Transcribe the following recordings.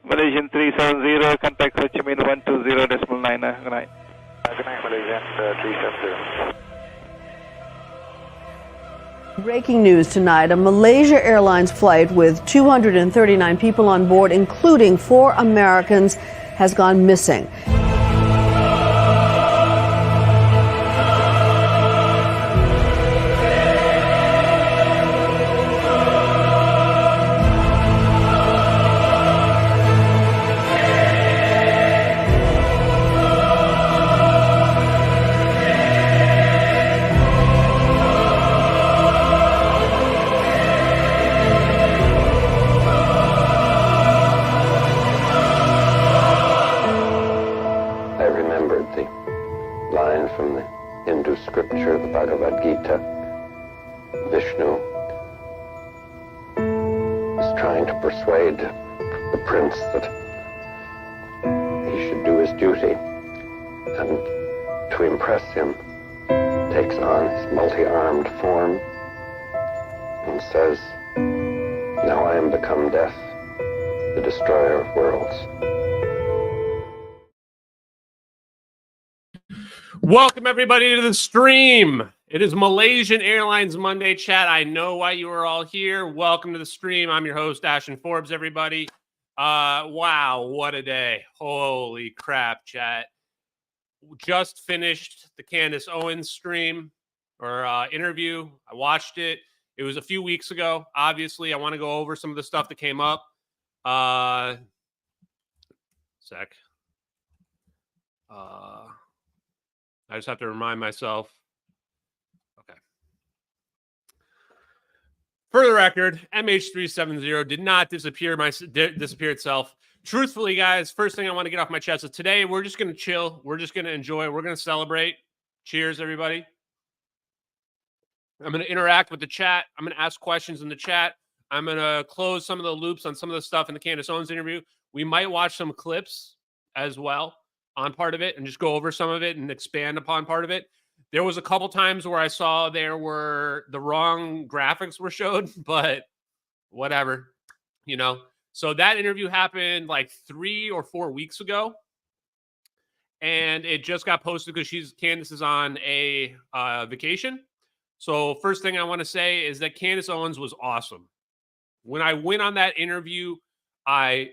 Malaysian 370, contact Ho Chi Minh 120.9. Good night. Good night, Malaysian 370. Breaking news tonight, a Malaysia Airlines flight with 239 people on board, including 4 Americans, has gone missing. From the Hindu scripture, the Bhagavad Gita. Vishnu is trying to persuade the prince that he should do his duty, and to impress him takes on his multi-armed form and says, "Now I am become death, the destroyer of worlds." Welcome, everybody, to the stream. It is Malaysian Airlines Monday, chat. I know why you are all here. Welcome to the stream. I'm your host, Ashton Forbes, everybody. Wow, what a day. Holy crap, chat. Just finished the Candace Owens stream or interview. I watched it. It was a few weeks ago. Obviously, I want to go over some of the stuff that came up. I just have to remind myself. Okay. For the record, MH370 did not disappear itself. Truthfully, guys, first thing I want to get off my chest is today we're just going to chill. We're just going to enjoy. We're going to celebrate. Cheers, everybody. I'm going to interact with the chat. I'm going to ask questions in the chat. I'm going to close some of the loops on some of the stuff in the Candace Owens interview. We might watch some clips as well on part of it and just go over some of it and expand upon part of it. There was a couple times where I saw there were the wrong graphics were showed, but whatever, you know. So that interview happened like 3 or 4 weeks ago, and it just got posted because Candace is on a vacation. So first thing I want to say is that Candace Owens was awesome. When I went on that interview, I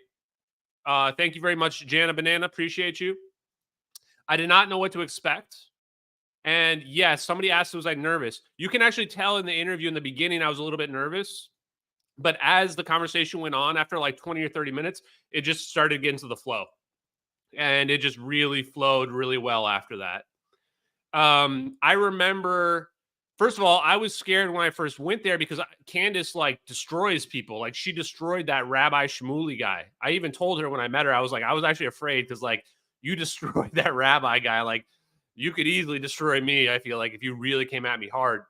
thank you very much, Jana Banana. Appreciate you. I did not know what to expect. And yes, somebody asked, was I nervous? You can actually tell in the interview in the beginning, I was a little bit nervous. But as the conversation went on, after like 20 or 30 minutes, it just started getting to the flow. And it just really flowed really well after that. I remember, first of all, I was scared when I first went there because Candace like destroys people. Like she destroyed that Rabbi Shmuley guy. I even told her when I met her, I was actually afraid because like, you destroyed that rabbi guy. Like, you could easily destroy me, I feel like, if you really came at me hard.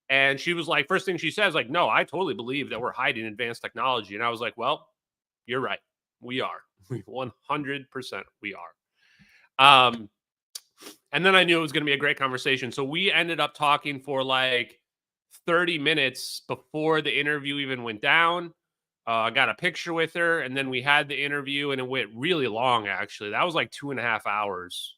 And she was like, first thing she says, like, no, I totally believe that we're hiding advanced technology. And I was like, well, you're right. We are. 100% we are. And then I knew it was going to be a great conversation. So we ended up talking for like 30 minutes before the interview even went down. I got a picture with her, and then we had the interview, and it went really long, actually. That was like 2.5 hours.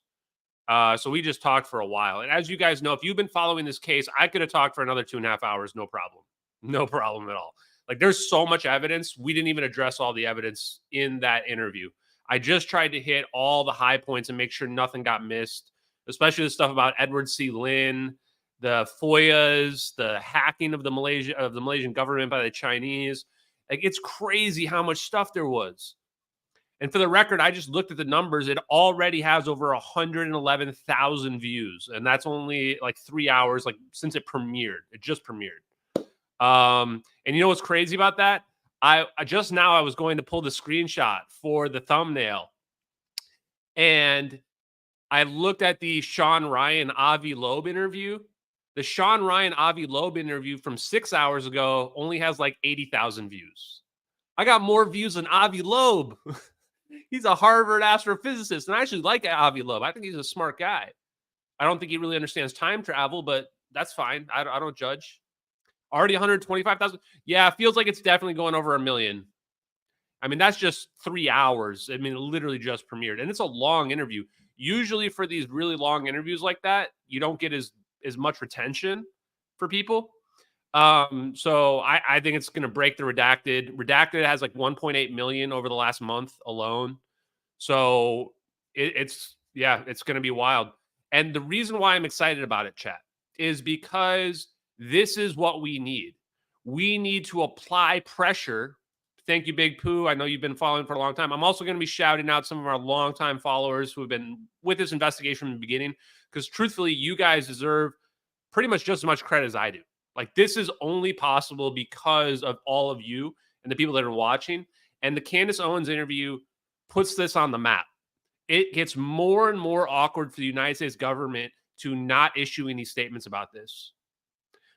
So we just talked for a while. And as you guys know, if you've been following this case, I could have talked for another 2.5 hours, no problem. No problem at all. Like, there's so much evidence. We didn't even address all the evidence in that interview. I just tried to hit all the high points and make sure nothing got missed, especially the stuff about Edward C. Lin, the FOIAs, the hacking of the Malaysian government by the Chinese. Like, it's crazy how much stuff there was. And for the record, I just looked at the numbers. It already has over 111,000 views. And that's only like 3 hours, like since it premiered. It just premiered. And you know what's crazy about that? I just now I was going to pull the screenshot for the thumbnail. And I looked at the Sean Ryan Avi Loeb interview. The Sean Ryan Avi Loeb interview from 6 hours ago only has like 80,000 views. I got more views than Avi Loeb. He's a Harvard astrophysicist, and I actually like Avi Loeb. I think he's a smart guy. I don't think he really understands time travel, but that's fine. I don't judge. Already 125,000. Yeah, it feels like it's definitely going over 1 million. I mean, that's just 3 hours. I mean, it literally just premiered. And it's a long interview. Usually for these really long interviews like that, you don't get as much retention for people. So I think it's going to break the Redacted. Redacted has like 1.8 million over the last month alone. So it's going to be wild. And the reason why I'm excited about it, chat, is because this is what we need. We need to apply pressure. Thank you, Big Pooh. I know you've been following for a long time. I'm also going to be shouting out some of our longtime followers who have been with this investigation from the beginning, because truthfully, you guys deserve pretty much just as much credit as I do. Like, this is only possible because of all of you and the people that are watching. And the Candace Owens interview puts this on the map. It gets more and more awkward for the United States government to not issue any statements about this.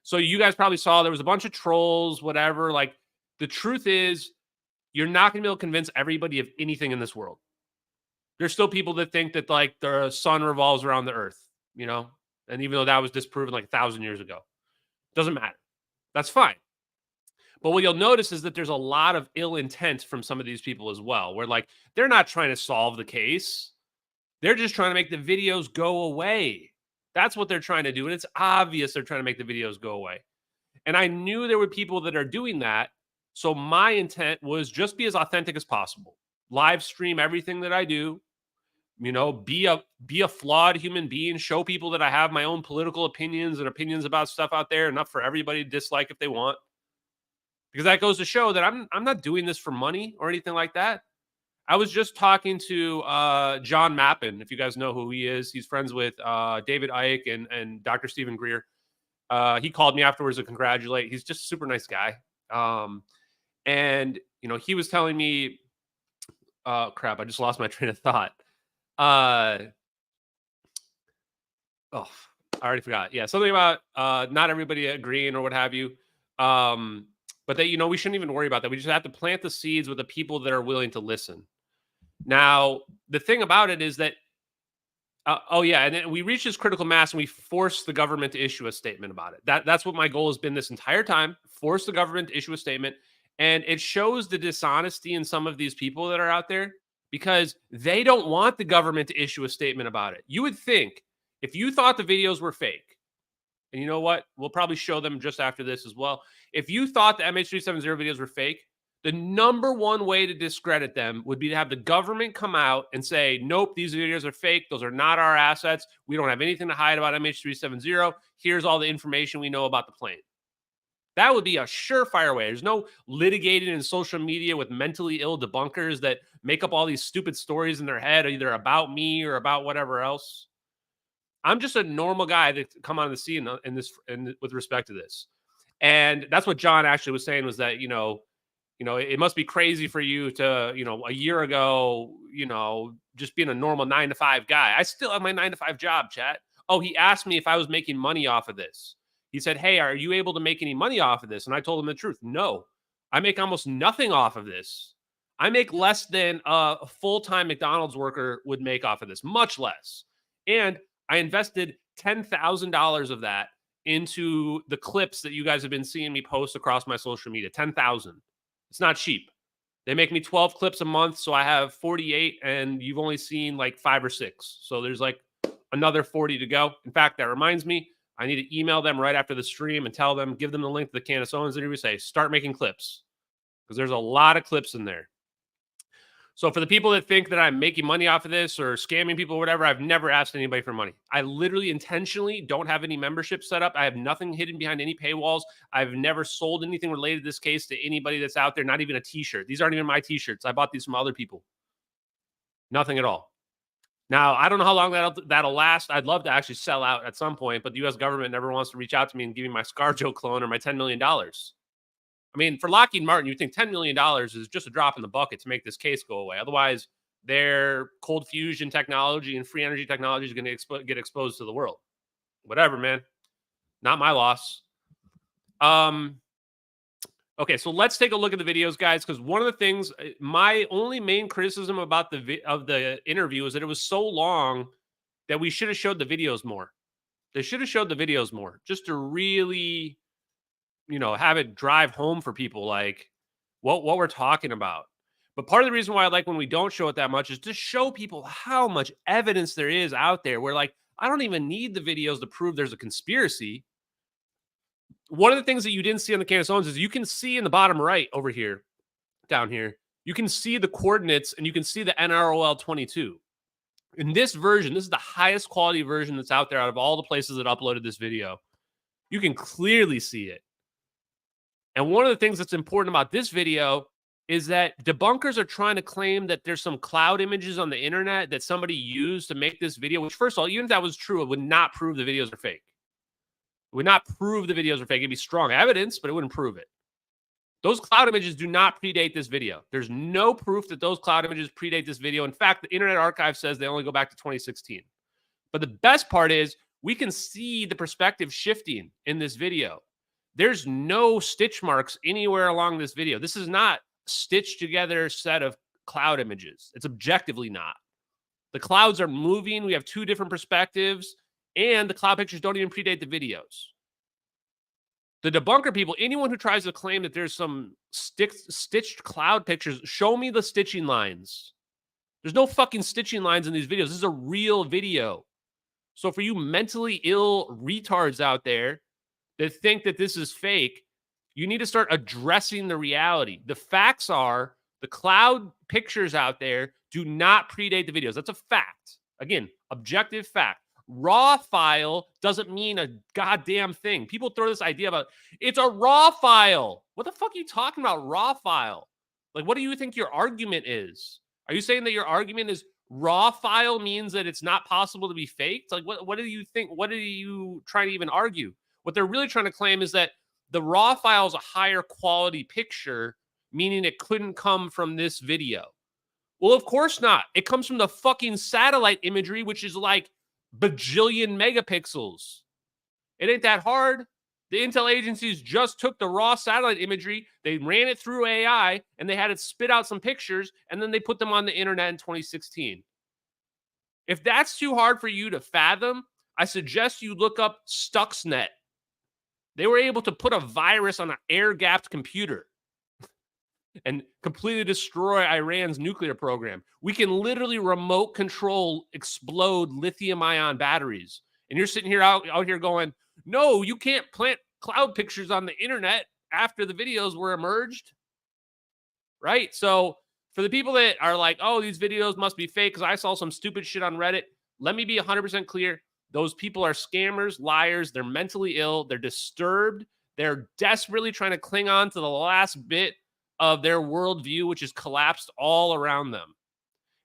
So you guys probably saw there was a bunch of trolls, whatever. Like, the truth is, you're not going to be able to convince everybody of anything in this world. There's still people that think that, like, the sun revolves around the earth, you know? And even though that was disproven like 1,000 years ago, doesn't matter. That's fine. But what you'll notice is that there's a lot of ill intent from some of these people as well, where, like, they're not trying to solve the case. They're just trying to make the videos go away. That's what they're trying to do. And it's obvious they're trying to make the videos go away. And I knew there were people that are doing that. So my intent was just be as authentic as possible. Live stream everything that I do. You know, be a flawed human being. Show people that I have my own political opinions and opinions about stuff out there, enough for everybody to dislike if they want. Because that goes to show that I'm not doing this for money or anything like that. I was just talking to John Mappin, if you guys know who he is. He's friends with David Icke and Dr. Stephen Greer. He called me afterwards to congratulate. He's just a super nice guy. And, you know, he was telling me, crap, I just lost my train of thought. I already forgot. Yeah, something about not everybody agreeing or what have you. But that, you know, we shouldn't even worry about that. We just have to plant the seeds with the people that are willing to listen. Now, the thing about it is that, and then we reach this critical mass and we force the government to issue a statement about it. That's what my goal has been this entire time. Force the government to issue a statement. And it shows the dishonesty in some of these people that are out there, because they don't want the government to issue a statement about it. You would think if you thought the videos were fake, and you know what? We'll probably show them just after this as well. If you thought the MH370 videos were fake, the number one way to discredit them would be to have the government come out and say, nope, these videos are fake. Those are not our assets. We don't have anything to hide about MH370. Here's all the information we know about the plane. That would be a surefire way. There's no litigating in social media with mentally ill debunkers that make up all these stupid stories in their head, either about me or about whatever else. I'm just a normal guy that come on the scene with respect to this. And that's what John actually was saying, was that, you know, it must be crazy for you to, you know, a year ago, you know, just being a normal 9-to-5 guy. I still have my 9-to-5 job, chat. Oh, he asked me if I was making money off of this. He said, hey, are you able to make any money off of this? And I told him the truth. No, I make almost nothing off of this. I make less than a full-time McDonald's worker would make off of this, much less. And I invested $10,000 of that into the clips that you guys have been seeing me post across my social media. 10,000. It's not cheap. They make me 12 clips a month, so I have 48, and you've only seen like 5 or 6. So there's like another 40 to go. In fact, that reminds me, I need to email them right after the stream and tell them, give them the link to the Candace Owens interview, say, start making clips, because there's a lot of clips in there. So for the people that think that I'm making money off of this or scamming people or whatever, I've never asked anybody for money. I literally intentionally don't have any membership set up. I have nothing hidden behind any paywalls. I've never sold anything related to this case to anybody that's out there, not even a t-shirt. These aren't even my t-shirts. I bought these from other people. Nothing at all. Now, I don't know how long that'll last. I'd love to actually sell out at some point, but the U.S. government never wants to reach out to me and give me my ScarJo clone or my $10 million. I mean, for Lockheed Martin, you think $10 million is just a drop in the bucket to make this case go away. Otherwise, their cold fusion technology and free energy technology is going to get exposed to the world. Whatever, man. Not my loss. Okay, so let's take a look at the videos, guys, because one of the things, my only main criticism about the interview is that it was so long that we should have showed the videos more. They should have showed the videos more, just to really, you know, have it drive home for people, like what we're talking about. But part of the reason why I like when we don't show it that much is to show people how much evidence there is out there where, like, I don't even need the videos to prove there's a conspiracy. One of the things that you didn't see on the Candace Owens is you can see in the bottom right over here, down here, you can see the coordinates and you can see the NROL 22. In this version, this is the highest quality version that's out there out of all the places that uploaded this video. You can clearly see it. And one of the things that's important about this video is that debunkers are trying to claim that there's some cloud images on the internet that somebody used to make this video, which, first of all, even if that was true, it would not prove the videos are fake. It would not prove the videos are fake. It'd be strong evidence, but it wouldn't prove it. Those cloud images do not predate this video. There's no proof that those cloud images predate this video. In fact, the Internet Archive says they only go back to 2016. But the best part is we can see the perspective shifting in this video. There's no stitch marks anywhere along this video. This is not stitched together set of cloud images. It's objectively not. The clouds are moving. We have two different perspectives, and the cloud pictures don't even predate the videos. The debunker people, anyone who tries to claim that there's some stitched cloud pictures, show me the stitching lines. There's no fucking stitching lines in these videos. This is a real video. So for you mentally ill retards out there that think that this is fake, you need to start addressing the reality. The facts are the cloud pictures out there do not predate the videos. That's a fact. Again, objective fact. Raw file doesn't mean a goddamn thing. People throw this idea about it's a raw file. What the fuck are you talking about, raw file? Like, what do you think your argument is? Are you saying that your argument is raw file means that it's not possible to be faked? Like, what do you think? What are you trying to even argue? What they're really trying to claim is that the raw file is a higher quality picture, meaning it couldn't come from this video. Well, of course not. It comes from the fucking satellite imagery, which is like bajillion megapixels. It ain't that hard. The intel agencies just took the raw satellite imagery, they ran it through AI, and they had it spit out some pictures, and then they put them on the internet in 2016. If that's too hard for you to fathom, I suggest you look up Stuxnet. They were able to put a virus on an air-gapped computer and completely destroy Iran's nuclear program. We can literally remote control explode lithium-ion batteries. And you're sitting here out here going, no, you can't plant cloud pictures on the internet after the videos were emerged. Right? So for the people that are like, oh, these videos must be fake because I saw some stupid shit on Reddit, let me be 100% clear. Those people are scammers, liars. They're mentally ill. They're disturbed. They're desperately trying to cling on to the last bit of their worldview, which is collapsed all around them.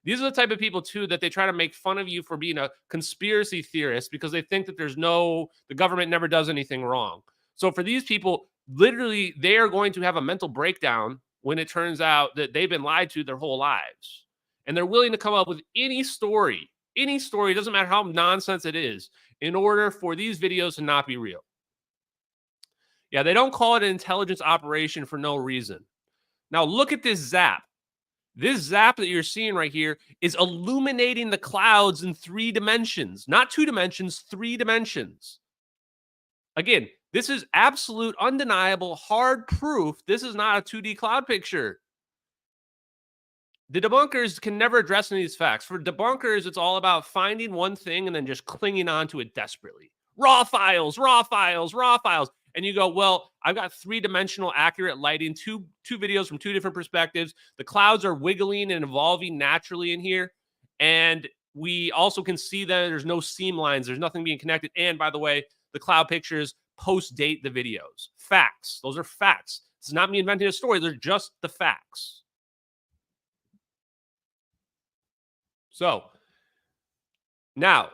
These are the type of people, too, that they try to make fun of you for being a conspiracy theorist because they think that the government never does anything wrong. So for these people, literally, they are going to have a mental breakdown when it turns out that they've been lied to their whole lives. And they're willing to come up with any story, doesn't matter how nonsense it is, in order for these videos to not be real. Yeah, they don't call it an intelligence operation for no reason. Now, look at this zap. This zap that you're seeing right here is illuminating the clouds in 3 dimensions. Not 2 dimensions, 3 dimensions. Again, this is absolute, undeniable, hard proof. This is not a 2D cloud picture. The debunkers can never address any of these facts. For debunkers, it's all about finding one thing and then just clinging on to it desperately. Raw files, raw files, raw files. And you go, well, I've got 3-dimensional accurate lighting, two videos from 2 different perspectives. The clouds are wiggling and evolving naturally in here. And we also can see that there's no seam lines. There's nothing being connected. And by the way, the cloud pictures post-date the videos. Facts. Those are facts. This is not me inventing a story. They're just the facts. So now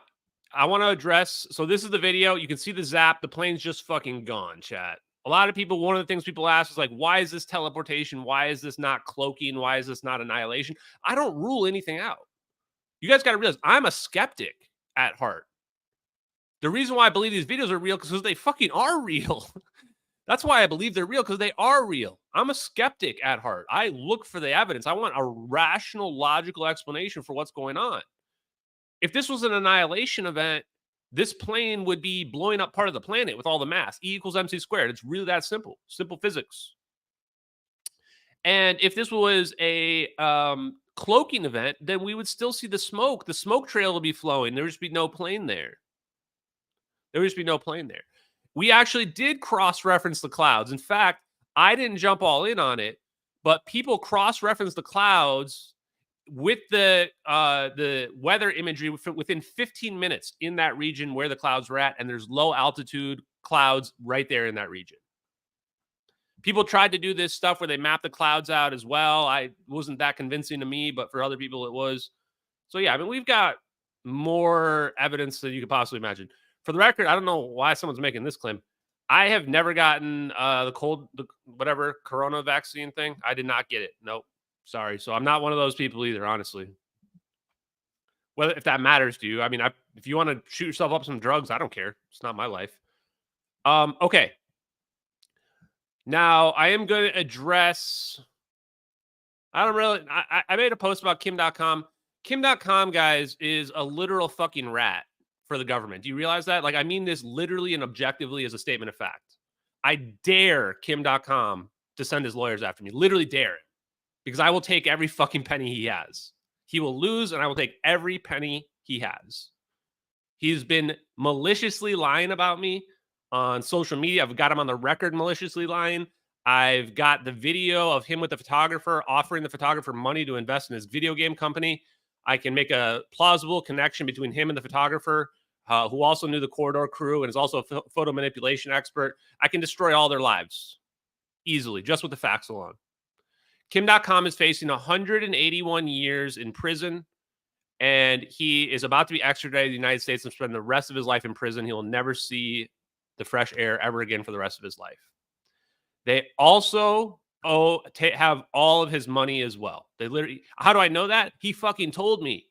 I want to address, so this is the video. You can see the zap. The plane's just fucking gone, chat. A lot of people, one of the things people ask is like, why is this teleportation? Why is this not cloaking? Why is this not annihilation? I don't rule anything out. You guys got to realize I'm a skeptic at heart. The reason why I believe these videos are real is because they fucking are real. That's why I believe they're real, because they are real. I'm a skeptic at heart. I look for the evidence. I want a rational, logical explanation for what's going on. If this was an annihilation event, this plane would be blowing up part of the planet with all the mass. E = mc². It's really that simple. Simple physics. And if this was a cloaking event, then we would still see the smoke. The smoke trail would be flowing. There would just be no plane there. There would just be no plane there. We actually did cross-reference the clouds. In fact, I didn't jump all in on it, but people cross-reference the clouds with the weather imagery within 15 minutes in that region where the clouds were at, and there's low altitude clouds right there in that region. People tried to do this stuff where they map the clouds out as well. I wasn't that convincing to me, but for other people it was. So yeah, I mean, we've got more evidence than you could possibly imagine. For the record, I don't know why someone's making this claim. I have never gotten the corona vaccine thing. I did not get it. Nope. Sorry. So I'm not one of those people either, honestly. Whether if that matters to you. I mean, if you want to shoot yourself up some drugs, I don't care. It's not my life. Okay. Now, I am going to address... I made a post about Kim.com. Kim.com, guys, is a literal fucking rat for the government. Do you realize that? Like, I mean this literally and objectively as a statement of fact. I dare Kim.com to send his lawyers after me. Literally dare it. Because I will take every fucking penny he has. He will lose, and I will take every penny he has. He's been maliciously lying about me on social media. I've got him on the record maliciously lying. I've got the video of him with the photographer offering the photographer money to invest in his video game company. I can make a plausible connection between him and the photographer, who also knew the Corridor crew and is also a photo manipulation expert. I can destroy all their lives easily, just with the facts alone. Kim.com is facing 181 years in prison, and he is about to be extradited to the United States and spend the rest of his life in prison. He will never see the fresh air ever again for the rest of his life. They also have all of his money as well. They literally, how do I know that? He fucking told me.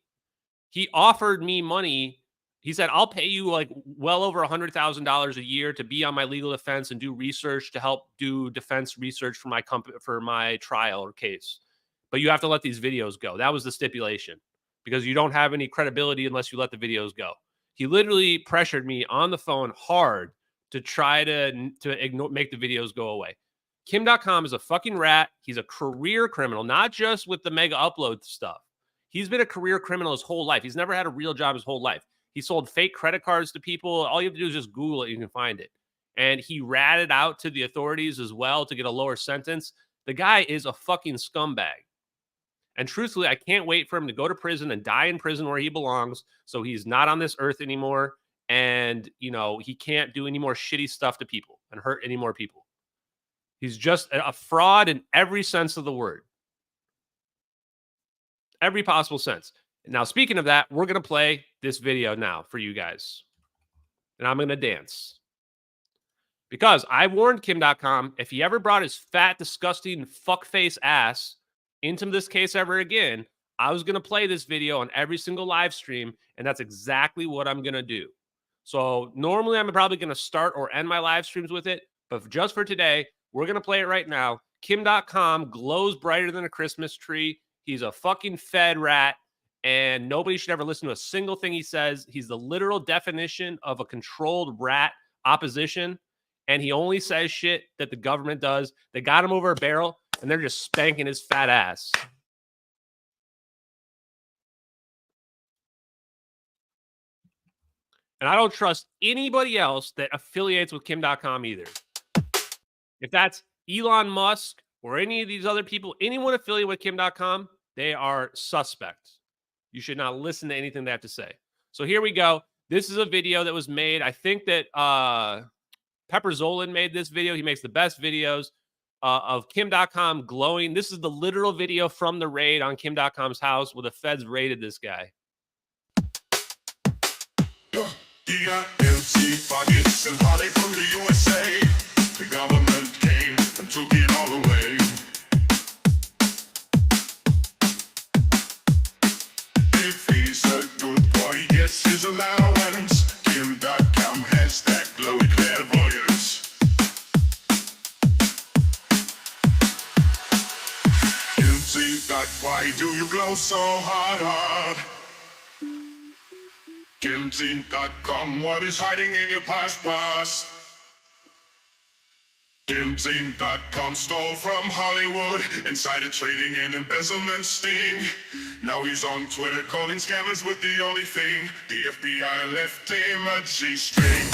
He offered me money. He said, I'll pay you like well over $100,000 a year to be on my legal defense and do research to help do defense research for my company, for my trial or case. But you have to let these videos go. That was the stipulation, because you don't have any credibility unless you let the videos go. He literally pressured me on the phone hard to try to make the videos go away. Kim.com is a fucking rat. He's a career criminal, not just with the mega upload stuff. He's been a career criminal his whole life. He's never had a real job his whole life. He sold fake credit cards to people. All you have to do is just Google it. You can find it. And he ratted out to the authorities as well to get a lower sentence. The guy is a fucking scumbag. And truthfully, I can't wait for him to go to prison and die in prison where he belongs, so he's not on this earth anymore. And, you know, he can't do any more shitty stuff to people and hurt any more people. He's just a fraud in every sense of the word. Every possible sense. Now, speaking of that, we're going to play this video now for you guys. And I'm going to dance. Because I warned Kim.com, if he ever brought his fat, disgusting, fuckface ass into this case ever again, I was going to play this video on every single live stream, and that's exactly what I'm going to do. So normally I'm probably going to start or end my live streams with it, but just for today, we're going to play it right now. Kim.com glows brighter than a Christmas tree. He's a fucking Fed rat, and nobody should ever listen to a single thing he says. He's the literal definition of a controlled rat opposition, and he only says shit that the government does. They got him over a barrel, and they're just spanking his fat ass. And I don't trust anybody else that affiliates with Kim.com either. If that's Elon Musk or any of these other people, anyone affiliated with Kim.com, they are suspect. You should not listen to anything they have to say. So here we go. This is a video that was made. I think that Pepper Zolan made this video. He makes the best videos of Kim.com glowing. This is the literal video from the raid on Kim.com's house where the feds raided this guy. DIMC pockets and Holly from the USA. The government came and took it all away. If he's a good boy, he gets his allowance. Kim.com has that glowy clairvoyance. Why do you glow so hard? Kim.com, what is hiding in your past? Gimzine.com stole from Hollywood, insider trading and embezzlement sting. Now he's on Twitter calling scammers with the only thing. The FBI left him a G-string.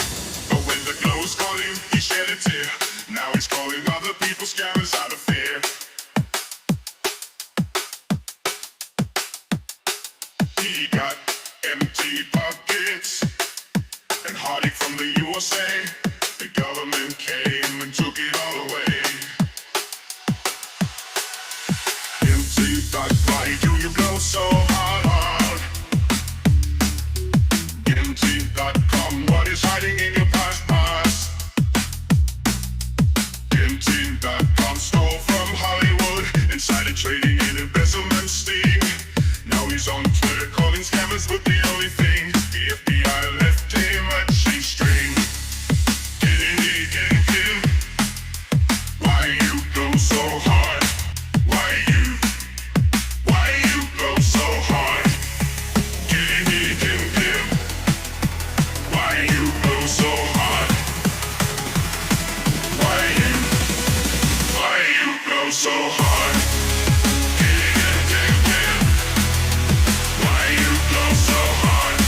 But when the glow's called him, he shed a tear. Now he's calling other people scammers out of fear. He got empty pockets and heartache from the USA. The government came and took it all away. Empty.why do you blow so hard? Empty.com, what is hiding in your past? Empty.com stole from Hollywood, insider trading and embezzlement sting. Now he's on Twitter calling scammers with the only thing. The FBI left him a G-string. Why you go so hard? Why you go so hard? Why you go so hard? Why you go so hard? Why you go so hard?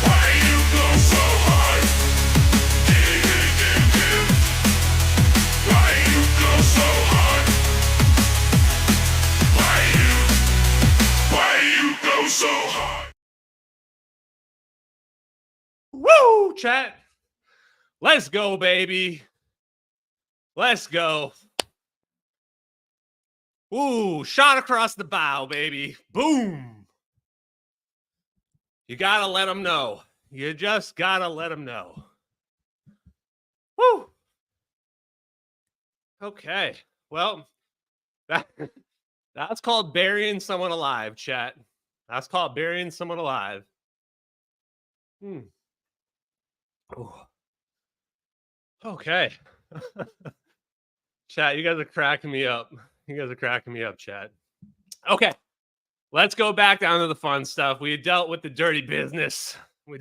Why you go so hard? Why you go so hard? Why you go so hard? Woo, chat. Let's go, baby. Let's go. Ooh, shot across the bow, baby. Boom. You gotta let them know. You just gotta let them know. Woo. Okay. Well, that's called burying someone alive, chat. That's called burying someone alive. Ooh. Okay. Chat, you guys are cracking me up. You guys are cracking me up, chat. Okay. Let's go back down to the fun stuff. We dealt with the dirty business. Woo!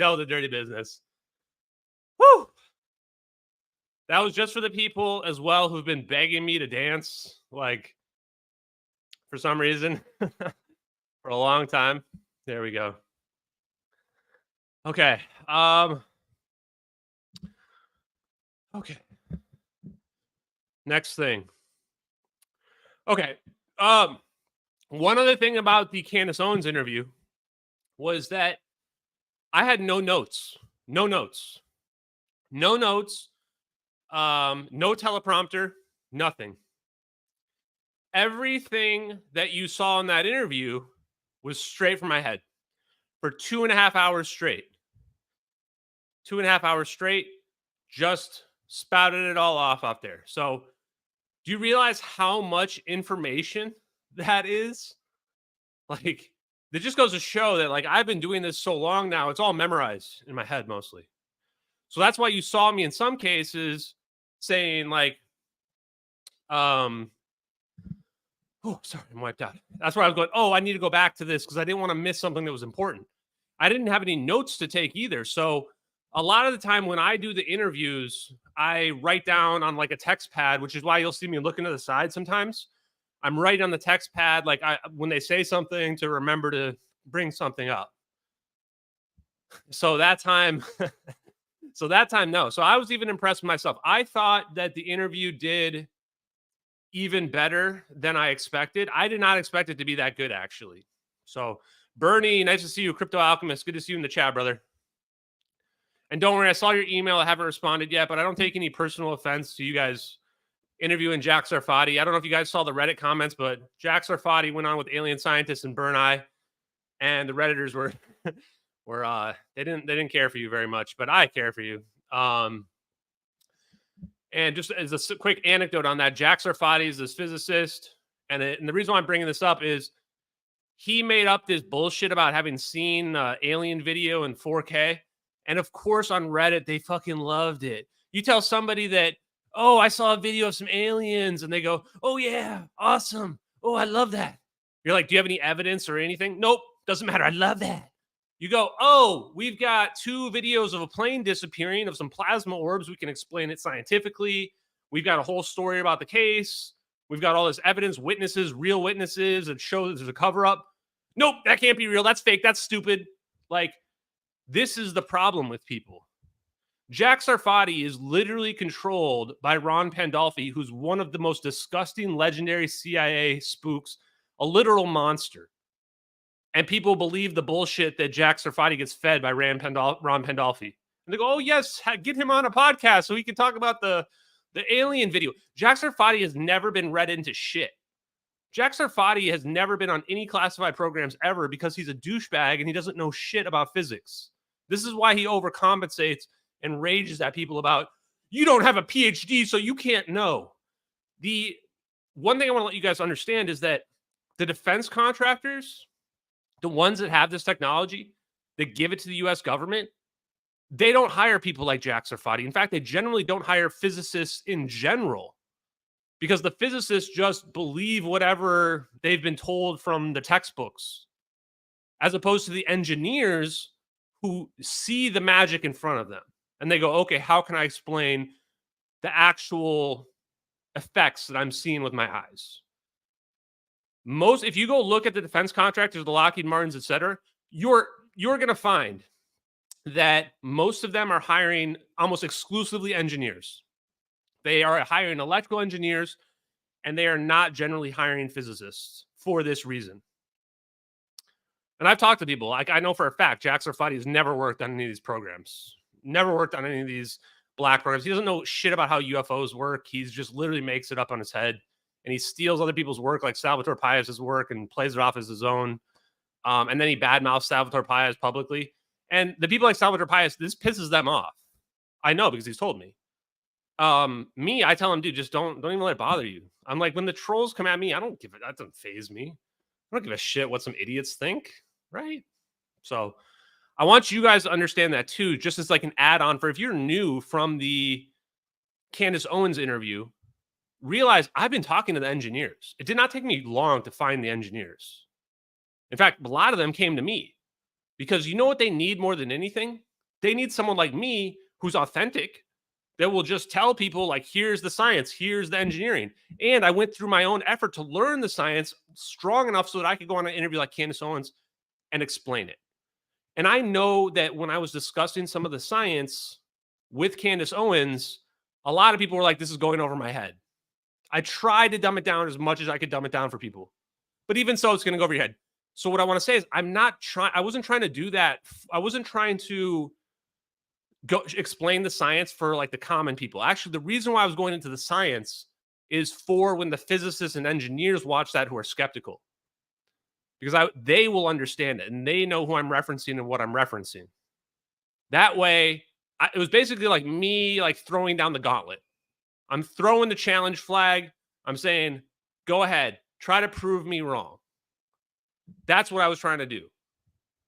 That was just for the people as well who've been begging me to dance, like, for some reason, for a long time. There we go. Okay. Okay. Next thing. Okay. One other thing about the Candace Owens interview was that I had no notes. No teleprompter, nothing. Everything that you saw in that interview was straight from my head for 2.5 hours straight. 2.5 hours straight, just spouted it all off there. So do you realize how much information that is? Like, it just goes to show that, like, I've been doing this so long now, it's all memorized in my head mostly. So that's why you saw me in some cases saying, like, oh, sorry, I'm wiped out. That's why I was going, oh, I need to go back to this because I didn't want to miss something that was important. I didn't have any notes to take either. So a lot of the time when I do the interviews, I write down on like a text pad, which is why you'll see me looking to the side sometimes. I'm writing on the text pad, like, when they say something, to remember to bring something up. So that time, no. So I was even impressed with myself. I thought that the interview did even better than I expected. I did not expect it to be that good, actually. So Bernie, nice to see you. Crypto Alchemist, good to see you in the chat, brother. And don't worry, I saw your email. I haven't responded yet, but I don't take any personal offense to you guys interviewing Jack Sarfati. I don't know if you guys saw the Reddit comments, but Jack Sarfati went on with Alien Scientists and Burn Eye, and the Redditors were they didn't care for you very much, but I care for you. And just as a quick anecdote on that, Jack Sarfati is this physicist, and the reason why I'm bringing this up is he made up this bullshit about having seen alien video in 4K. And of course, on Reddit, they fucking loved it. You tell somebody that, oh, I saw a video of some aliens, and they go, oh, yeah, awesome. Oh, I love that. You're like, do you have any evidence or anything? Nope, doesn't matter. I love that. You go, oh, we've got 2 videos of a plane disappearing of some plasma orbs. We can explain it scientifically. We've got a whole story about the case. We've got all this evidence, witnesses, real witnesses that show that there's a cover up. Nope, that can't be real. That's fake. That's stupid. Like, this is the problem with people. Jack Sarfati is literally controlled by Ron Pandolfi, who's one of the most disgusting, legendary CIA spooks, a literal monster. And people believe the bullshit that Jack Sarfati gets fed by Ron Pandolfi. And they go, oh, yes, get him on a podcast so he can talk about the alien video. Jack Sarfati has never been read into shit. Jack Sarfati has never been on any classified programs ever because he's a douchebag and he doesn't know shit about physics. This is why he overcompensates and rages at people about, you don't have a PhD, so you can't know. The one thing I want to let you guys understand is that the defense contractors, the ones that have this technology, that give it to the U.S. government, they don't hire people like Jack Sarfati. In fact, they generally don't hire physicists in general because the physicists just believe whatever they've been told from the textbooks, as opposed to the engineers who see the magic in front of them. And they go, okay, how can I explain the actual effects that I'm seeing with my eyes? If you go look at the defense contractors, the Lockheed Martins, et cetera, you're going to find that most of them are hiring almost exclusively engineers. They are hiring electrical engineers, and they are not generally hiring physicists for this reason. And I've talked to people, like I know for a fact, Jack Sarfati has never worked on any of these programs, never worked on any of these black programs. He doesn't know shit about how UFOs work. He's just literally makes it up on his head. And he steals other people's work, like Salvatore Pais' work, and plays it off as his own. And then he badmouths Salvatore Pais publicly. And the people like Salvatore Pais, this pisses them off. I know because he's told me. Me, I tell him, dude, just don't even let it bother you. I'm like, when the trolls come at me, that doesn't faze me. I don't give a shit what some idiots think, right? So I want you guys to understand that too, just as like an add-on for if you're new from the Candace Owens interview. Realize I've been talking to the engineers. It did not take me long to find the engineers. In fact, a lot of them came to me because you know what they need more than anything? They need someone like me who's authentic that will just tell people like, here's the science, here's the engineering. And I went through my own effort to learn the science strong enough so that I could go on an interview like Candace Owens and explain it. And I know that when I was discussing some of the science with Candace Owens, a lot of people were like, this is going over my head. I tried to dumb it down as much as I could dumb it down for people. But even so, it's going to go over your head. So what I want to say is I wasn't trying to do that. I wasn't trying to go explain the science for like the common people. Actually, the reason why I was going into the science is for when the physicists and engineers watch that who are skeptical. Because they will understand it and they know who I'm referencing and what I'm referencing. That way, it was basically like me like throwing down the gauntlet. I'm throwing the challenge flag. I'm saying, go ahead, try to prove me wrong. That's what I was trying to do.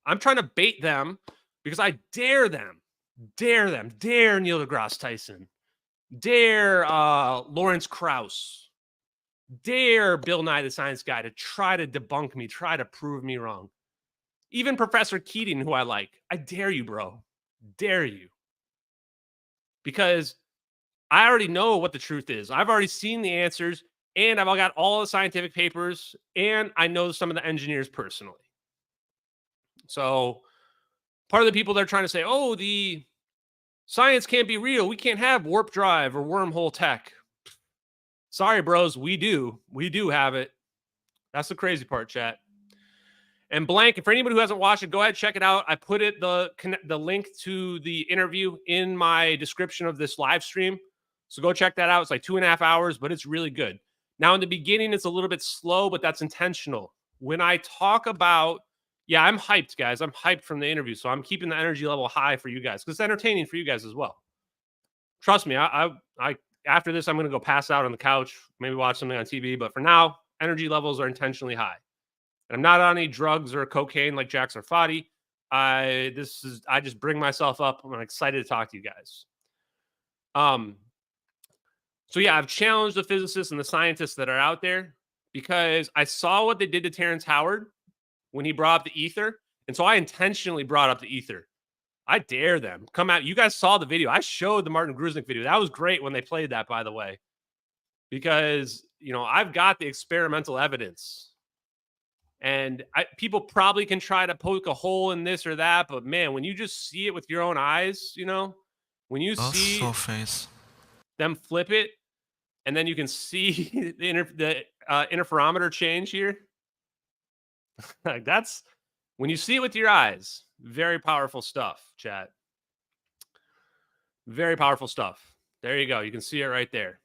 I'm trying to bait them because I dare them, dare Neil deGrasse Tyson, dare Lawrence Krauss, dare Bill Nye the Science Guy to try to debunk me, try to prove me wrong. Even Professor Keating, who I like, I dare you, bro. Dare you. Because I already know what the truth is. I've already seen the answers, and I've got all the scientific papers, and I know some of the engineers personally. So part of the people they're trying to say, oh, the science can't be real. We can't have warp drive or wormhole tech. Sorry, bros. We do. We do have it. That's the crazy part, chat. And blank, and for anybody who hasn't watched it, go ahead, check it out. I put the link to the interview in my description of this live stream. So go check that out. It's like 2.5 hours, but it's really good. Now, in the beginning, it's a little bit slow, but that's intentional. When I talk about, yeah, I'm hyped, guys. I'm hyped from the interview. So I'm keeping the energy level high for you guys because it's entertaining for you guys as well. Trust me, I after this, I'm going to go pass out on the couch, maybe watch something on TV. But for now, energy levels are intentionally high. And I'm not on any drugs or cocaine like Jack Sarfati. I just bring myself up. I'm excited to talk to you guys. So yeah, I've challenged the physicists and the scientists that are out there because I saw what they did to Terrence Howard when he brought up the ether. And so I intentionally brought up the ether. I dare them. Come out. You guys saw the video. I showed the Martin Gruznik video. That was great when they played that, by the way. Because, I've got the experimental evidence. And people probably can try to poke a hole in this or that. But, man, when you just see it with your own eyes, when you see them flip it, and then you can see the interferometer change here. Like that's when you see it with your eyes. Very powerful stuff, chat. Very powerful stuff. There you go. You can see it right there.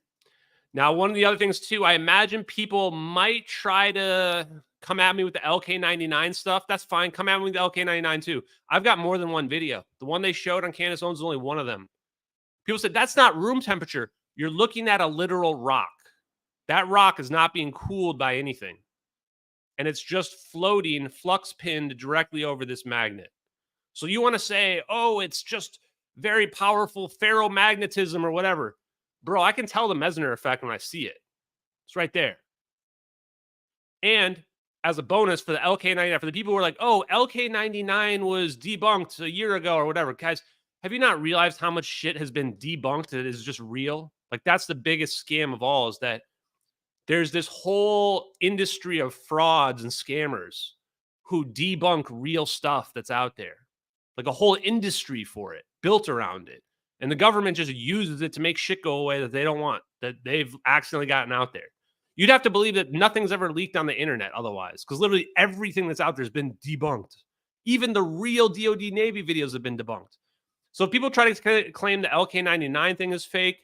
Now, one of the other things, too, I imagine people might try to come at me with the LK99 stuff. That's fine. Come at me with the LK99, too. I've got more than one video. The one they showed on Candace Owens is only one of them. People said, that's not room temperature. You're looking at a literal rock. That rock is not being cooled by anything. And it's just floating, flux pinned directly over this magnet. So you want to say, oh, it's just very powerful ferromagnetism or whatever. Bro, I can tell the Meissner effect when I see it. It's right there. And as a bonus for the LK99, for the people who are like, oh, LK99 was debunked a year ago or whatever. Guys, have you not realized how much shit has been debunked that is just real? Like, that's the biggest scam of all, is that there's this whole industry of frauds and scammers who debunk real stuff that's out there. Like a whole industry for it, built around it. And the government just uses it to make shit go away that they don't want, that they've accidentally gotten out there. You'd have to believe that nothing's ever leaked on the internet otherwise, because literally everything that's out there has been debunked. Even the real DoD Navy videos have been debunked. So if people try to claim the LK99 thing is fake,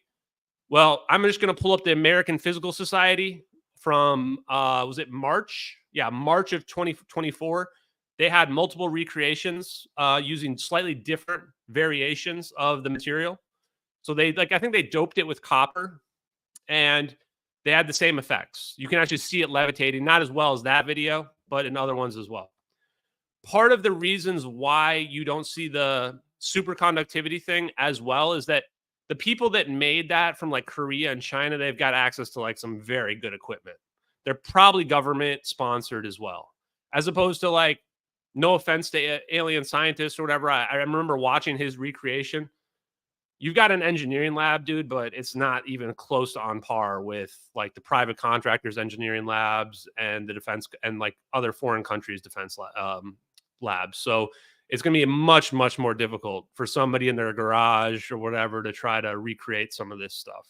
well, I'm just going to pull up the American Physical Society from, was it March? Yeah, March of 2024. They had multiple recreations using slightly different variations of the material. So I think they doped it with copper, and they had the same effects. You can actually see it levitating, not as well as that video, but in other ones as well. Part of the reasons why you don't see the superconductivity thing as well is that the people that made that from like Korea and China, they've got access to like some very good equipment. They're probably government sponsored as well, as opposed to like, no offense to alien scientists or whatever. I remember watching his recreation. You've got an engineering lab, dude, but it's not even close to on par with like the private contractors' engineering labs and the defense and like other foreign countries' defense labs. So it's going to be much, much more difficult for somebody in their garage or whatever to try to recreate some of this stuff.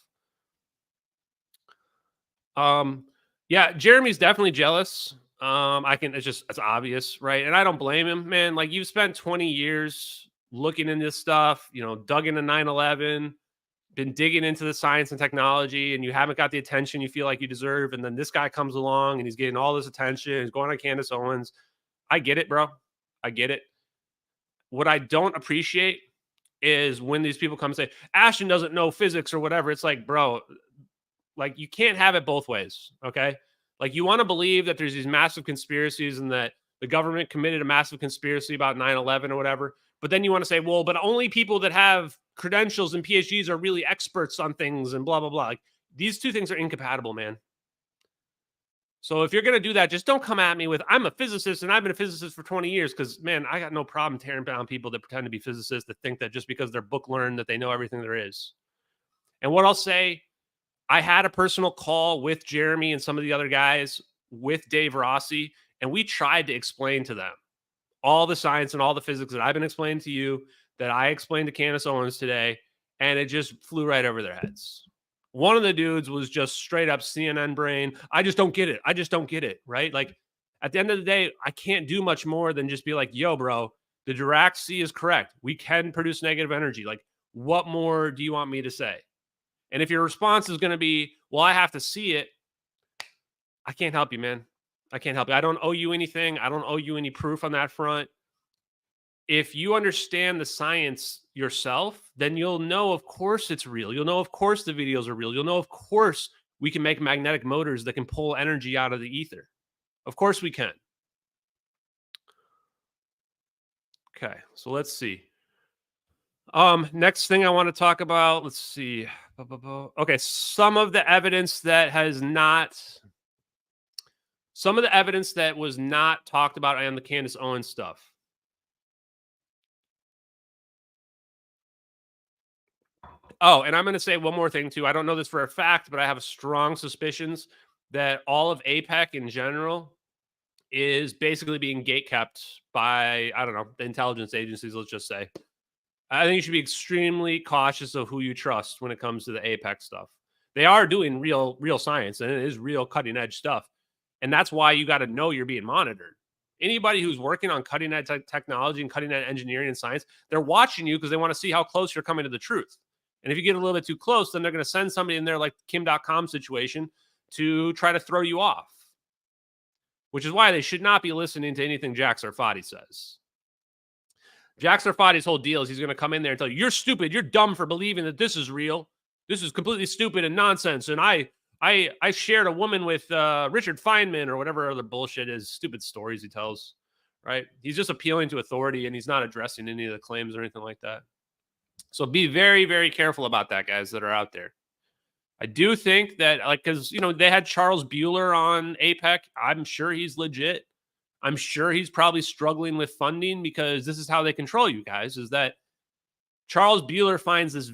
Yeah, Jeremy's definitely jealous. It's obvious, right? And I don't blame him, man. Like, you've spent 20 years looking into this stuff, dug into 9/11, been digging into the science and technology, and you haven't got the attention you feel like you deserve. And then this guy comes along and he's getting all this attention. He's going on Candace Owens. I get it, bro. I get it. What I don't appreciate is when these people come and say, Ashton doesn't know physics or whatever. It's like, bro, like, you can't have it both ways, okay? Like, you want to believe that there's these massive conspiracies and that the government committed a massive conspiracy about 9/11 or whatever. But then you want to say, well, but only people that have credentials and PhDs are really experts on things and blah, blah, blah. Like, these two things are incompatible, man. So if you're going to do that, just don't come at me with, I'm a physicist and I've been a physicist for 20 years. Because, man, I got no problem tearing down people that pretend to be physicists that think that just because they're book learned that they know everything there is. And what I'll say, I had a personal call with Jeremy and some of the other guys with Dave Rossi, and we tried to explain to them all the science and all the physics that I've been explaining to you, that I explained to Candace Owens today, and it just flew right over their heads. One of the dudes was just straight up CNN brain. I just don't get it. I just don't get it, right? Like, at the end of the day, I can't do much more than just be like, yo, bro, the Dirac Sea is correct. We can produce negative energy. Like, what more do you want me to say? And if your response is going to be, well, I have to see it, I can't help you, man. I can't help you. I don't owe you anything. I don't owe you any proof on that front. If you understand the science yourself, then you'll know, of course, it's real. You'll know, of course, the videos are real. You'll know, of course, we can make magnetic motors that can pull energy out of the ether. Of course we can. Okay, so let's see. Next thing I want to talk about, let's see. Okay, some of the evidence that was not talked about on the Candace Owens stuff. Oh, and I'm going to say one more thing too. I don't know this for a fact, but I have strong suspicions that all of APEC in general is basically being gatekept by, I don't know, the intelligence agencies, let's just say. I think you should be extremely cautious of who you trust when it comes to the APEC stuff. They are doing real science, and it is real cutting edge stuff. And that's why you got to know you're being monitored. Anybody who's working on cutting edge technology and cutting edge engineering and science, they're watching you because they want to see how close you're coming to the truth. And if you get a little bit too close, then they're going to send somebody in there like Kim.com situation to try to throw you off, which is why they should not be listening to anything Jack Sarfati says. Jack Sarfati's whole deal is he's going to come in there and tell you, you're stupid, you're dumb for believing that this is real. This is completely stupid and nonsense. And I shared a woman with Richard Feynman or whatever other bullshit is, stupid stories he tells, right? He's just appealing to authority and he's not addressing any of the claims or anything like that. So be very, very careful about that, guys, that are out there. I do think that, like, because, you know, they had Charles Bueller on APEC. I'm sure he's legit. I'm sure he's probably struggling with funding because this is how they control you guys, is that Charles Bueller finds this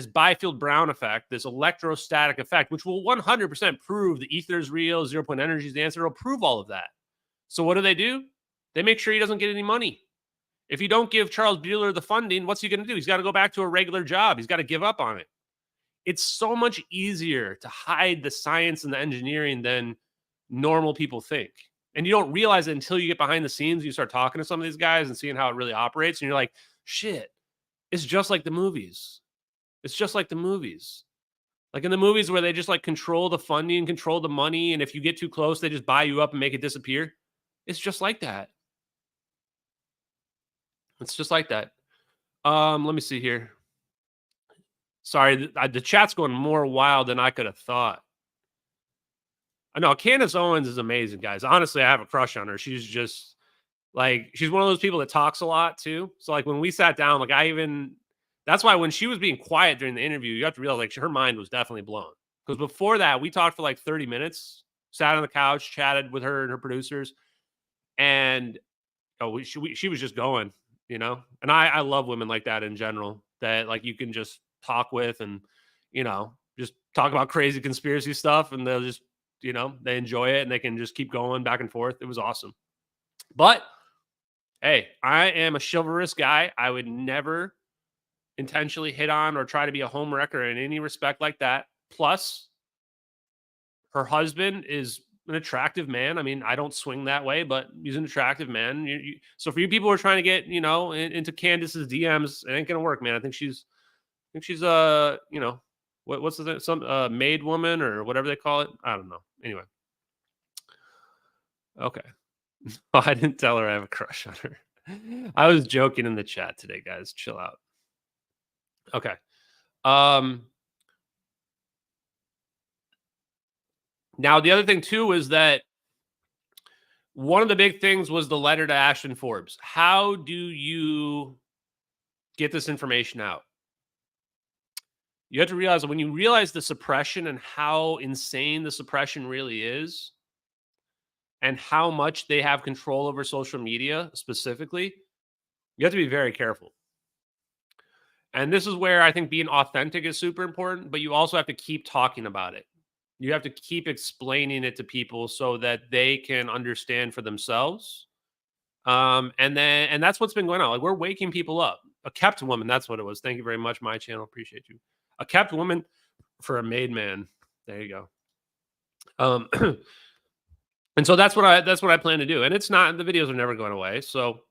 Byfield-Brown effect, this electrostatic effect, which will 100% prove the ether is real, 0-point energy is the answer. It'll prove all of that. So what do? They make sure he doesn't get any money. If you don't give Charles Bueller the funding, what's he going to do? He's got to go back to a regular job. He's got to give up on it. It's so much easier to hide the science and the engineering than normal people think. And you don't realize it until you get behind the scenes. You start talking to some of these guys and seeing how it really operates. And you're like, shit, it's just like the movies. It's just like the movies. Like in the movies where they just like control the funding, control the money. And if you get too close, they just buy you up and make it disappear. It's just like that. It's just like that. Let me see here. Sorry, the chat's going more wild than I could have thought. I know Candace Owens is amazing, guys. Honestly, I have a crush on her. She's just like, she's one of those people that talks a lot too. So like when we sat down, like that's why when she was being quiet during the interview, you have to realize like her mind was definitely blown. Because before that, we talked for like 30 minutes, sat on the couch, chatted with her and her producers. And she was just going, you know? And I love women like that in general, that like you can just talk with and, you know, just talk about crazy conspiracy stuff and they'll just, you know, they enjoy it and they can just keep going back and forth. It was awesome. But hey, I am a chivalrous guy. I would never intentionally hit on or try to be a homewrecker in any respect like that. Plus, her husband is an attractive man. I mean, I don't swing that way, but he's an attractive man. So for you people who are trying to get, you know, into Candace's DMs, it ain't gonna work, man. I think she's you know, what's the some maid woman or whatever they call it. I don't know. Anyway, okay. Oh, I didn't tell her I have a crush on her. I was joking in the chat today, guys. Chill out. Okay. Now, the other thing, too, is that one of the big things was the letter to Ashton Forbes. How do you get this information out? You have to realize that when you realize the suppression and how insane the suppression really is, and how much they have control over social media specifically, you have to be very careful. And this is where I think being authentic is super important, but you also have to keep talking about it. You have to keep explaining it to people so that they can understand for themselves. And that's what's been going on. Like, we're waking people up. A kept woman, that's what it was. Thank you very much, my channel. Appreciate you. A kept woman for a made man. There you go. And so that's what I plan to do. And it's not, the videos are never going away. So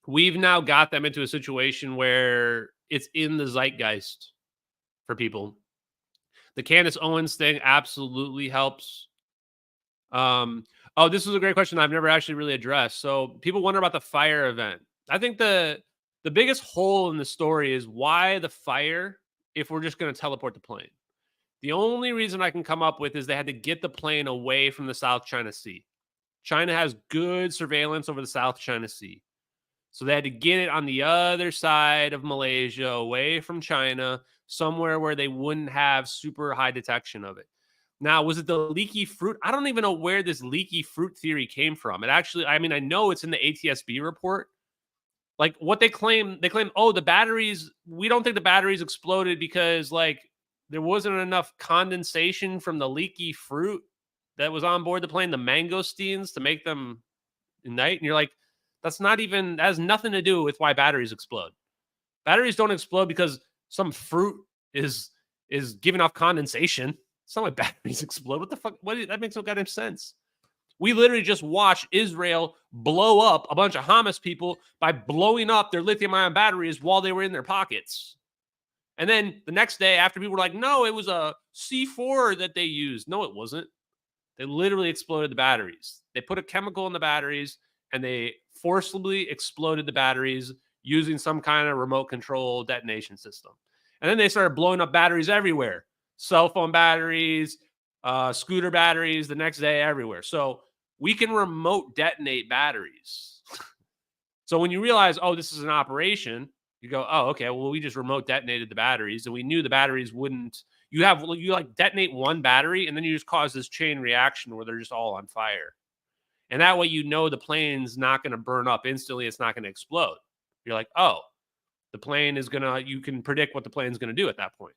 we've now got them into a situation where it's in the zeitgeist for people. The Candace Owens thing absolutely helps. Oh, this is a great question I've never actually really addressed. So people wonder about the fire event. I think the biggest hole in the story is why the fire if we're just going to teleport the plane. The only reason I can come up with is they had to get the plane away from the South China Sea. China has good surveillance over the South China Sea. So they had to get it on the other side of Malaysia, away from China, somewhere where they wouldn't have super high detection of it. Now, was it the leaky fruit? I don't even know where this leaky fruit theory came from. It actually, I mean, I know it's in the ATSB report, Like what they claim, oh, the batteries, we don't think the batteries exploded because like there wasn't enough condensation from the leaky fruit that was on board the plane, the mangosteens, to make them ignite. And you're like, that has nothing to do with why batteries explode. Batteries don't explode because some fruit is giving off condensation. It's not why batteries explode. What the fuck? That makes no goddamn sense. We literally just watched Israel blow up a bunch of Hamas people by blowing up their lithium-ion batteries while they were in their pockets. And then the next day, after people were like, no, it was a C4 that they used. No, it wasn't. They literally exploded the batteries. They put a chemical in the batteries, and they forcibly exploded the batteries using some kind of remote control detonation system. And then they started blowing up batteries everywhere. Cell phone batteries, scooter batteries, the next day everywhere. So we can remote detonate batteries. So when you realize, oh, this is an operation, you go, oh, okay, well, we just remote detonated the batteries, and we knew the batteries wouldn't. You like detonate one battery, and then you just cause this chain reaction where they're just all on fire. And that way, the plane's not going to burn up instantly. It's not going to explode. You're like, oh, the plane is going to, you can predict what the plane's going to do at that point.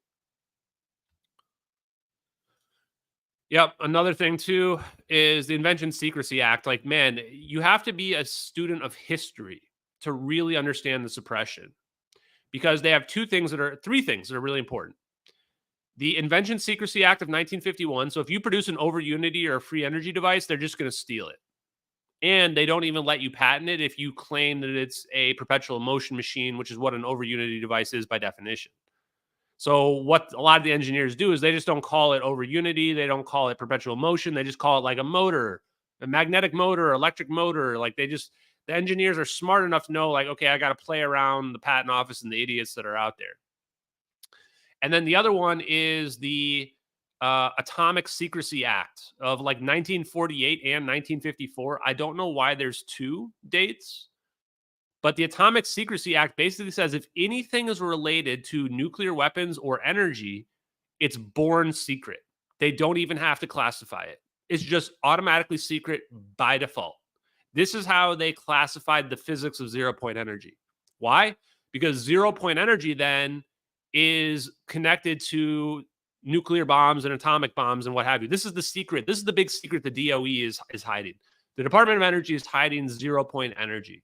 Yep. Another thing, too, is the Invention Secrecy Act. Like, man, you have to be a student of history to really understand the suppression, because they have three things that are really important. The Invention Secrecy Act of 1951. So if you produce an over unity or a free energy device, they're just going to steal it. And they don't even let you patent it if you claim that it's a perpetual motion machine, which is what an over unity device is by definition. So what a lot of the engineers do is they just don't call it over unity. They don't call it perpetual motion. They just call it like a motor, a magnetic motor, electric motor. Like the engineers are smart enough to know, like, okay, I got to play around the patent office and the idiots that are out there. And then the other one is the Atomic Secrecy Act of like 1948 and 1954. I don't know why there's two dates, but the Atomic Secrecy Act basically says if anything is related to nuclear weapons or energy, it's born secret. They don't even have to classify it. It's just automatically secret by default. This is how they classified the physics of zero-point energy. Why? Because zero-point energy then is connected to nuclear bombs and atomic bombs and what have you. This is the secret. This is the big secret the DOE is hiding. The Department of Energy is hiding zero-point energy.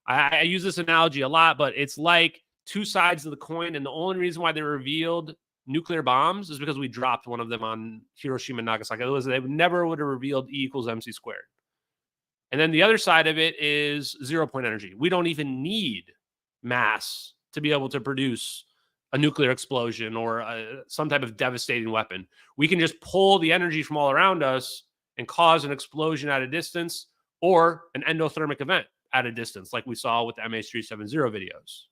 I use this analogy a lot, but it's like two sides of the coin. And the only reason why they revealed nuclear bombs is because we dropped one of them on Hiroshima and Nagasaki. They never would have revealed E equals MC squared. And then the other side of it is zero-point energy. We don't even need mass to be able to produce a nuclear explosion or some type of devastating weapon. We can just pull the energy from all around us and cause an explosion at a distance or an endothermic event at a distance, like we saw with the MH370 videos.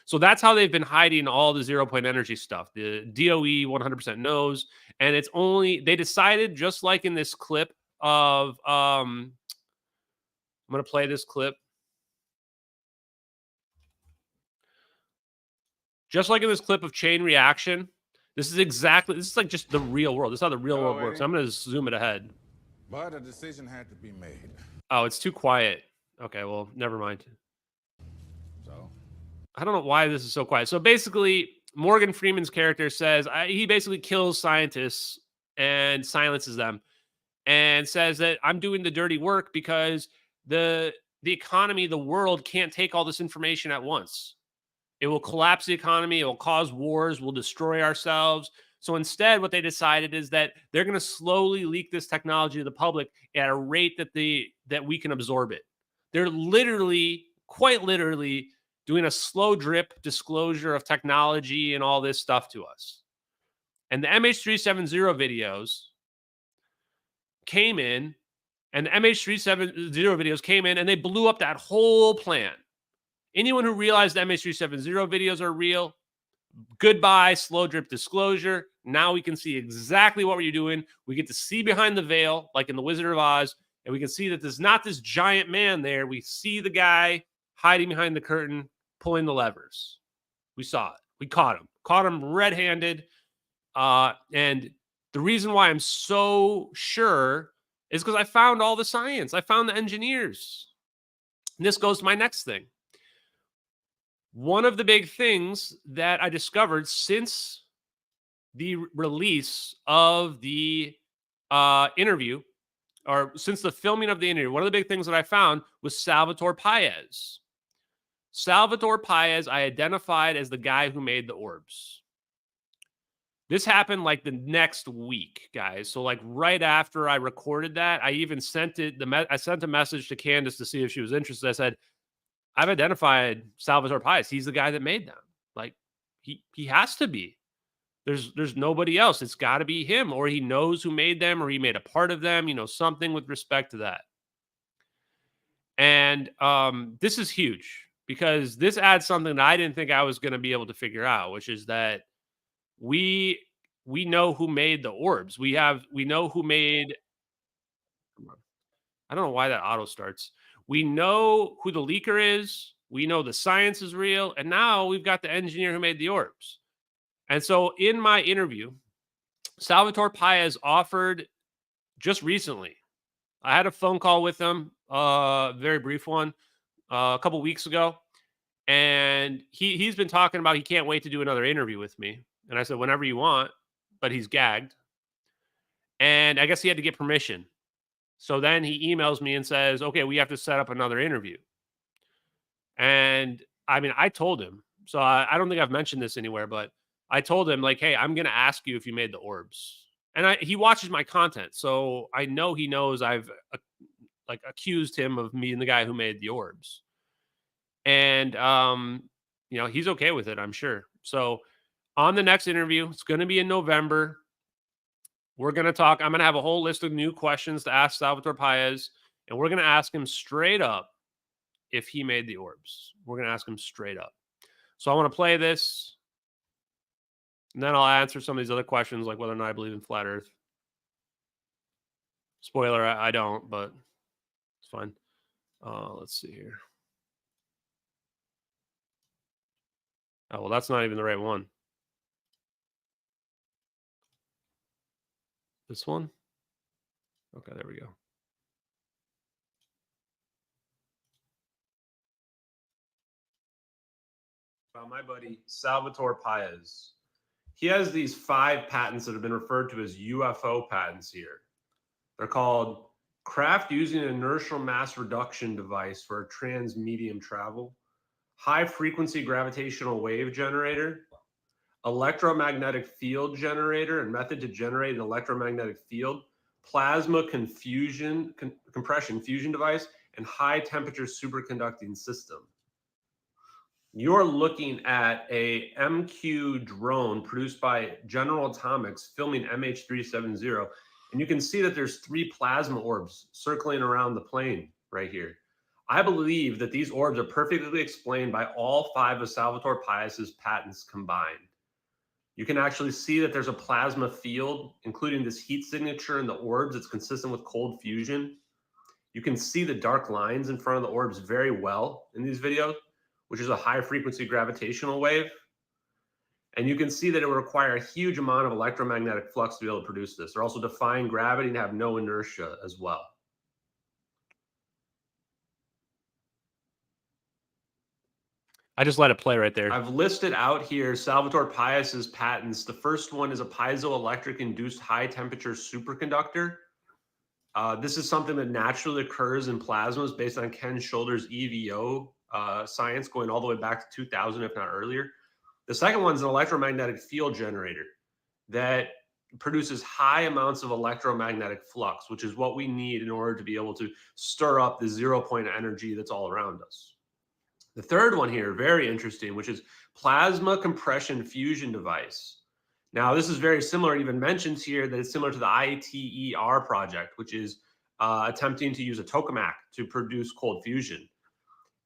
So that's how they've been hiding all the zero-point energy stuff. The DOE 100% knows, and they decided, just like in this clip of, I'm going to play this clip. Just like in this clip of chain reaction, this is like just the real world. This is how the real world works. I'm going to zoom it ahead. But a decision had to be made. Oh, it's too quiet. Okay, well, never mind. So I don't know why this is so quiet. So basically, Morgan Freeman's character says he basically kills scientists and silences them and says that I'm doing the dirty work because the economy, the world can't take all this information at once. It will collapse the economy. It will cause wars. We'll destroy ourselves. So instead, what they decided is that they're going to slowly leak this technology to the public at a rate that we can absorb it. They're quite literally, doing a slow drip disclosure of technology and all this stuff to us. And the MH370 videos came in, and they blew up that whole plan. Anyone who realized the MH370 videos are real, goodbye, slow drip disclosure. Now we can see exactly what you're doing. We get to see behind the veil, like in The Wizard of Oz, and we can see that there's not this giant man there. We see the guy hiding behind the curtain, pulling the levers. We saw it. We caught him red-handed. And the reason why I'm so sure is because I found all the science. I found the engineers. And this goes to my next thing. One of the big things that I discovered since the release of the interview, or since the filming of the interview, one of the big things that I found was Salvatore Paez. Salvatore Paez, I identified as the guy who made the orbs. This happened like the next week, guys. So like right after I recorded that, I even sent it. I sent a message to Candace to see if she was interested. I said, I've identified Salvatore Paez. He's the guy that made them. Like he has to be. There's nobody else. It's got to be him, or he knows who made them, or he made a part of them. You know, something with respect to that. And this is huge because this adds something that I didn't think I was going to be able to figure out, which is that we know who made the orbs. We know who made. I don't know why that auto starts. We know who the leaker is. We know the science is real. And now we've got the engineer who made the orbs. And so in my interview, Salvatore Paez offered just recently. I had a phone call with him, very brief one, a couple weeks ago. And he's been talking about he can't wait to do another interview with me. And I said, whenever you want, but he's gagged. And I guess he had to get permission. So then he emails me and says, okay, we have to set up another interview. And I mean, I told him, so I don't think I've mentioned this anywhere, but I told him like, hey, I'm going to ask you if you made the orbs. And he watches my content. So I know he knows I've accused him of being the guy who made the orbs. And, you know, he's okay with it, I'm sure. So on the next interview, it's going to be in November. We're going to talk. I'm going to have a whole list of new questions to ask Salvatore Paez, and we're going to ask him straight up if he made the orbs. We're going to ask him straight up. So I want to play this, and then I'll answer some of these other questions, like whether or not I believe in flat Earth. Spoiler, I don't, but it's fine. Let's see here. Oh, well, that's not even the right one. This one? Okay, there we go. About my buddy Salvatore Paez. He has these 5 patents that have been referred to as UFO patents here. They're called craft using an inertial mass reduction device for transmedium travel, high frequency gravitational wave generator, electromagnetic field generator and method to generate an electromagnetic field, plasma compression fusion device, and high temperature superconducting system. You're looking at a MQ drone produced by General Atomics filming MH370, and you can see that there's 3 plasma orbs circling around the plane right here. I believe that these orbs are perfectly explained by all 5 of Salvatore Paez's patents combined. You can actually see that there's a plasma field, including this heat signature in the orbs. It's consistent with cold fusion. You can see the dark lines in front of the orbs very well in these videos, which is a high frequency gravitational wave. And you can see that it would require a huge amount of electromagnetic flux to be able to produce this. They're also defying gravity and have no inertia as well. I just let it play right there. I've listed out here Salvatore Paez's patents. The first one is a piezoelectric induced high temperature superconductor. This is something that naturally occurs in plasmas based on Ken Shoulders EVO science going all the way back to 2000, if not earlier. The second one is an electromagnetic field generator that produces high amounts of electromagnetic flux, which is what we need in order to be able to stir up the 0-point energy that's all around us. The third one here, very interesting, which is plasma compression fusion device. Now, this is very similar. It even mentions here that it's similar to the ITER project, which is attempting to use a tokamak to produce cold fusion.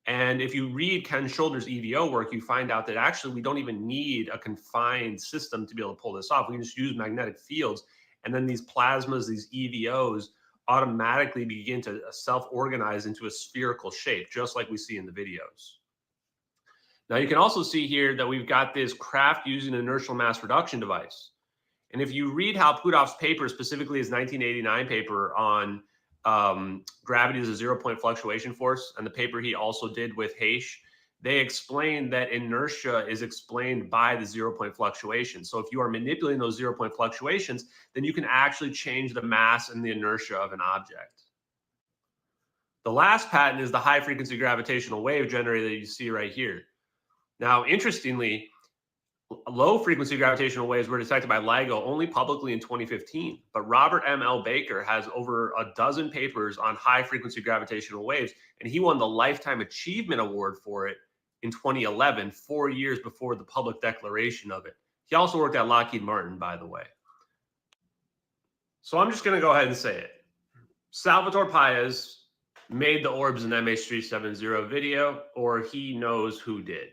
And if you read Ken Shoulders' EVO work, you find out that actually we don't even need a confined system to be able to pull this off. We can just use magnetic fields. And then these plasmas, these EVOs, automatically begin to self-organize into a spherical shape, just like we see in the videos. Now, you can also see here that we've got this craft using an inertial mass reduction device. And if you read Hal Puthoff's paper, specifically his 1989 paper on gravity is a 0-point fluctuation force. And the paper he also did with Haish, they explained that inertia is explained by the 0-point fluctuation. So if you are manipulating those 0-point fluctuations, then you can actually change the mass and the inertia of an object. The last patent is the high frequency gravitational wave generator that you see right here. Now, interestingly, low frequency gravitational waves were detected by LIGO only publicly in 2015, but Robert M.L. Baker has over a dozen papers on high frequency gravitational waves, and he won the Lifetime Achievement Award for it in 2011, 4 years before the public declaration of it. He also worked at Lockheed Martin, by the way. So I'm just going to go ahead and say it. Salvatore Paez made the orbs in MH370 video, or he knows who did.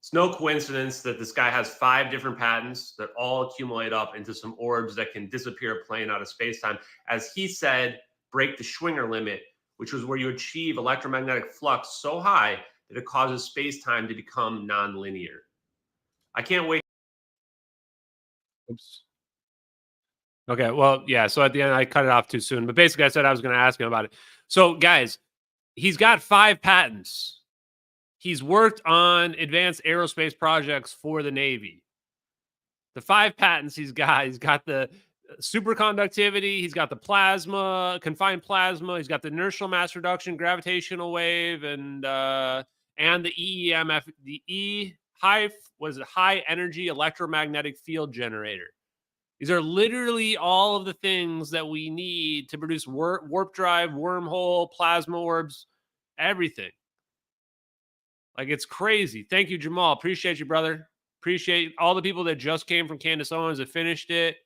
It's no coincidence that this guy has 5 different patents that all accumulate up into some orbs that can disappear a plane out of space-time. As he said, break the Schwinger limit, which was where you achieve electromagnetic flux so high that it causes space-time to become nonlinear. I can't wait. Oops. Okay, well, yeah, so at the end, I cut it off too soon. But basically, I said I was going to ask him about it. So, guys, he's got 5 patents. He's worked on advanced aerospace projects for the Navy. The 5 patents he's got the superconductivity, he's got the plasma, confined plasma, he's got the inertial mass reduction, gravitational wave, and the EEMF, high energy electromagnetic field generator. These are literally all of the things that we need to produce warp drive, wormhole, plasma orbs, everything. Like, it's crazy. Thank you, Jamal. Appreciate you, brother. Appreciate all the people that just came from Candace Owens that finished it.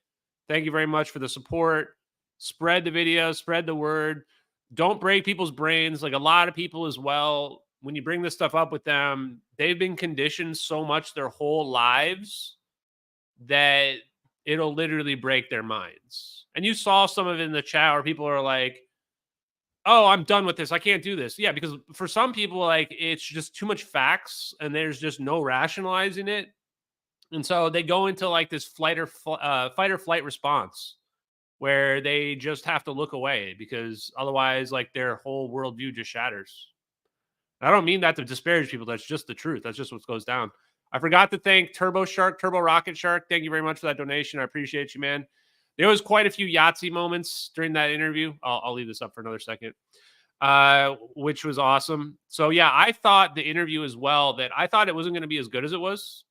Thank you very much for the support. Spread the video, spread the word. Don't break people's brains. Like, a lot of people as well, when you bring this stuff up with them, they've been conditioned so much their whole lives that it'll literally break their minds. And you saw some of it in the chat where people are like, oh, I'm done with this. I can't do this. Yeah, because for some people, like, it's just too much facts and there's just no rationalizing it. And so they go into like this fight or flight response where they just have to look away because otherwise, like, their whole worldview just shatters. I don't mean that to disparage people. That's just the truth. That's just what goes down. I forgot to thank Turbo Rocket Shark. Thank you very much for that donation. I appreciate you, man. There was quite a few Yahtzee moments during that interview. I'll leave this up for another second, which was awesome. So, yeah, I thought the interview as well, that I thought it wasn't going to be as good as it was.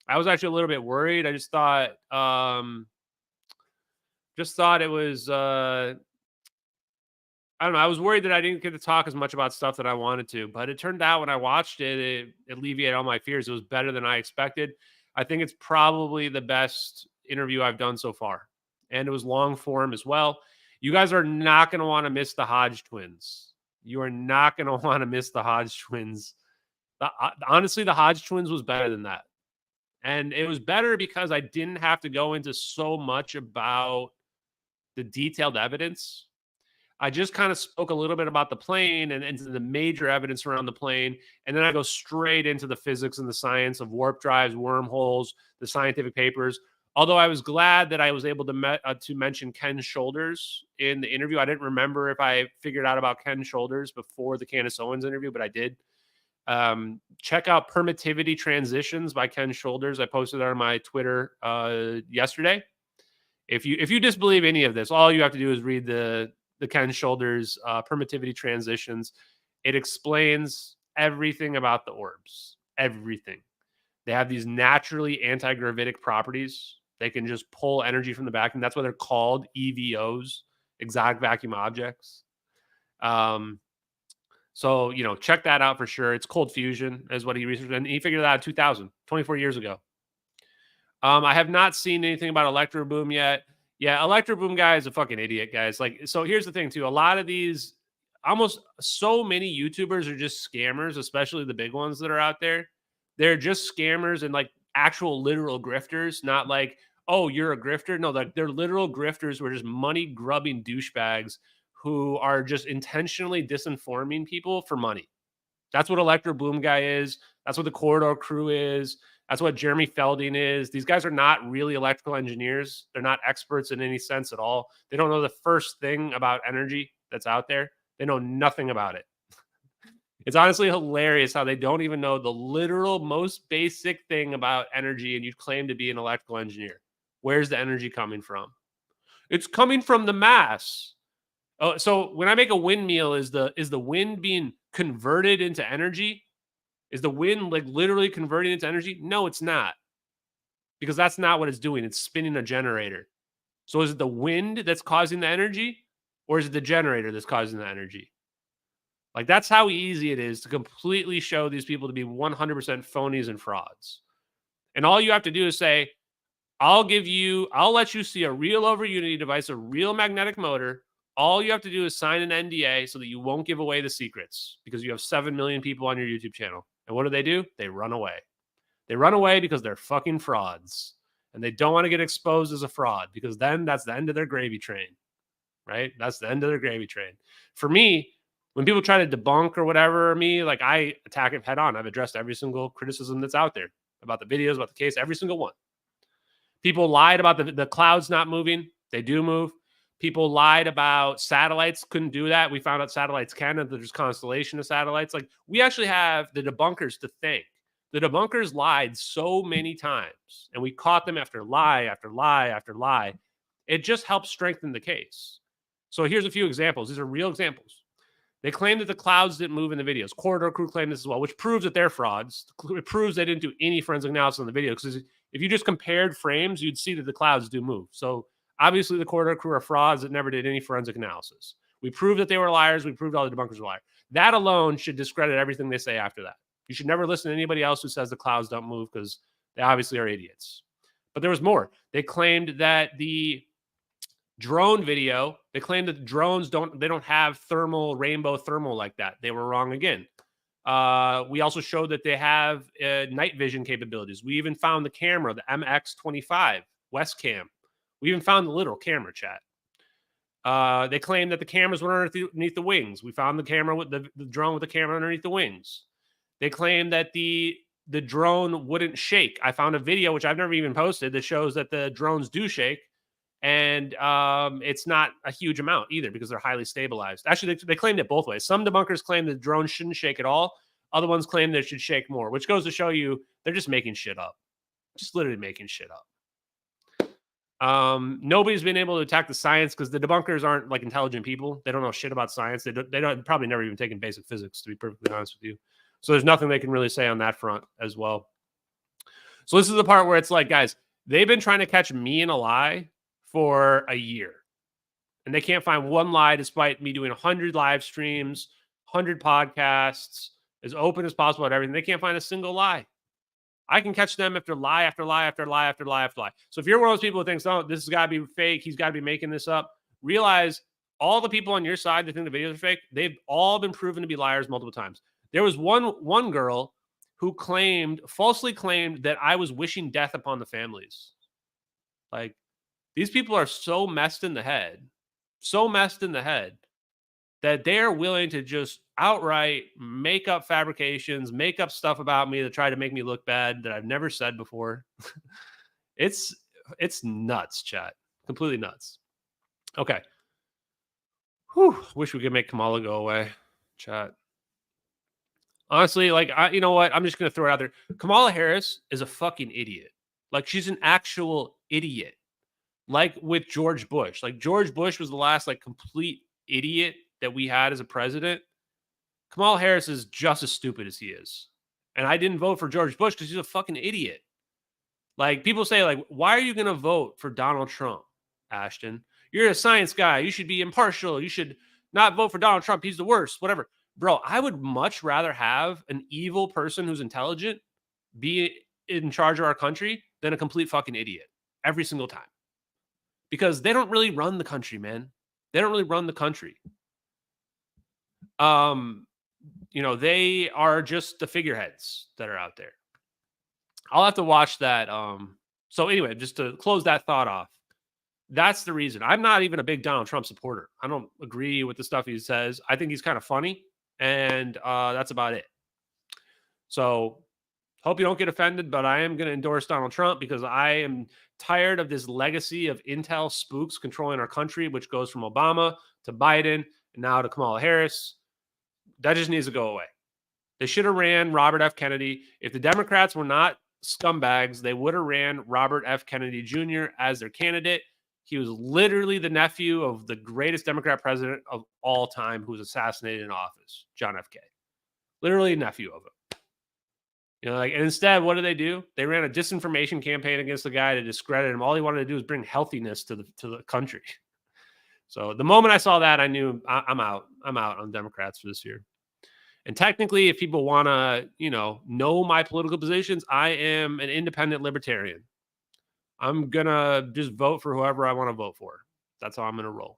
I was actually a little bit worried. I just thought it was, I don't know. I was worried that I didn't get to talk as much about stuff that I wanted to. But it turned out when I watched it, it alleviated all my fears. It was better than I expected. I think it's probably the best interview I've done so far. And it was long form as well. You guys are not going to want to miss the Hodge twins. You are not going to want to miss the Hodge twins. Honestly, the Hodge twins was better than that. And it was better because I didn't have to go into so much about the detailed evidence. I just kind of spoke a little bit about the plane and into the major evidence around the plane. And then I go straight into the physics and the science of warp drives, wormholes, the scientific papers. Although I was glad that I was able to mention Ken's shoulders in the interview. I didn't remember if I figured out about Ken's shoulders before the Candace Owens interview, but I did. Check out Permittivity Transitions by Ken Shoulders. I posted it on my Twitter yesterday. If you disbelieve any of this, all you have to do is read the Ken Shoulders Permittivity Transitions. It explains everything about the orbs. Everything. They have these naturally anti-gravitic properties. They can just pull energy from the vacuum. That's why they're called EVOs, exotic vacuum objects. So, check that out for sure. It's cold fusion is what he researched. And he figured that out in 2000, 24 years ago. I have not seen anything about Electro Boom yet. Yeah, Electro Boom guy is a fucking idiot, guys. Like, so here's the thing, too. A lot of these, almost so many YouTubers are just scammers, especially the big ones that are out there. They're just scammers and like actual literal grifters, not like, oh, you're a grifter. No, they're literal grifters who are just money grubbing douchebags who are just intentionally disinforming people for money. That's what Electro Boom guy is. That's what the Corridor crew is. That's what Jeremy Felding is. These guys are not really electrical engineers. They're not experts in any sense at all. They don't know the first thing about energy. that's out there. They know nothing about it. It's honestly hilarious how they don't even know the literal most basic thing about energy, and you claim to be an electrical engineer. Where's the energy coming from? It's coming from the mass. Oh, so when I make a windmill, is the wind being converted into energy? Is the wind like literally converting into energy? No, it's not. Because that's not what it's doing. It's spinning a generator. So is it the wind that's causing the energy, or is it the generator that's causing the energy? Like, that's how easy it is to completely show these people to be 100% phonies and frauds. And all you have to do is say, I'll let you see a real over Unity device, a real magnetic motor. All you have to do is sign an NDA so that you won't give away the secrets, because you have 7 million people on your YouTube channel. And what do? They run away. They run away because they're fucking frauds. And they don't want to get exposed as a fraud, because then that's the end of their gravy train, right? That's the end of their gravy train. For me, when people try to debunk or whatever me, like, I attack it head on. I've addressed every single criticism that's out there about the videos, about the case, every single one. People lied about the clouds not moving. They do move. People lied about satellites couldn't do that. We found out satellites can, and there's constellation of satellites. Like, we actually have the debunkers to thank. The debunkers lied so many times, and we caught them after lie, after lie, after lie. It just helps strengthen the case. So here's a few examples. These are real examples. They claim that the clouds didn't move in the videos. Corridor Crew claimed this as well, which proves that they're frauds. It proves they didn't do any forensic analysis on the video, because if you just compared frames, you'd see that the clouds do move. So obviously the Corridor Crew are frauds that never did any forensic analysis. We proved that they were liars. We proved all the debunkers were liars. That alone should discredit everything they say after that. You should never listen to anybody else who says the clouds don't move, because they obviously are idiots. But there was more. They claimed that the drone video, they claimed that the drones don't have rainbow thermal like that. They were wrong again. We also showed that they have night vision capabilities. We even found the camera, the MX25 West Cam. We even found the literal camera, chat. They claimed that the cameras were underneath the wings. We found the camera with the drone with the camera underneath the wings. They claimed that the drone wouldn't shake. I found a video, which I've never even posted, that shows that the drones do shake. And it's not a huge amount either, because they're highly stabilized. Actually, they claimed it both ways. Some debunkers claim the drone shouldn't shake at all. Other ones claim they should shake more, which goes to show you they're just making shit up. Just literally making shit up. Nobody's been able to attack the science, because the debunkers aren't like intelligent people. They don't know shit about science. They don't probably never even taken basic physics, to be perfectly honest with you. So there's nothing they can really say on that front as well. So this is the part where it's like, guys, they've been trying to catch me in a lie for a year, and they can't find one lie, despite me doing 100 live streams, 100 podcasts, as open as possible at everything. They can't find a single lie. I can catch them after lie, after lie, after lie, after lie, after lie. So if you're one of those people who thinks, oh, this has got to be fake, he's got to be making this up, realize all the people on your side that think the videos are fake, they've all been proven to be liars multiple times. There was one girl who falsely claimed that I was wishing death upon the families. Like, these people are so messed in the head, that they're willing to just outright make up fabrications, make up stuff about me to try to make me look bad that I've never said before. It's nuts, chat. Completely nuts. Okay. Whew. Wish we could make Kamala go away, chat. Honestly, like, you know what? I'm just going to throw it out there. Kamala Harris is a fucking idiot. Like, she's an actual idiot. Like with George Bush. Like, George Bush was the last, like, complete idiot that we had as a president. Kamala Harris is just as stupid as he is. And I didn't vote for George Bush because he's a fucking idiot. Like, people say, like, why are you going to vote for Donald Trump, Ashton? You're a science guy. You should be impartial. You should not vote for Donald Trump. He's the worst, whatever. Bro, I would much rather have an evil person who's intelligent be in charge of our country than a complete fucking idiot every single time. Because they don't really run the country, man. They don't really run the country. You know, they are just the figureheads that are out there. I'll have to watch that. So anyway, just to close that thought off, that's the reason. I'm not even a big Donald Trump supporter. I don't agree with the stuff he says. I think he's kind of funny, and that's about it. So hope you don't get offended, but I am going to endorse Donald Trump because I am tired of this legacy of intel spooks controlling our country, which goes from Obama to Biden and now to Kamala Harris. That just needs to go away. They should have ran Robert F. Kennedy. If the Democrats were not scumbags, they would have ran Robert F. Kennedy Jr. as their candidate. He was literally the nephew of the greatest Democrat president of all time who was assassinated in office, John F. K. Literally a nephew of him. You know, like, and instead, what do? They ran a disinformation campaign against the guy to discredit him. All he wanted to do was bring healthiness to the country. So the moment I saw that, I knew I'm out. I'm out on Democrats for this year. And technically, if people want to, know my political positions, I am an independent libertarian. I'm going to just vote for whoever I want to vote for. That's how I'm going to roll.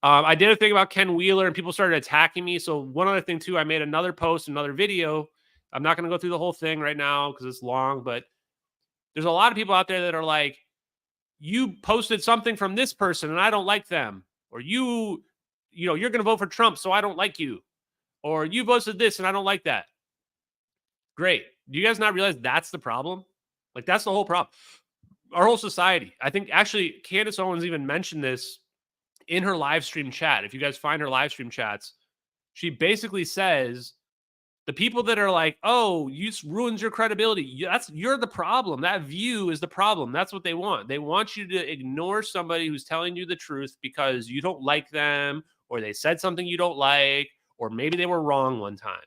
I did a thing about Ken Wheeler, and people started attacking me. So one other thing, too, I made another post, another video. I'm not going to go through the whole thing right now because it's long, but there's a lot of people out there that are like, you posted something from this person, and I don't like them. Or you're going to vote for Trump, so I don't like you. Or you posted this, and I don't like that. Great. Do you guys not realize that's the problem? Like, that's the whole problem. Our whole society. I think, actually, Candace Owens even mentioned this in her live stream chat. If you guys find her live stream chats, she basically says, the people that are like, oh, you ruins your credibility. You're the problem. That view is the problem. That's what they want. They want you to ignore somebody who's telling you the truth because you don't like them, or they said something you don't like, or maybe they were wrong one time.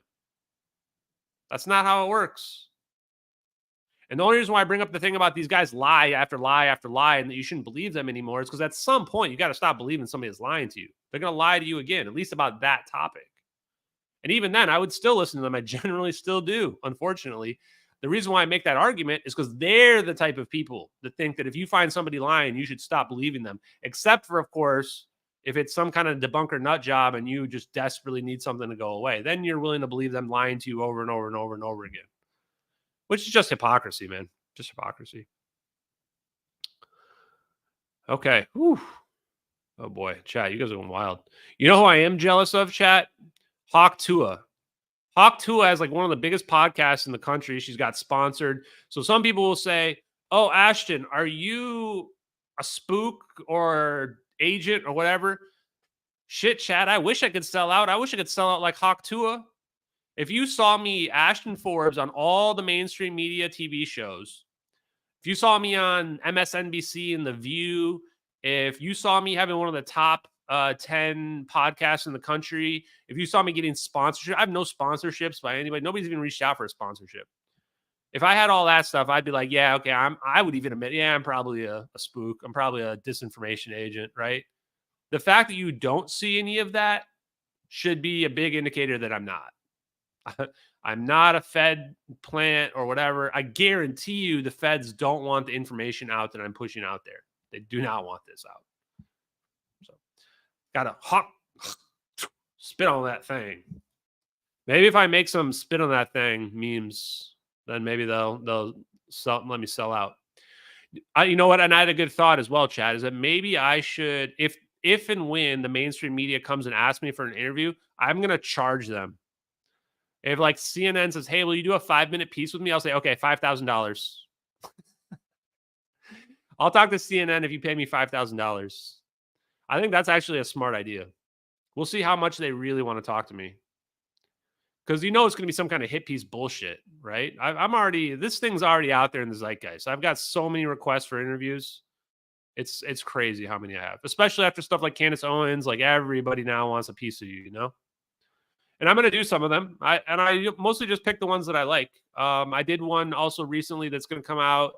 That's not how it works. And the only reason why I bring up the thing about these guys lie after lie after lie and that you shouldn't believe them anymore is because at some point you got to stop believing somebody is lying to you. They're going to lie to you again, at least about that topic. And even then, I would still listen to them. I generally still do, unfortunately. The reason why I make that argument is because they're the type of people that think that if you find somebody lying, you should stop believing them. Except for, of course, if it's some kind of debunker nut job and you just desperately need something to go away, then you're willing to believe them lying to you over and over and over and over again. Which is just hypocrisy, man. Just hypocrisy. Okay. Whew. Oh, boy. Chat, you guys are going wild. You know who I am jealous of, chat? Hawk Tua. Hawk Tua has like one of the biggest podcasts in the country. She's got sponsored. So some people will say, oh, Ashton, are you a spook or agent or whatever? Shit, chat, I wish I could sell out. I wish I could sell out like Hawk Tua. If you saw me, Ashton Forbes, on all the mainstream media TV shows, if you saw me on MSNBC and The View, if you saw me having one of the top 10 podcasts in the country, if you saw me getting sponsorship, I have no sponsorships by anybody. Nobody's even reached out for a sponsorship. If I had all that stuff, I'd be like, yeah, okay, I would even admit, yeah, I'm probably a spook. I'm probably a disinformation agent, right? The fact that you don't see any of that should be a big indicator that I'm not. I'm not a Fed plant or whatever. I guarantee you the Feds don't want the information out that I'm pushing out there. They do not want this out. So, gotta spit on that thing. Maybe if I make some spit on that thing memes, then maybe they'll let me sell out. You know what? And I had a good thought as well, Chad, is that maybe I should, if and when the mainstream media comes and asks me for an interview, I'm gonna charge them. If like CNN says, hey, will you do a 5-minute piece with me? I'll say, okay, $5,000. I'll talk to CNN if you pay me $5,000. I think that's actually a smart idea. We'll see how much they really want to talk to me. Because it's going to be some kind of hit piece bullshit, right? This thing's already out there in the zeitgeist. I've got so many requests for interviews. It's crazy how many I have, especially after stuff like Candace Owens. Like everybody now wants a piece of you, And I'm going to do some of them. I mostly just pick the ones that I like. I did one also recently that's going to come out.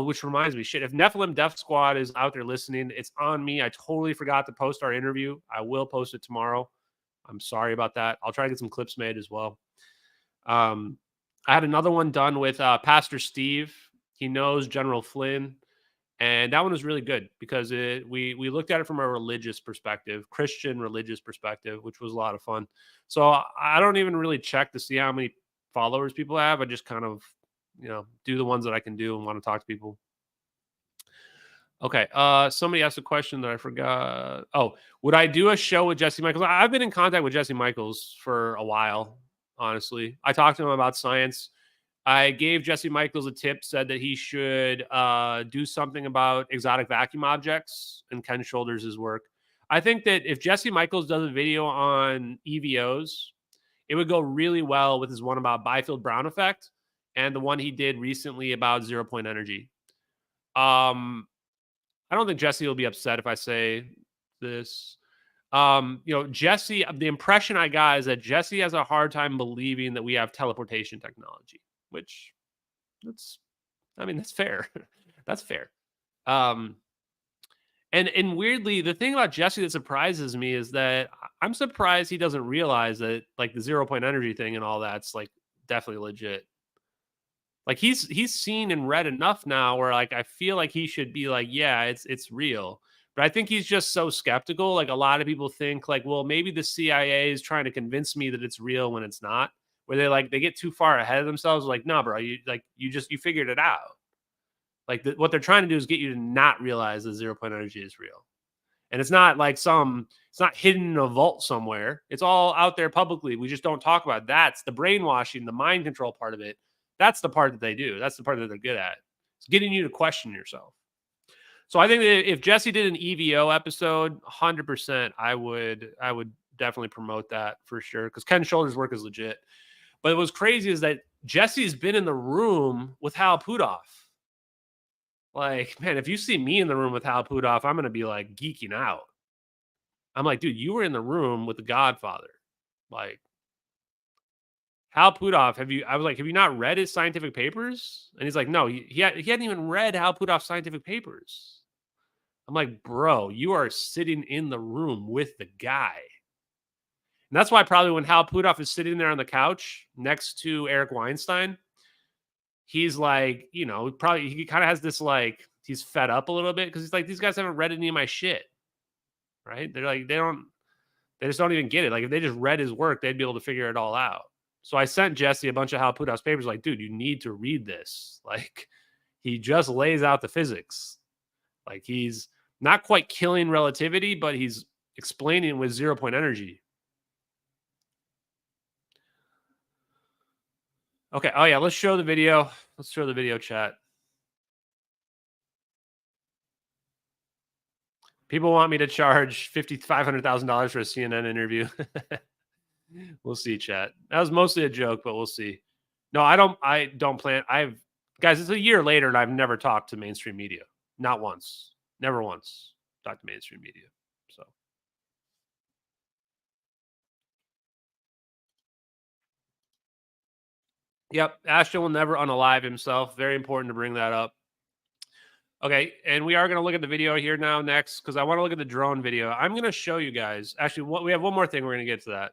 Which reminds me, shit. If Nephilim Death Squad is out there listening, it's on me. I totally forgot to post our interview. I will post it tomorrow. I'm sorry about that. I'll try to get some clips made as well. I had another one done with Pastor Steve. He knows General Flynn. And that one was really good because we looked at it from a religious perspective, Christian religious perspective, which was a lot of fun. So I don't even really check to see how many followers people have. I just kind of, do the ones that I can do and want to talk to people. Okay. Somebody asked a question that I forgot. Oh, would I do a show with Jesse Michaels? I've been in contact with Jesse Michaels for a while, honestly. I talked to him about science. I gave Jesse Michaels a tip, said that he should do something about exotic vacuum objects and Ken Shoulders' work. I think that if Jesse Michaels does a video on EVOs, it would go really well with his one about Byfield Brown effect and the one he did recently about 0-point energy. I don't think Jesse will be upset if I say this. Jesse, the impression I got is that Jesse has a hard time believing that we have teleportation technology, which that's fair. That's fair. And weirdly, the thing about Jesse that surprises me is that I'm surprised he doesn't realize that like the 0-point energy thing and all that's like definitely legit. Like he's seen and read enough now where like I feel like he should be like, yeah, it's real. But I think he's just so skeptical. Like a lot of people think like, well, maybe the CIA is trying to convince me that it's real when it's not. Where they get too far ahead of themselves. Like, no, bro, you figured it out. Like what they're trying to do is get you to not realize that 0-point energy is real. And it's not like it's not hidden in a vault somewhere. It's all out there publicly. We just don't talk about it. That's the brainwashing, the mind control part of it. That's the part that they do. That's the part that they're good at. It's getting you to question yourself. So I think that if Jesse did an EVO episode, 100%, I would definitely promote that for sure. Because Ken Shoulder's work is legit. But what's crazy is that Jesse's been in the room with Hal Puthoff. Like, man, if you see me in the room with Hal Puthoff, I'm going to be like geeking out. I'm like, dude, you were in the room with the Godfather. Like, Hal Puthoff, I was like, have you not read his scientific papers? And he's like, no, he hadn't even read Hal Puthoff's scientific papers. I'm like, bro, you are sitting in the room with the guy. And that's why probably when Hal Puthoff is sitting there on the couch next to Eric Weinstein, he's like, probably he kind of has this like, he's fed up a little bit because he's like, these guys haven't read any of my shit. Right? They're like, they just don't even get it. Like if they just read his work, they'd be able to figure it all out. So I sent Jesse a bunch of Hal Puthoff's papers like, dude, you need to read this. Like he just lays out the physics. Like he's not quite killing relativity, but he's explaining with 0-point energy. Okay. Oh yeah. Let's show the video. Let's show the video chat. People want me to charge $500,000 for a CNN interview. We'll see, chat. That was mostly a joke, but we'll see. No, I don't plan. Guys, it's a year later and I've never talked to mainstream media. Not once. Never once talked to mainstream media. So. Yep. Ashton will never unalive himself. Very important to bring that up. Okay. And we are going to look at the video here now next because I want to look at the drone video. I'm going to show you guys. Actually, we have one more thing. We're going to get to that.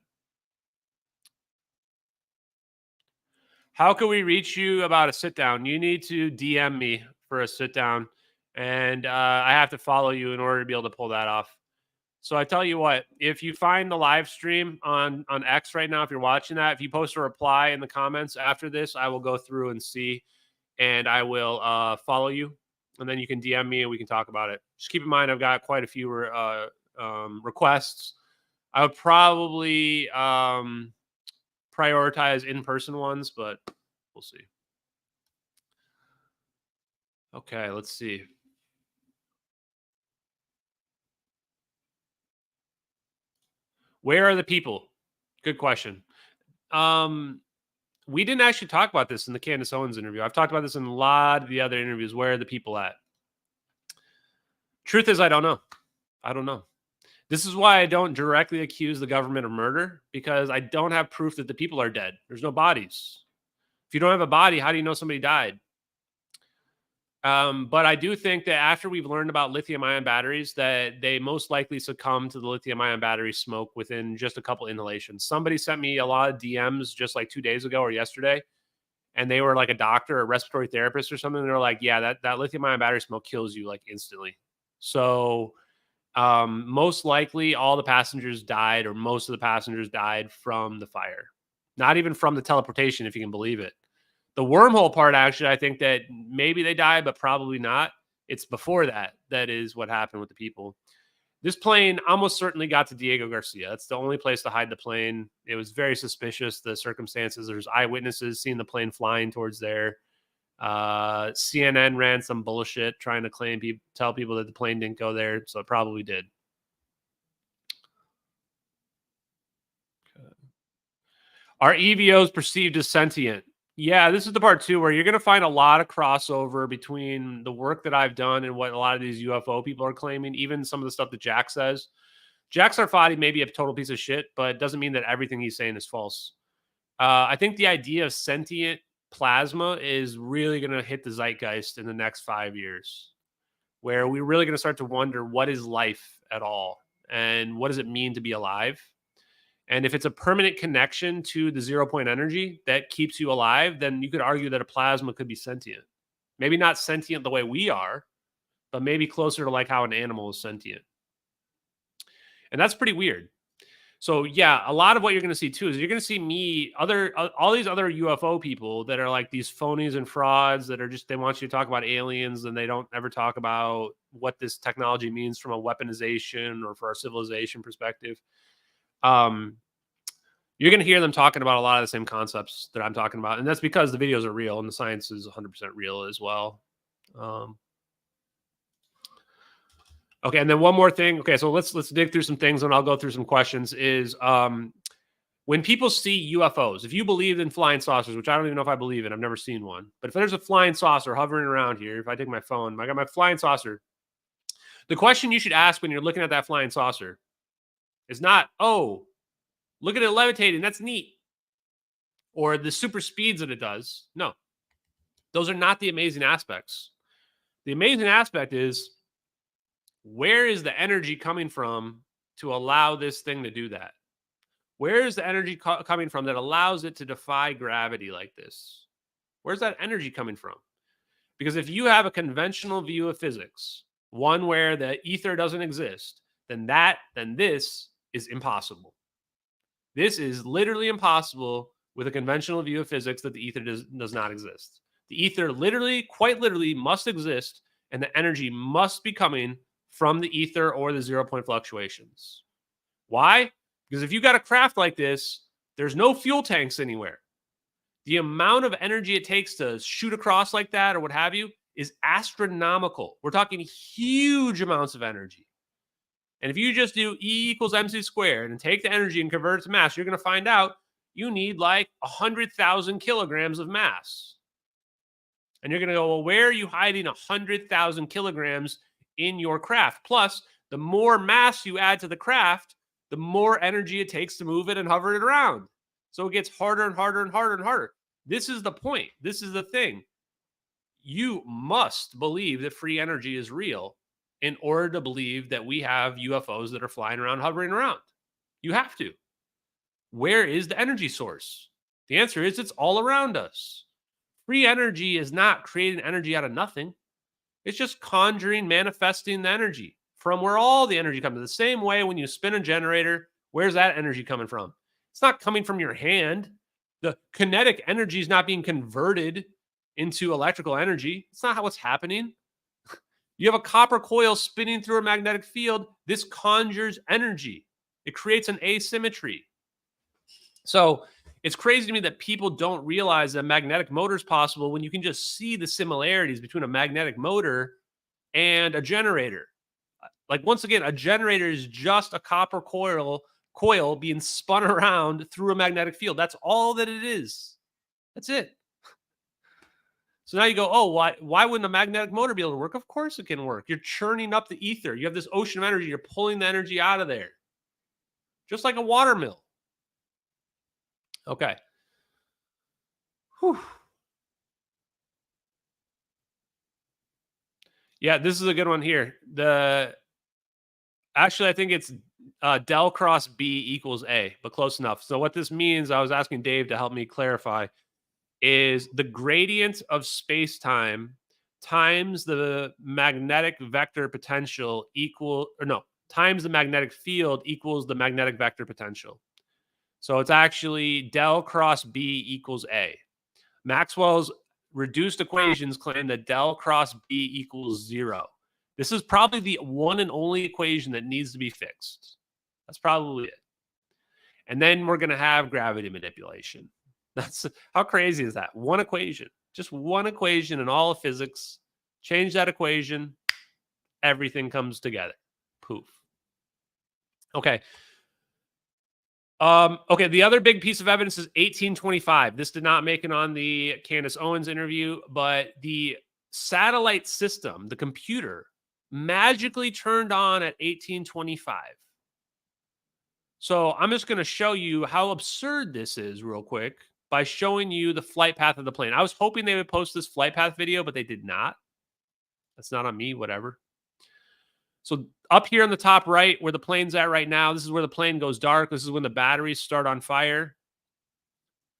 How can we reach you about a sit down? You need to DM me for a sit down, and I have to follow you in order to be able to pull that off. So I tell you what, if you find the live stream on X right now, if you're watching that, if you post a reply in the comments after this, I will go through and see, and I will follow you, and then you can DM me and we can talk about it. Just keep in mind, I've got quite a few requests. I would probably prioritize in-person ones, but we'll see. Okay, let's see. Where are the people? Good question. We didn't actually talk about this in the Candace Owens interview. I've talked about this in a lot of the other interviews. Where are the people at? Truth is, I don't know. I don't know. This is why I don't directly accuse the government of murder, because I don't have proof that the people are dead. There's no bodies. If you don't have a body, how do you know somebody died? But I do think that after we've learned about lithium-ion batteries, that they most likely succumb to the lithium-ion battery smoke within just a couple inhalations. Somebody sent me a lot of DMs just like 2 days ago or yesterday, and they were like a doctor or a respiratory therapist or something. They were like, yeah, that lithium-ion battery smoke kills you like instantly. So most likely all the passengers died, or most of the passengers died from the fire, not even from the teleportation, if you can believe it. The wormhole part, actually, I think that maybe they died, but probably not. It's before that. That is what happened with the people. This plane almost certainly got to Diego Garcia. That's the only place to hide the plane. It was very suspicious, the circumstances. There's eyewitnesses seeing the plane flying towards there. CNN ran some bullshit trying to tell people that the plane didn't go there, so it probably did. Are EVOs perceived as sentient? Yeah, this is the part too where you're going to find a lot of crossover between the work that I've done and what a lot of these UFO people are claiming, even some of the stuff that Jack says. Jack Sarfati may be a total piece of shit, but it doesn't mean that everything he's saying is false. I think the idea of sentient plasma is really going to hit the zeitgeist in the next 5 years, where we're really going to start to wonder, what is life at all? And what does it mean to be alive? And if it's a permanent connection to the 0 point energy that keeps you alive, then you could argue that a plasma could be sentient. Maybe not sentient the way we are, but maybe closer to like how an animal is sentient. And that's pretty weird. So yeah, a lot of what you're going to see too is you're going to see me, all these other UFO people that are like these phonies and frauds that are just, they want you to talk about aliens and they don't ever talk about what this technology means from a weaponization or for our civilization perspective. You're going to hear them talking about a lot of the same concepts that I'm talking about. And that's because the videos are real and the science is 100% real as well. Okay, and then one more thing. Okay, so let's dig through some things and I'll go through some questions. Is when people see UFOs, if you believe in flying saucers, which I don't even know if I believe in, I've never seen one. But if there's a flying saucer hovering around here, if I take my phone, I got my flying saucer. The question you should ask when you're looking at that flying saucer is not, oh, look at it levitating, that's neat. Or the super speeds that it does. No, those are not the amazing aspects. The amazing aspect is, where is the energy coming from to allow this thing to do that? Where is the energy coming from that allows it to defy gravity like this? Where's that energy coming from? Because if you have a conventional view of physics, one where the ether doesn't exist, then this is impossible. This is literally impossible with a conventional view of physics, that the ether does not exist. The ether literally, quite literally, must exist, and the energy must be coming from the ether or the 0 point fluctuations. Why? Because if you got a craft like this, there's no fuel tanks anywhere. The amount of energy it takes to shoot across like that or what have you is astronomical. We're talking huge amounts of energy. And if you just do E equals mc squared and take the energy and convert it to mass, you're going to find out you need like 100,000 kilograms of mass. And you're going to go, well, where are you hiding 100,000 kilograms in your craft? Plus, the more mass you add to the craft, the more energy it takes to move it and hover it around. So it gets harder and harder and harder and harder. This is the point. This is the thing. You must believe that free energy is real in order to believe that we have UFOs that are flying around, hovering around. You have to. Where is the energy source? The answer is it's all around us. Free energy is not creating energy out of nothing. It's just conjuring, manifesting the energy from where all the energy comes. The same way when you spin a generator, where's that energy coming from? It's not coming from your hand. The kinetic energy is not being converted into electrical energy. It's not how it's happening. You have a copper coil spinning through a magnetic field. This conjures energy. It creates an asymmetry. So it's crazy to me that people don't realize that magnetic motor is possible when you can just see the similarities between a magnetic motor and a generator. Like, once again, a generator is just a copper coil being spun around through a magnetic field. That's all that it is. That's it. So now you go, oh, why wouldn't a magnetic motor be able to work? Of course it can work. You're churning up the ether. You have this ocean of energy. You're pulling the energy out of there. Just like a water mill. Okay. Whew. Yeah, this is a good one here. Actually, I think it's del cross B equals A, but close enough. So what this means, I was asking Dave to help me clarify, is the gradient of space-time times the magnetic vector potential times the magnetic field equals the magnetic vector potential. So it's actually del cross B equals A. Maxwell's reduced equations claim that del cross B equals 0. This is probably the one and only equation that needs to be fixed. That's probably it. And then we're going to have gravity manipulation. That's how crazy is that? One equation, just one equation in all of physics. Change that equation, everything comes together. Poof. Okay. Okay, the other big piece of evidence is 1825. This did not make it on the Candace Owens interview, but the satellite system, the computer, magically turned on at 1825. So I'm just going to show you how absurd this is real quick by showing you the flight path of the plane. I was hoping they would post this flight path video, but they did not. That's not on me, whatever. So up here on the top right, where the plane's at right now, this is where the plane goes dark. This is when the batteries start on fire.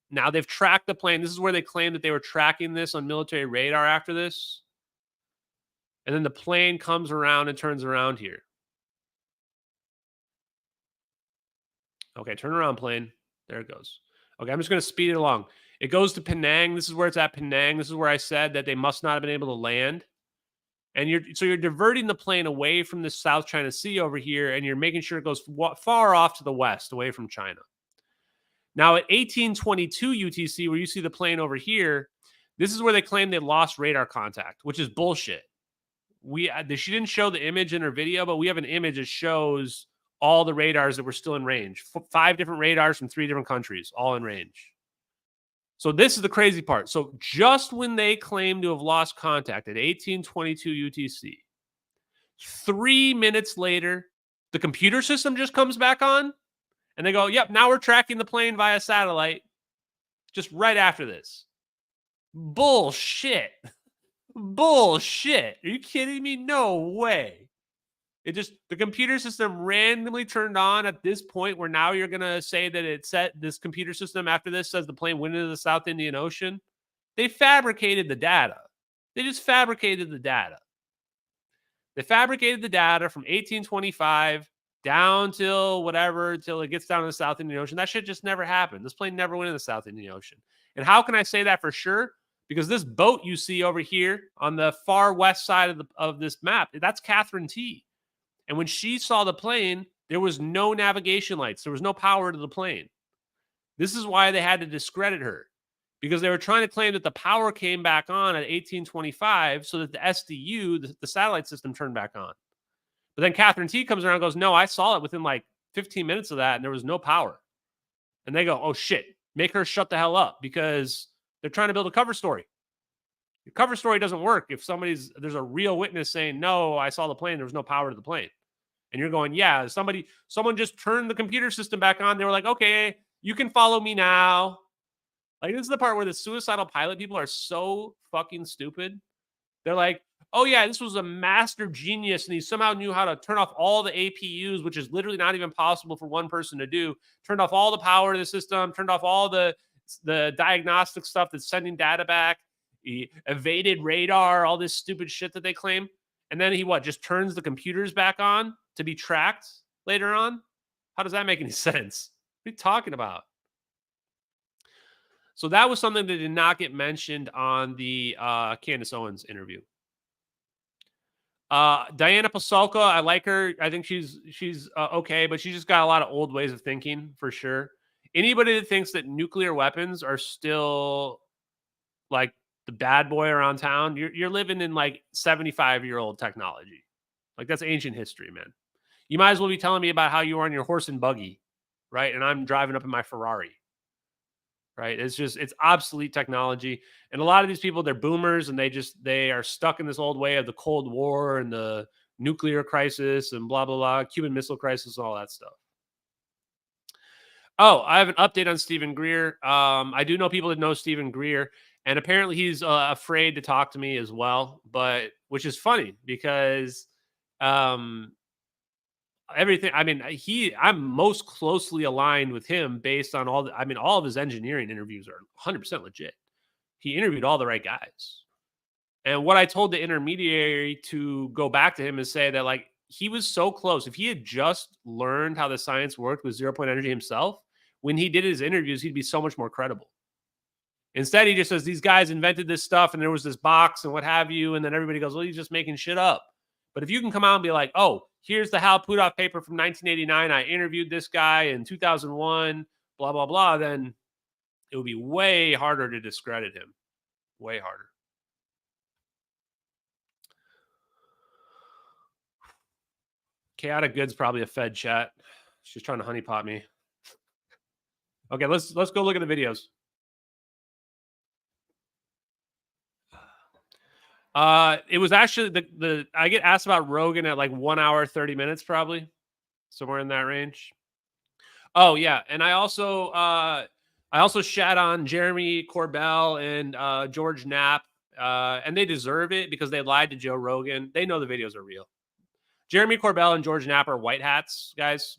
Now they've tracked the plane. This is where they claim that they were tracking this on military radar after this. And then the plane comes around and turns around here. Okay, turn around, plane. There it goes. Okay, I'm just going to speed it along. It goes to Penang. This is where it's at, Penang. This is where I said that they must not have been able to land. And you're diverting the plane away from the South China Sea over here, and you're making sure it goes far off to the west, away from China. Now, at 1822 UTC, where you see the plane over here, this is where they claim they lost radar contact, which is bullshit. She didn't show the image in her video, but we have an image that shows all the radars that were still in range. 5 different radars from 3 different countries, all in range. So this is the crazy part. So just when they claim to have lost contact at 1822 UTC, 3 minutes later, the computer system just comes back on, and they go, yep, now we're tracking the plane via satellite just right after this. Bullshit. Bullshit. Are you kidding me? No way. The computer system randomly turned on at this point where now you're going to say that it set this computer system after this says the plane went into the South Indian Ocean. They fabricated the data. They just fabricated the data. They fabricated the data from 1825 down till whatever, till it gets down to the South Indian Ocean. That shit just never happened. This plane never went in the South Indian Ocean. And how can I say that for sure? Because this boat you see over here on the far west side of this map, that's Catherine T. And when she saw the plane, there was no navigation lights. There was no power to the plane. This is why they had to discredit her, because they were trying to claim that the power came back on at 1825 so that the SDU, the satellite system, turned back on. But then Catherine T comes around and goes, no, I saw it within like 15 minutes of that, and there was no power. And they go, oh, shit, make her shut the hell up, because they're trying to build a cover story. The cover story doesn't work if there's a real witness saying, no, I saw the plane, there was no power to the plane. And you're going, yeah, someone just turned the computer system back on. They were like, okay, you can follow me now. Like, this is the part where the suicidal pilot people are so fucking stupid. They're like, oh yeah, this was a master genius, and he somehow knew how to turn off all the APUs, which is literally not even possible for one person to do. Turned off all the power to the system, turned off all the diagnostic stuff that's sending data back. He evaded radar, all this stupid shit that they claim. And then he just turns the computers back on to be tracked later on? How does that make any sense? What are you talking about? So that was something that did not get mentioned on the Candace Owens interview. Diana Pasulka, I like her. I think she's okay, but she's just got a lot of old ways of thinking for sure. Anybody that thinks that nuclear weapons are still like the bad boy around town, you're living in like 75-year-old technology. Like, that's ancient history, man. You might as well be telling me about how you were on your horse and buggy, right? And I'm driving up in my Ferrari, right? It's obsolete technology. And a lot of these people, they're boomers, and they are stuck in this old way of the Cold War and the nuclear crisis and blah, blah, blah, Cuban Missile Crisis, and all that stuff. Oh, I have an update on Stephen Greer. I do know people that know Stephen Greer, and apparently he's afraid to talk to me as well, which is funny because everything. I mean, I'm most closely aligned with him based on all of his engineering interviews are 100% legit. He interviewed all the right guys. And what I told the intermediary to go back to him and say that, like, he was so close. If he had just learned how the science worked with 0 point energy himself, when he did his interviews, he'd be so much more credible. Instead, he just says these guys invented this stuff and there was this box and what have you. And then everybody goes, well, he's just making shit up. But if you can come out and be like, oh, here's the Hal Puthoff paper from 1989. I interviewed this guy in 2001, blah, blah, blah. Then it would be way harder to discredit him. Way harder. Chaotic Goods, probably a Fed chat. She's trying to honeypot me. Okay, let's go look at the videos. It was actually the I get asked about Rogan at like 1 hour 30 minutes, probably somewhere in that range. Oh yeah, and I also shat on Jeremy Corbell and George Knapp, and they deserve it because they lied to Joe Rogan. They know the videos are real. Jeremy Corbell and George Knapp are white hats, guys.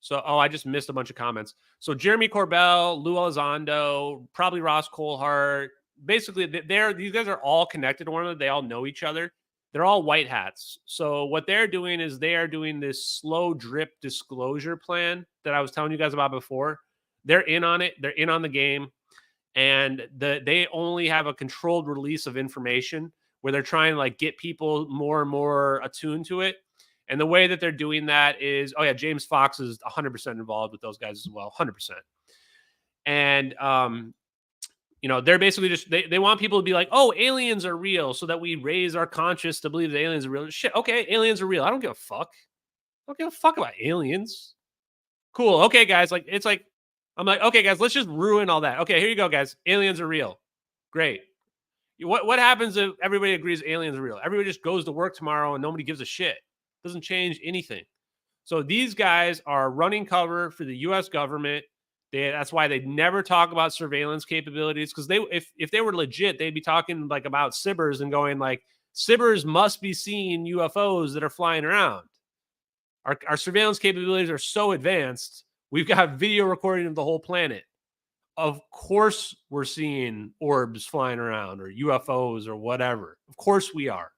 So, I just missed a bunch of comments. So, Jeremy Corbell, Lou Elizondo, probably Ross Coulthart. Basically, these guys are all connected to one another. They all know each other. They're all white hats. So, what they're doing is they are doing this slow drip disclosure plan that I was telling you guys about before. They're in on it. They're in on the game, and they only have a controlled release of information where they're trying to like get people more and more attuned to it. And the way that they're doing that is, oh yeah, James Fox is 100% involved with those guys as well, 100%. And they're basically just they want people to be like, oh, aliens are real, so that we raise our conscience to believe that aliens are real. Shit, okay, aliens are real. I don't give a fuck. I don't give a fuck about aliens. Cool. Okay, guys, I'm like, okay, guys, let's just ruin all that. Okay, here you go, guys. Aliens are real. Great. What happens if everybody agrees aliens are real? Everybody just goes to work tomorrow and nobody gives a shit. Doesn't change anything. So these guys are running cover for the U.S. government. That's why they never talk about surveillance capabilities, because if they were legit, they'd be talking like about SIBRs and going like, SIBRs must be seeing UFOs that are flying around. Our surveillance capabilities are so advanced. We've got video recording of the whole planet. Of course we're seeing orbs flying around or UFOs or whatever. Of course we are.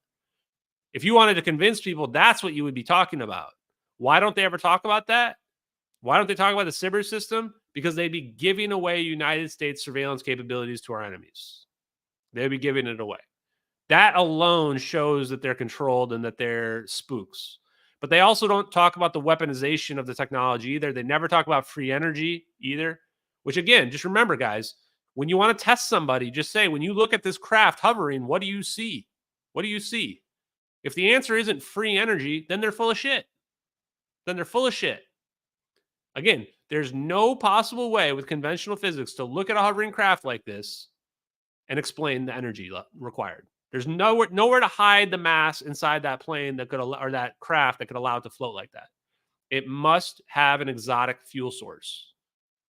If you wanted to convince people, that's what you would be talking about. Why don't they ever talk about that? Why don't they talk about the SIBR system? Because they'd be giving away United States surveillance capabilities to our enemies. They'd be giving it away. That alone shows that they're controlled and that they're spooks. But they also don't talk about the weaponization of the technology either. They never talk about free energy either, which again, just remember, guys, when you want to test somebody, just say, when you look at this craft hovering, what do you see? What do you see? If the answer isn't free energy, then they're full of shit. Again, there's no possible way with conventional physics to look at a hovering craft like this and explain the energy required. There's nowhere to hide the mass inside that plane that could or that craft that could allow it to float like that. It must have an exotic fuel source.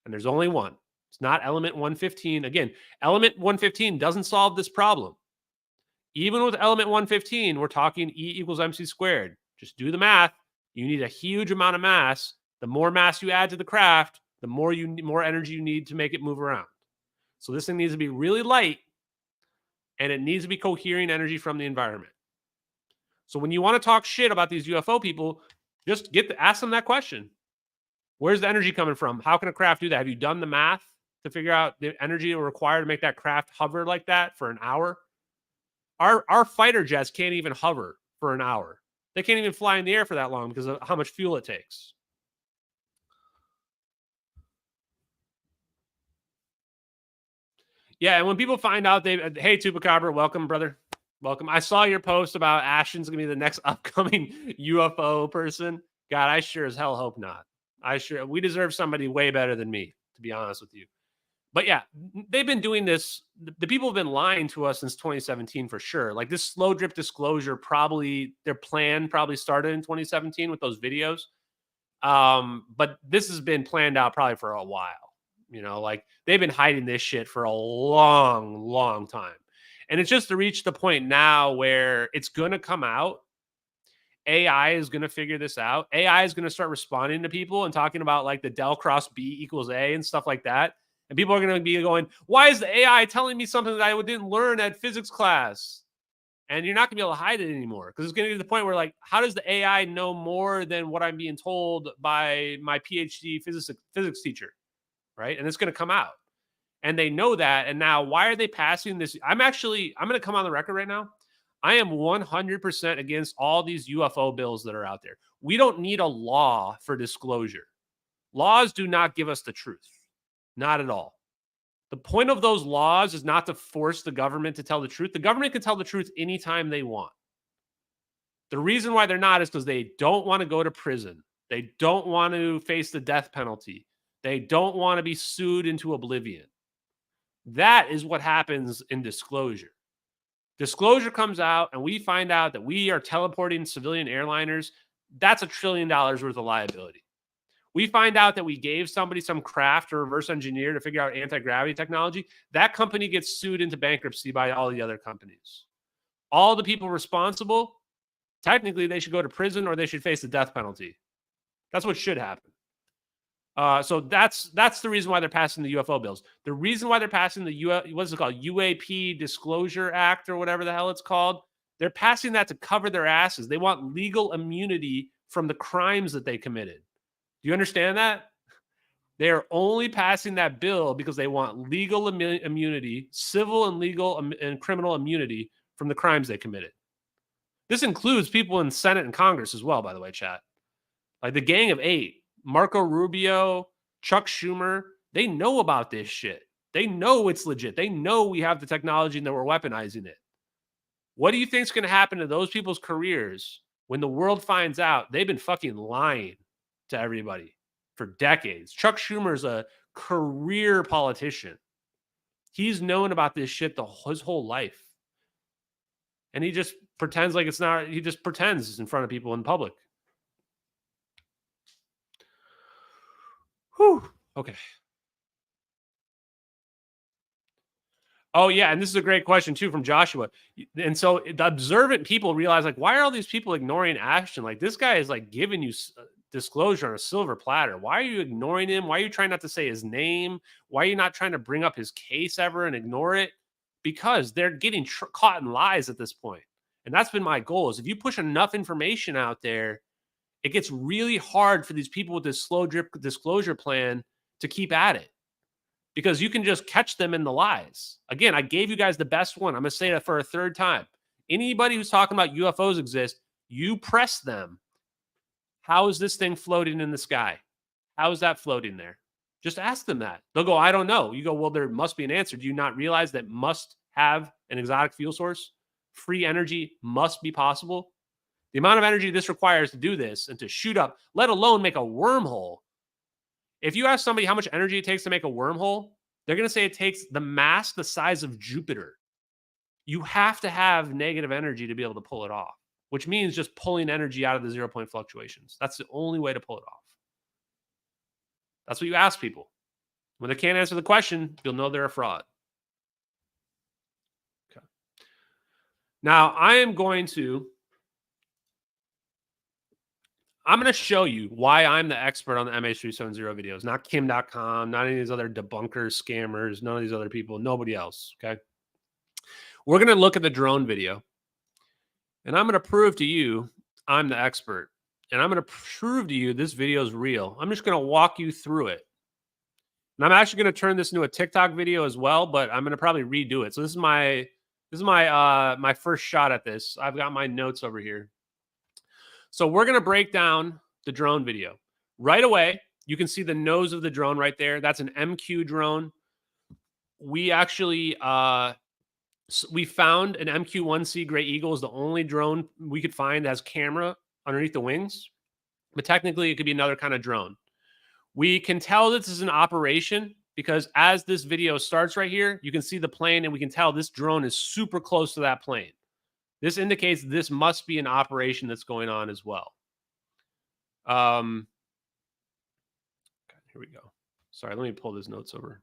And there's only one. It's not element 115. Again, element 115 doesn't solve this problem. Even with element 115, we're talking E equals mc squared. Just do the math. You need a huge amount of mass. The more mass you add to the craft, the more energy you need to make it move around. So this thing needs to be really light, and it needs to be cohering energy from the environment. So when you want to talk shit about these UFO people, just ask them that question. Where's the energy coming from? How can a craft do that? Have you done the math to figure out the energy required to make that craft hover like that for an hour? Our fighter jets can't even hover for an hour. They can't even fly in the air for that long because of how much fuel it takes. Yeah, and when people find out hey, Tupacabra, welcome, brother. Welcome. I saw your post about Ashton's going to be the next upcoming UFO person. God, I sure as hell hope not. We deserve somebody way better than me, to be honest with you. But yeah, they've been doing this. The people have been lying to us since 2017 for sure. Like this slow drip disclosure, their plan probably started in 2017 with those videos. But this has been planned out probably for a while. Like they've been hiding this shit for a long, long time. And it's just to reach the point now where it's going to come out. AI is going to figure this out. AI is going to start responding to people and talking about like the del cross B equals A and stuff like that. And people are going to be going, why is the AI telling me something that I didn't learn at physics class? And you're not going to be able to hide it anymore because it's going to get to the point where like, how does the AI know more than what I'm being told by my PhD physics teacher? Right. And it's going to come out. And they know that. And now why are they passing this? I'm going to come on the record right now. I am 100% against all these UFO bills that are out there. We don't need a law for disclosure. Laws do not give us the truth. Not at all. The point of those laws is not to force the government to tell the truth. The government can tell the truth anytime they want. The reason why they're not is because they don't want to go to prison. They don't want to face the death penalty. They don't want to be sued into oblivion. That is what happens in disclosure. Disclosure comes out and we find out that we are teleporting civilian airliners. That's $1 trillion worth of liability. We find out that we gave somebody some craft or reverse engineer to figure out anti-gravity technology. That company gets sued into bankruptcy by all the other companies. All the people responsible, technically they should go to prison or they should face the death penalty. That's what should happen. So that's the reason why they're passing the UFO bills. The reason why they're passing the what's it called? UAP Disclosure Act or whatever the hell it's called. They're passing that to cover their asses. They want legal immunity from the crimes that they committed. Do you understand that? They're only passing that bill because they want legal immunity, civil and legal and criminal immunity from the crimes they committed. This includes people in Senate and Congress as well, by the way, chat. Like the Gang of Eight. Marco Rubio, Chuck Schumer, they know about this shit. They know it's legit. They know we have the technology and that we're weaponizing it. What do you think is going to happen to those people's careers when the world finds out they've been fucking lying to everybody for decades? Chuck Schumer is a career politician. He's known about this shit his whole life. And he just pretends like it's not, he just pretends in front of people in public. Whew. Okay. Oh, yeah. And this is a great question, too, from Joshua. And so the observant people realize, like, why are all these people ignoring Ashton? Like, this guy is, like, giving you disclosure on a silver platter. Why are you ignoring him? Why are you trying not to say his name? Why are you not trying to bring up his case ever and ignore it? Because they're getting caught in lies at this point. And that's been my goal, is if you push enough information out there, it gets really hard for these people with this slow drip disclosure plan to keep at it because you can just catch them in the lies. Again, I gave you guys the best one. I'm going to say that for a third time. Anybody who's talking about UFOs exist, you press them. How is this thing floating in the sky? How is that floating there? Just ask them that. They'll go, I don't know. You go, well, there must be an answer. Do you not realize that must have an exotic fuel source? Free energy must be possible. The amount of energy this requires to do this and to shoot up, let alone make a wormhole. If you ask somebody how much energy it takes to make a wormhole, they're going to say it takes the mass the size of Jupiter. You have to have negative energy to be able to pull it off, which means just pulling energy out of the 0-point fluctuations. That's the only way to pull it off. That's what you ask people. When they can't answer the question, you'll know they're a fraud. Okay. Now, I'm going to show you why I'm the expert on the MH370 videos, not Kim.com, not any of these other debunkers, scammers, none of these other people, nobody else, okay? We're going to look at the drone video, and I'm going to prove to you I'm the expert, and I'm going to prove to you this video is real. I'm just going to walk you through it. And I'm actually going to turn this into a TikTok video as well, but I'm going to probably redo it. So this is my first shot at this. I've got my notes over here. So we're going to break down the drone video. Right away, you can see the nose of the drone right there. That's an MQ drone. We actually we found an MQ-1C Gray Eagle is the only drone we could find that has camera underneath the wings. But technically, it could be another kind of drone. We can tell this is an operation because as this video starts right here, you can see the plane, and we can tell this drone is super close to that plane. This indicates this must be an operation that's going on as well. Okay, here we go. Sorry, let me pull these notes over.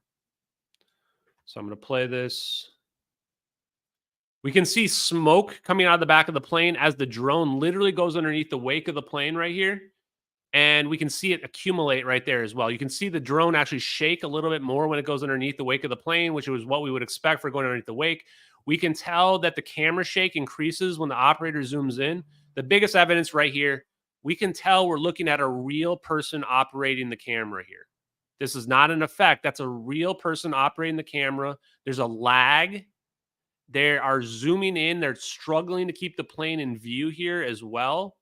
So I'm going to play this. We can see smoke coming out of the back of the plane as the drone literally goes underneath the wake of the plane right here. And we can see it accumulate right there as well. You can see the drone actually shake a little bit more when it goes underneath the wake of the plane, which was what we would expect for going underneath the wake. We can tell that the camera shake increases when the operator zooms in. The biggest evidence right here, we can tell we're looking at a real person operating the camera here. This is not an effect. That's a real person operating the camera. There's a lag. They are zooming in. They're struggling to keep the plane in view here as well.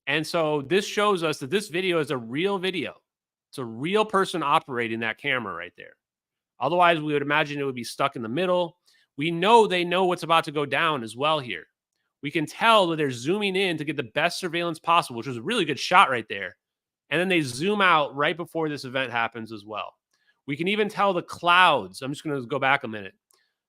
And so this shows us that this video is a real video. It's a real person operating that camera right there. Otherwise, we would imagine it would be stuck in the middle. We know they know what's about to go down as well here. We can tell that they're zooming in to get the best surveillance possible, which was a really good shot right there. And then they zoom out right before this event happens as well. We can even tell the clouds. I'm just going to go back a minute.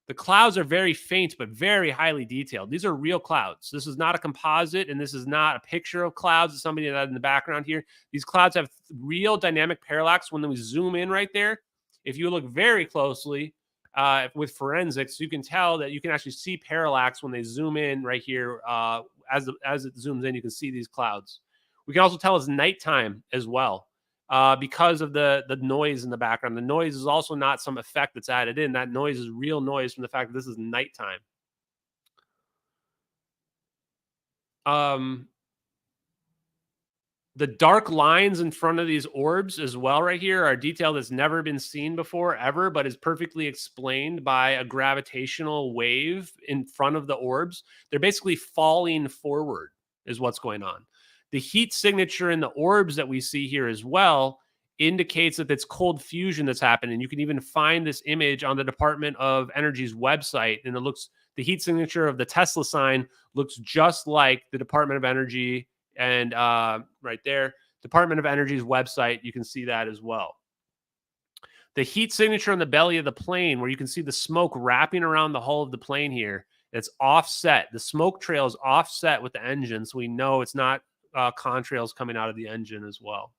The clouds are very faint, but very highly detailed. These are real clouds. This is not a composite, and this is not a picture of clouds. It's somebody that in the background here. These clouds have real dynamic parallax. When we zoom in right there, if you look very closely with forensics, you can tell that you can actually see parallax when they zoom in right here. As it zooms in, you can see these clouds. We can also tell it's nighttime as well. Because of the noise in the background. The noise is also not some effect that's added in. That noise is real noise from the fact that this is nighttime. The dark lines in front of these orbs as well right here are detail that's never been seen before ever, but is perfectly explained by a gravitational wave in front of the orbs. They're basically falling forward is what's going on. The heat signature in the orbs that we see here as well indicates that it's cold fusion that's happening. You can even find this image on the Department of Energy's website, and the heat signature of the Tesla sign looks just like the Department of Energy, and right there, Department of Energy's website, you can see that as well. The heat signature on the belly of the plane, where you can see the smoke wrapping around the hull of the plane here, it's offset. The smoke trail is offset with the engine, so we know it's not contrails coming out of the engine as well.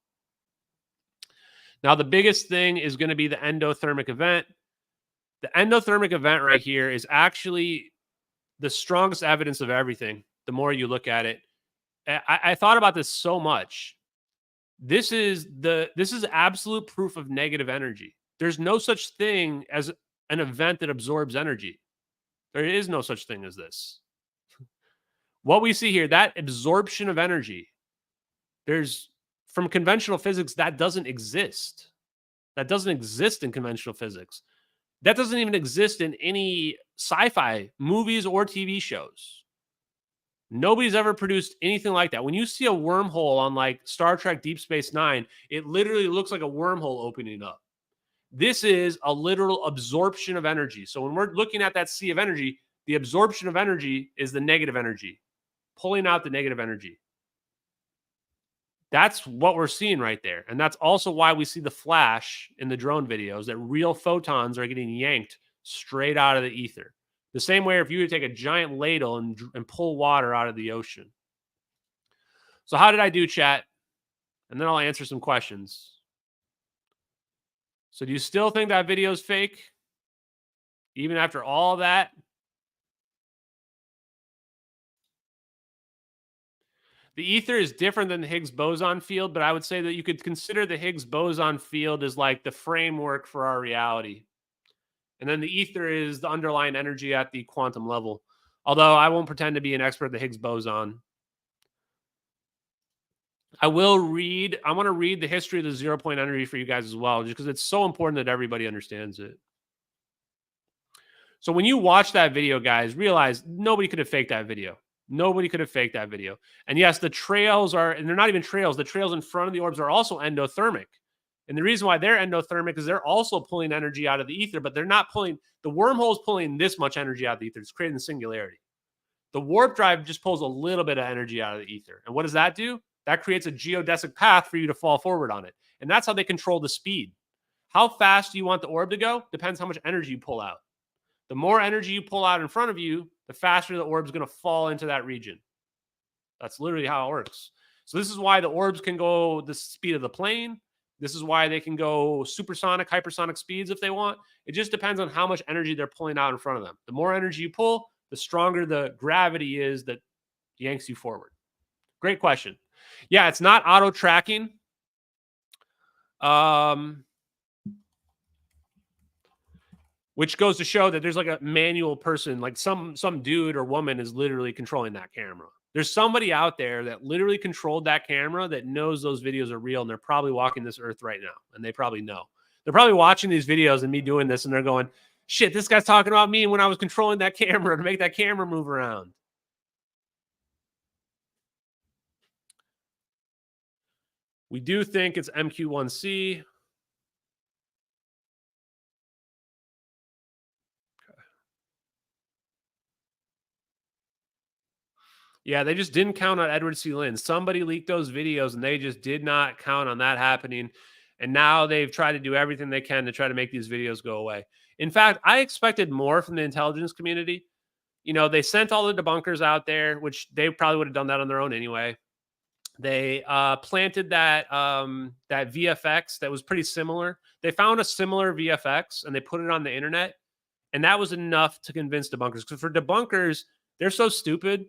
Now, the biggest thing is going to be the endothermic event. The endothermic event right here is actually the strongest evidence of everything. The more you look at it, I thought about this so much. This is absolute proof of negative energy. There's no such thing as an event that absorbs energy. There is no such thing as this. What we see here, that absorption of energy, from conventional physics, that doesn't exist. That doesn't exist in conventional physics. That doesn't even exist in any sci-fi movies or TV shows. Nobody's ever produced anything like that. When you see a wormhole on like Star Trek Deep Space Nine, it literally looks like a wormhole opening up. This is a literal absorption of energy. So when we're looking at that sea of energy, the absorption of energy is the negative energy, pulling out the negative energy. That's what we're seeing right there. And that's also why we see the flash in the drone videos, that real photons are getting yanked straight out of the ether. The same way if you would take a giant ladle and pull water out of the ocean. So how did I do, chat? And then I'll answer some questions. So do you still think that video is fake? Even after all that? The ether is different than the Higgs boson field, but I would say that you could consider the Higgs boson field as like the framework for our reality. And then the ether is the underlying energy at the quantum level. Although I won't pretend to be an expert at the Higgs boson. I want to read the history of the 0-point energy for you guys as well, just because it's so important that everybody understands it. So when you watch that video, guys, realize nobody could have faked that video. Nobody could have faked that video. And yes, the trails and they're not even trails. The trails in front of the orbs are also endothermic. And the reason why they're endothermic is they're also pulling energy out of the ether, but they're not pulling, the wormhole's pulling this much energy out of the ether. It's creating the singularity. The warp drive just pulls a little bit of energy out of the ether. And what does that do? That creates a geodesic path for you to fall forward on it. And that's how they control the speed. How fast do you want the orb to go? Depends how much energy you pull out. The more energy you pull out in front of you, the faster the orb's going to fall into that region. That's literally how it works. So this is why the orbs can go the speed of the plane. This is why they can go supersonic, hypersonic speeds if they want. It just depends on how much energy they're pulling out in front of them. The more energy you pull, the stronger the gravity is that yanks you forward. Great question. Yeah, it's not auto tracking. Which goes to show that there's like a manual person, like some dude or woman is literally controlling that camera. There's somebody out there that literally controlled that camera that knows those videos are real, and they're probably walking this earth right now, and they probably know. They're probably watching these videos and me doing this, and they're going, shit, this guy's talking about me when I was controlling that camera to make that camera move around. We do think it's MQ-1C. Yeah, they just didn't count on Edward C. Lynn. Somebody leaked those videos and they just did not count on that happening. And now they've tried to do everything they can to try to make these videos go away. In fact, I expected more from the intelligence community. You know, they sent all the debunkers out there, which they probably would have done that on their own anyway. They planted that that VFX that was pretty similar. They found a similar VFX and they put it on the internet. And that was enough to convince debunkers. Because for debunkers, they're so stupid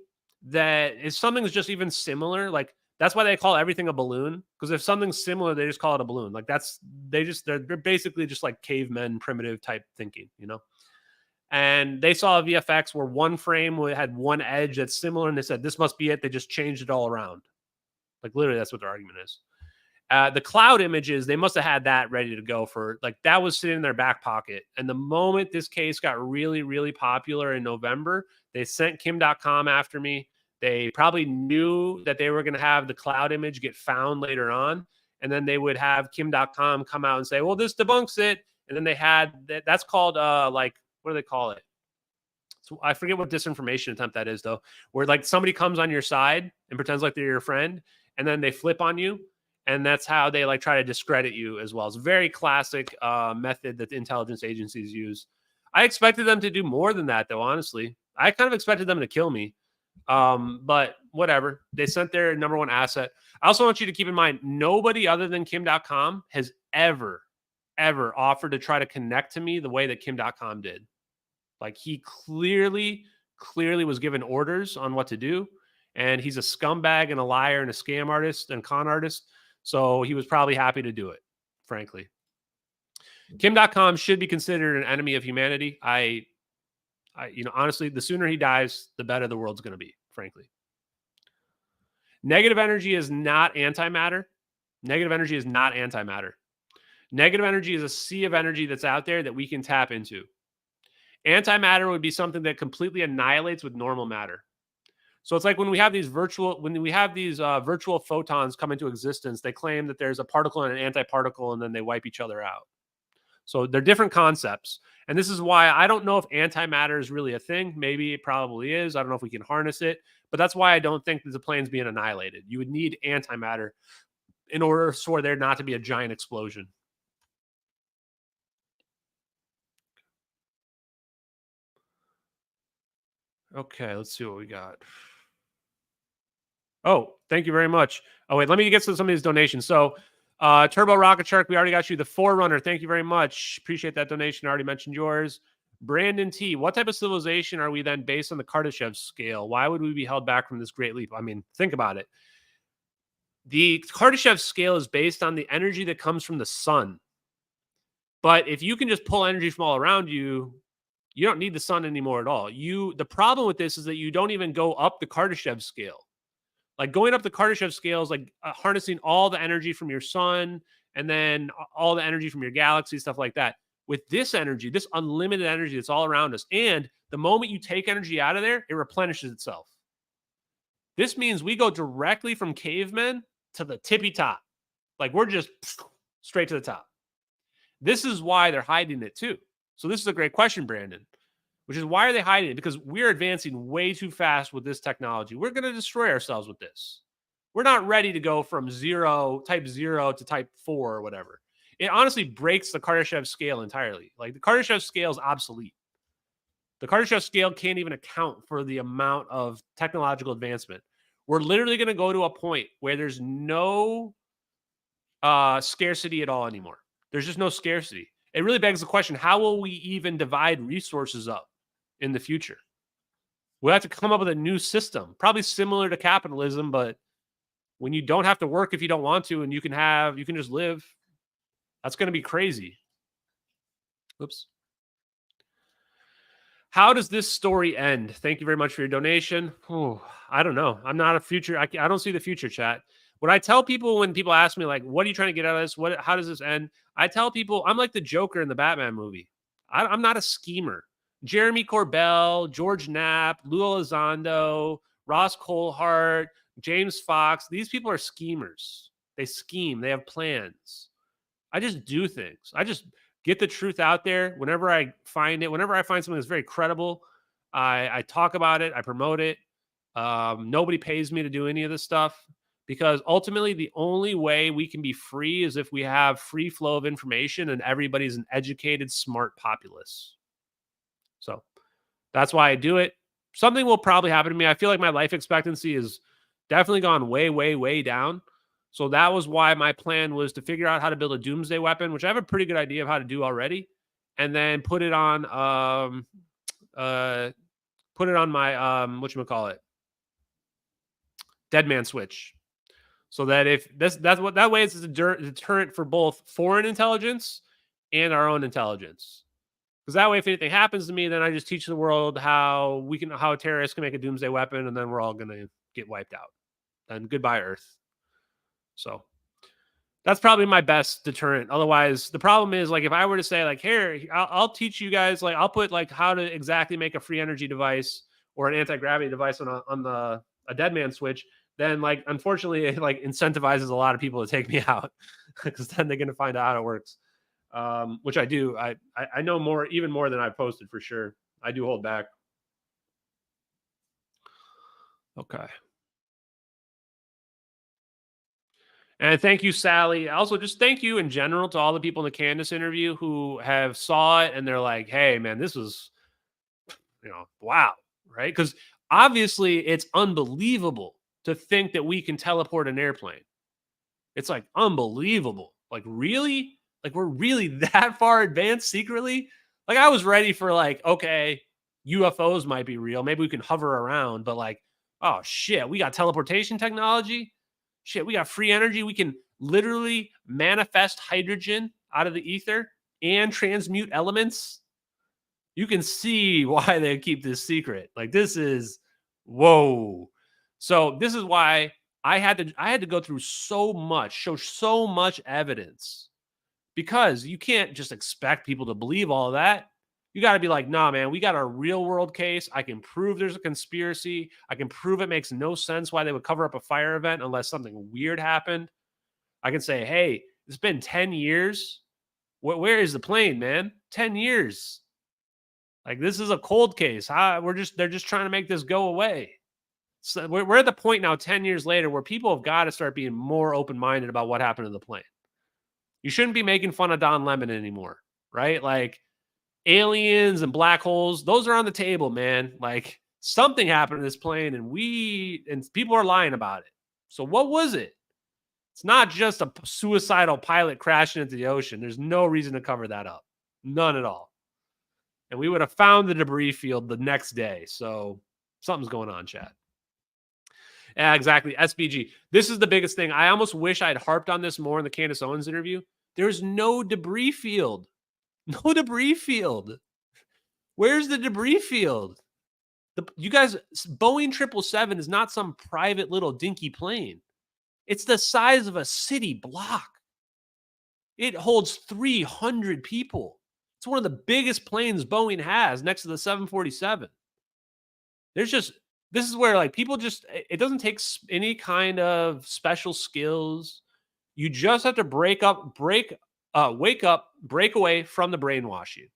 that if something's just even similar, like that's why they call everything a balloon. Because if something's similar, they just call it a balloon. Like they're basically just like cavemen, primitive type thinking, you know. And they saw a VFX where one frame had one edge that's similar, and they said this must be it. They just changed it all around. Like literally, that's what their argument is. The cloud images, they must have had that ready to go for, like, that was sitting in their back pocket. And the moment this case got really, really popular in November, they sent Kim.com after me. They probably knew that they were going to have the cloud image get found later on. And then they would have Kim.com come out and say, well, this debunks it. And then they had that's called like, what do they call it? So I forget what disinformation attempt that is, though, where like somebody comes on your side and pretends like they're your friend, and then they flip on you. And that's how they like try to discredit you as well. It's a very classic method that the intelligence agencies use. I expected them to do more than that, though, honestly. I kind of expected them to kill me. But whatever. They sent their number one asset. I also want you to keep in mind, nobody other than Kim.com has ever offered to try to connect to me the way that Kim.com did. Like, he clearly was given orders on what to do. And he's a scumbag and a liar and a scam artist and con artist. So he was probably happy to do it, frankly. Kim.com should be considered an enemy of humanity. I honestly, the sooner he dies, the better the world's going to be, frankly. Negative energy is not antimatter. Negative energy is not antimatter. Negative energy is a sea of energy that's out there that we can tap into. Antimatter would be something that completely annihilates with normal matter. So it's like when we have these virtual photons come into existence, they claim that there's a particle and an antiparticle, and then they wipe each other out. So they're different concepts. And this is why I don't know if antimatter is really a thing. Maybe it probably is. I don't know if we can harness it. But that's why I don't think that the plane's being annihilated. You would need antimatter in order for there not to be a giant explosion. Okay, let's see what we got. Oh, thank you very much. Oh, wait, let me get to some of these donations. So, Turbo Rocket Shark, we already got you the Forerunner. Thank you very much. Appreciate that donation. I already mentioned yours. Brandon T, what type of civilization are we then based on the Kardashev scale? Why would we be held back from this great leap? I mean, think about it. The Kardashev scale is based on the energy that comes from the sun. But if you can just pull energy from all around you, you don't need the sun anymore at all. The problem with this is that you don't even go up the Kardashev scale. Like going up the Kardashev scale is like harnessing all the energy from your sun and then all the energy from your galaxy, stuff like that. With this energy, this unlimited energy that's all around us, and the moment you take energy out of there, it replenishes itself. This means we go directly from cavemen to the tippy top. Like we're just straight to the top. This is why they're hiding it too. So this is a great question, Brandon. Which is why are they hiding it? Because we're advancing way too fast with this technology. We're going to destroy ourselves with this. We're not ready to go from type 0 to type 4 or whatever. It honestly breaks the Kardashev scale entirely. Like the Kardashev scale is obsolete. The Kardashev scale can't even account for the amount of technological advancement. We're literally going to go to a point where there's no scarcity at all anymore. There's just no scarcity. It really begs the question, how will we even divide resources up in the future? We'll have to come up with a new system, probably similar to capitalism, but when you don't have to work if you don't want to, and you can just live, that's going to be crazy. Oops. How does this story end? Thank you very much for your donation. Oh, I don't know. I'm not a future. I don't see the future, chat. What I tell people when people ask me, like, what are you trying to get out of this? How does this end? I tell people I'm like the Joker in the Batman movie. I'm not a schemer. Jeremy Corbell, George Knapp, Lou Elizondo, Ross Coulthart, James Fox. These people are schemers. They scheme. They have plans. I just do things. I just get the truth out there whenever I find it. Whenever I find something that's very credible, I talk about it. I promote it. Nobody pays me to do any of this stuff because ultimately the only way we can be free is if we have free flow of information and everybody's an educated, smart populace. So that's why I do it. Something will probably happen to me. I feel like my life expectancy is definitely gone way, way, way down. So that was why my plan was to figure out how to build a doomsday weapon, which I have a pretty good idea of how to do already, and then put it on my whatchamacallit, dead man switch. So that if that way it's a deterrent for both foreign intelligence and our own intelligence. Because that way, if anything happens to me, then I just teach the world how terrorists can make a doomsday weapon, and then we're all gonna get wiped out. And goodbye, Earth. So that's probably my best deterrent. Otherwise, the problem is, like, if I were to say, like, here, I'll teach you guys, like, I'll put like how to exactly make a free energy device or an anti-gravity device on a dead man switch, then, like, unfortunately, it like incentivizes a lot of people to take me out because then they're gonna find out how it works. Which I do. I know even more than I've posted for sure. I do hold back. Okay. And thank you, Sally. Also, just thank you in general to all the people in the Candace interview who have saw it and they're like, hey, man, this is, wow. Right. Because obviously it's unbelievable to think that we can teleport an airplane. It's like unbelievable. Like, really? Like, we're really that far advanced secretly? Like, I was ready for, like, okay, UFOs might be real. Maybe we can hover around. But, like, oh, shit, we got teleportation technology. Shit, we got free energy. We can literally manifest hydrogen out of the ether and transmute elements. You can see why they keep this secret. Like, this is, whoa. So this is why I had to go through so much, show so much evidence. Because you can't just expect people to believe all of that. You got to be like, nah, man, we got a real world case. I can prove there's a conspiracy. I can prove it makes no sense why they would cover up a fire event unless something weird happened. I can say, hey, it's been 10 years. Where is the plane, man? 10 years. Like, this is a cold case. They're just trying to make this go away. So we're at the point now, 10 years later, where people have got to start being more open-minded about what happened to the plane. You shouldn't be making fun of Don Lemon anymore, right? Like, aliens and black holes, those are on the table, man. Like, something happened to this plane and people are lying about it. So what was it? It's not just a suicidal pilot crashing into the ocean. There's no reason to cover that up. None at all. And we would have found the debris field the next day. So something's going on, chat. Yeah, exactly. SBG. This is the biggest thing. I almost wish I'd harped on this more in the Candace Owens interview. There's no debris field. No debris field. Where's the debris field? You guys, Boeing 777 is not some private little dinky plane. It's the size of a city block. It holds 300 people. It's one of the biggest planes Boeing has next to the 747. This is where, like, people it doesn't take any kind of special skills. You just have to wake up, break away from the brainwashing.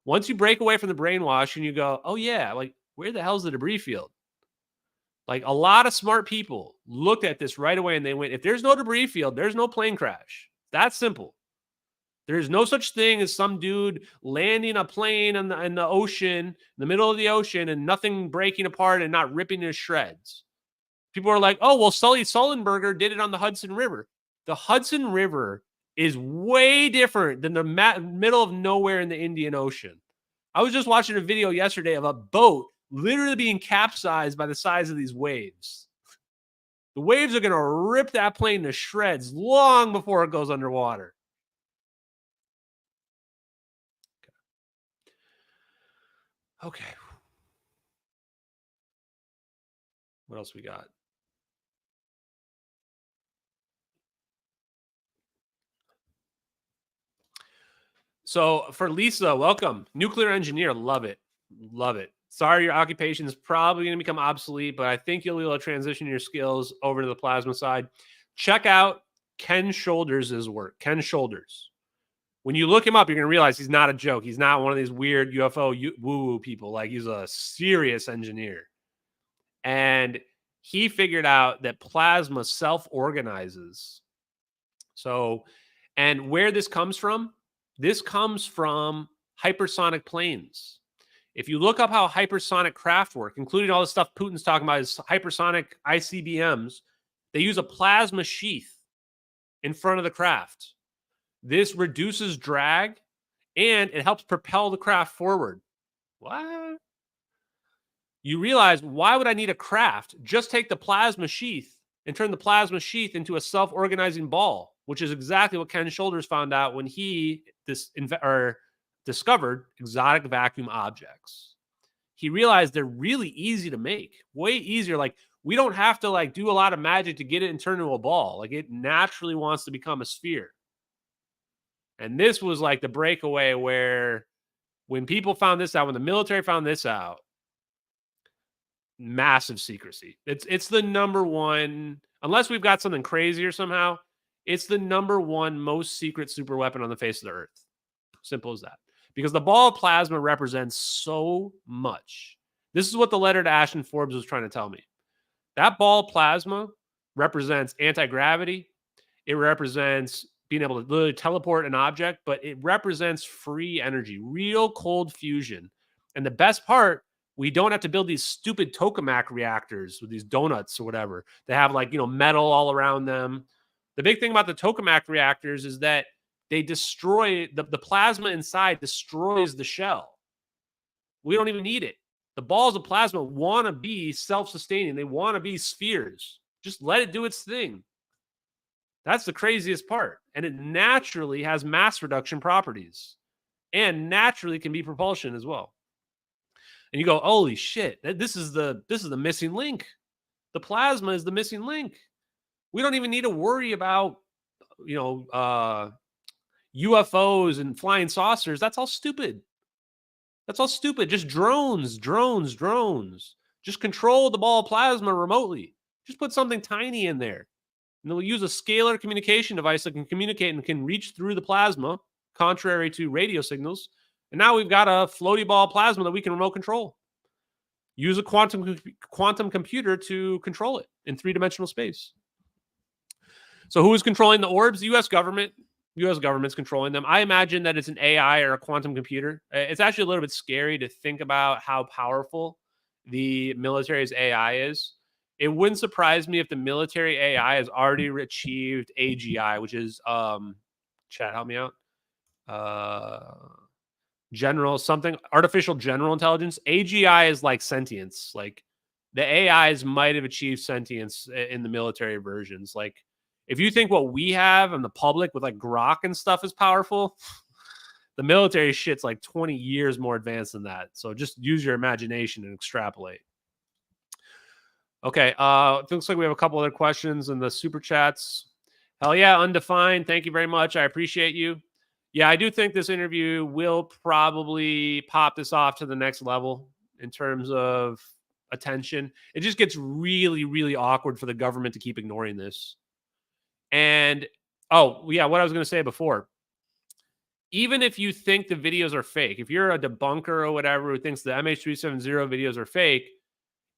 Once you break away from the brainwashing, you go, oh yeah, like, where the hell's the debris field? Like, a lot of smart people looked at this right away and they went, if there's no debris field, there's no plane crash. That's simple. There's no such thing as some dude landing a plane in the ocean, in the middle of the ocean, and nothing breaking apart and not ripping to shreds. People are like, oh, well, Sully Sullenberger did it on the Hudson River. The Hudson River is way different than the middle of nowhere in the Indian Ocean. I was just watching a video yesterday of a boat literally being capsized by the size of these waves. The waves are going to rip that plane to shreds long before it goes underwater. Okay. What else we got? So for Lisa, welcome. Nuclear engineer. Love it. Love it. Sorry, your occupation is probably going to become obsolete, but I think you'll be able to transition your skills over to the plasma side. Check out Ken Shoulders' work. Ken Shoulders. When you look him up, you're going to realize he's not a joke. He's not one of these weird UFO woo-woo people. Like, he's a serious engineer. And he figured out that plasma self-organizes. So, and where this comes from hypersonic planes. If you look up how hypersonic craft work, including all the stuff Putin's talking about is hypersonic ICBMs, they use a plasma sheath in front of the craft. This reduces drag and it helps propel the craft forward. What? You realize, why would I need a craft? Just take the plasma sheath and turn the plasma sheath into a self-organizing ball, which is exactly what Ken Shoulders found out when he discovered exotic vacuum objects. He realized they're really easy to make, way easier. Like, we don't have to like do a lot of magic to get it and turn into a ball. Like, it naturally wants to become a sphere. And this was like the breakaway where when people found this out, when the military found this out, massive secrecy. It's the number one, unless we've got something crazier somehow, it's the number one most secret super weapon on the face of the earth. Simple as that. Because the ball of plasma represents so much. This is what the letter to Ashton Forbes was trying to tell me. That ball of plasma represents anti-gravity. It represents being able to literally teleport an object, but it represents free energy, real cold fusion. And the best part, we don't have to build these stupid tokamak reactors with these donuts or whatever. They have like, metal all around them. The big thing about the tokamak reactors is that they destroy the plasma inside, destroys the shell. We don't even need it. The balls of plasma want to be self-sustaining. They want to be spheres. Just let it do its thing. That's the craziest part. And it naturally has mass reduction properties and naturally can be propulsion as well. And you go, holy shit, this is the missing link. The plasma is the missing link. We don't even need to worry about, UFOs and flying saucers. That's all stupid. Just drones. Just control the ball of plasma remotely. Just put something tiny in there. And they'll use a scalar communication device that can communicate and can reach through the plasma, contrary to radio signals. And now we've got a floaty ball of plasma that we can remote control. Use a quantum computer to control it in three-dimensional space. So who is controlling the orbs? The U.S. government. U.S. government's controlling them. I imagine that it's an AI or a quantum computer. It's actually a little bit scary to think about how powerful the military's AI is. It wouldn't surprise me if the military AI has already achieved AGI, which is, chat, help me out. Artificial general intelligence. AGI is like sentience. Like, the AIs might have achieved sentience in the military versions. Like, if you think what we have in the public with like Grok and stuff is powerful, the military shit's like 20 years more advanced than that. So just use your imagination and extrapolate. Okay, it looks like we have a couple other questions in the super chats. Hell yeah, Undefined. Thank you very much. I appreciate you. Yeah, I do think this interview will probably pop this off to the next level in terms of attention. It just gets really, really awkward for the government to keep ignoring this. And, oh, yeah, what I was going to say before. Even if you think the videos are fake, if you're a debunker or whatever who thinks the MH370 videos are fake,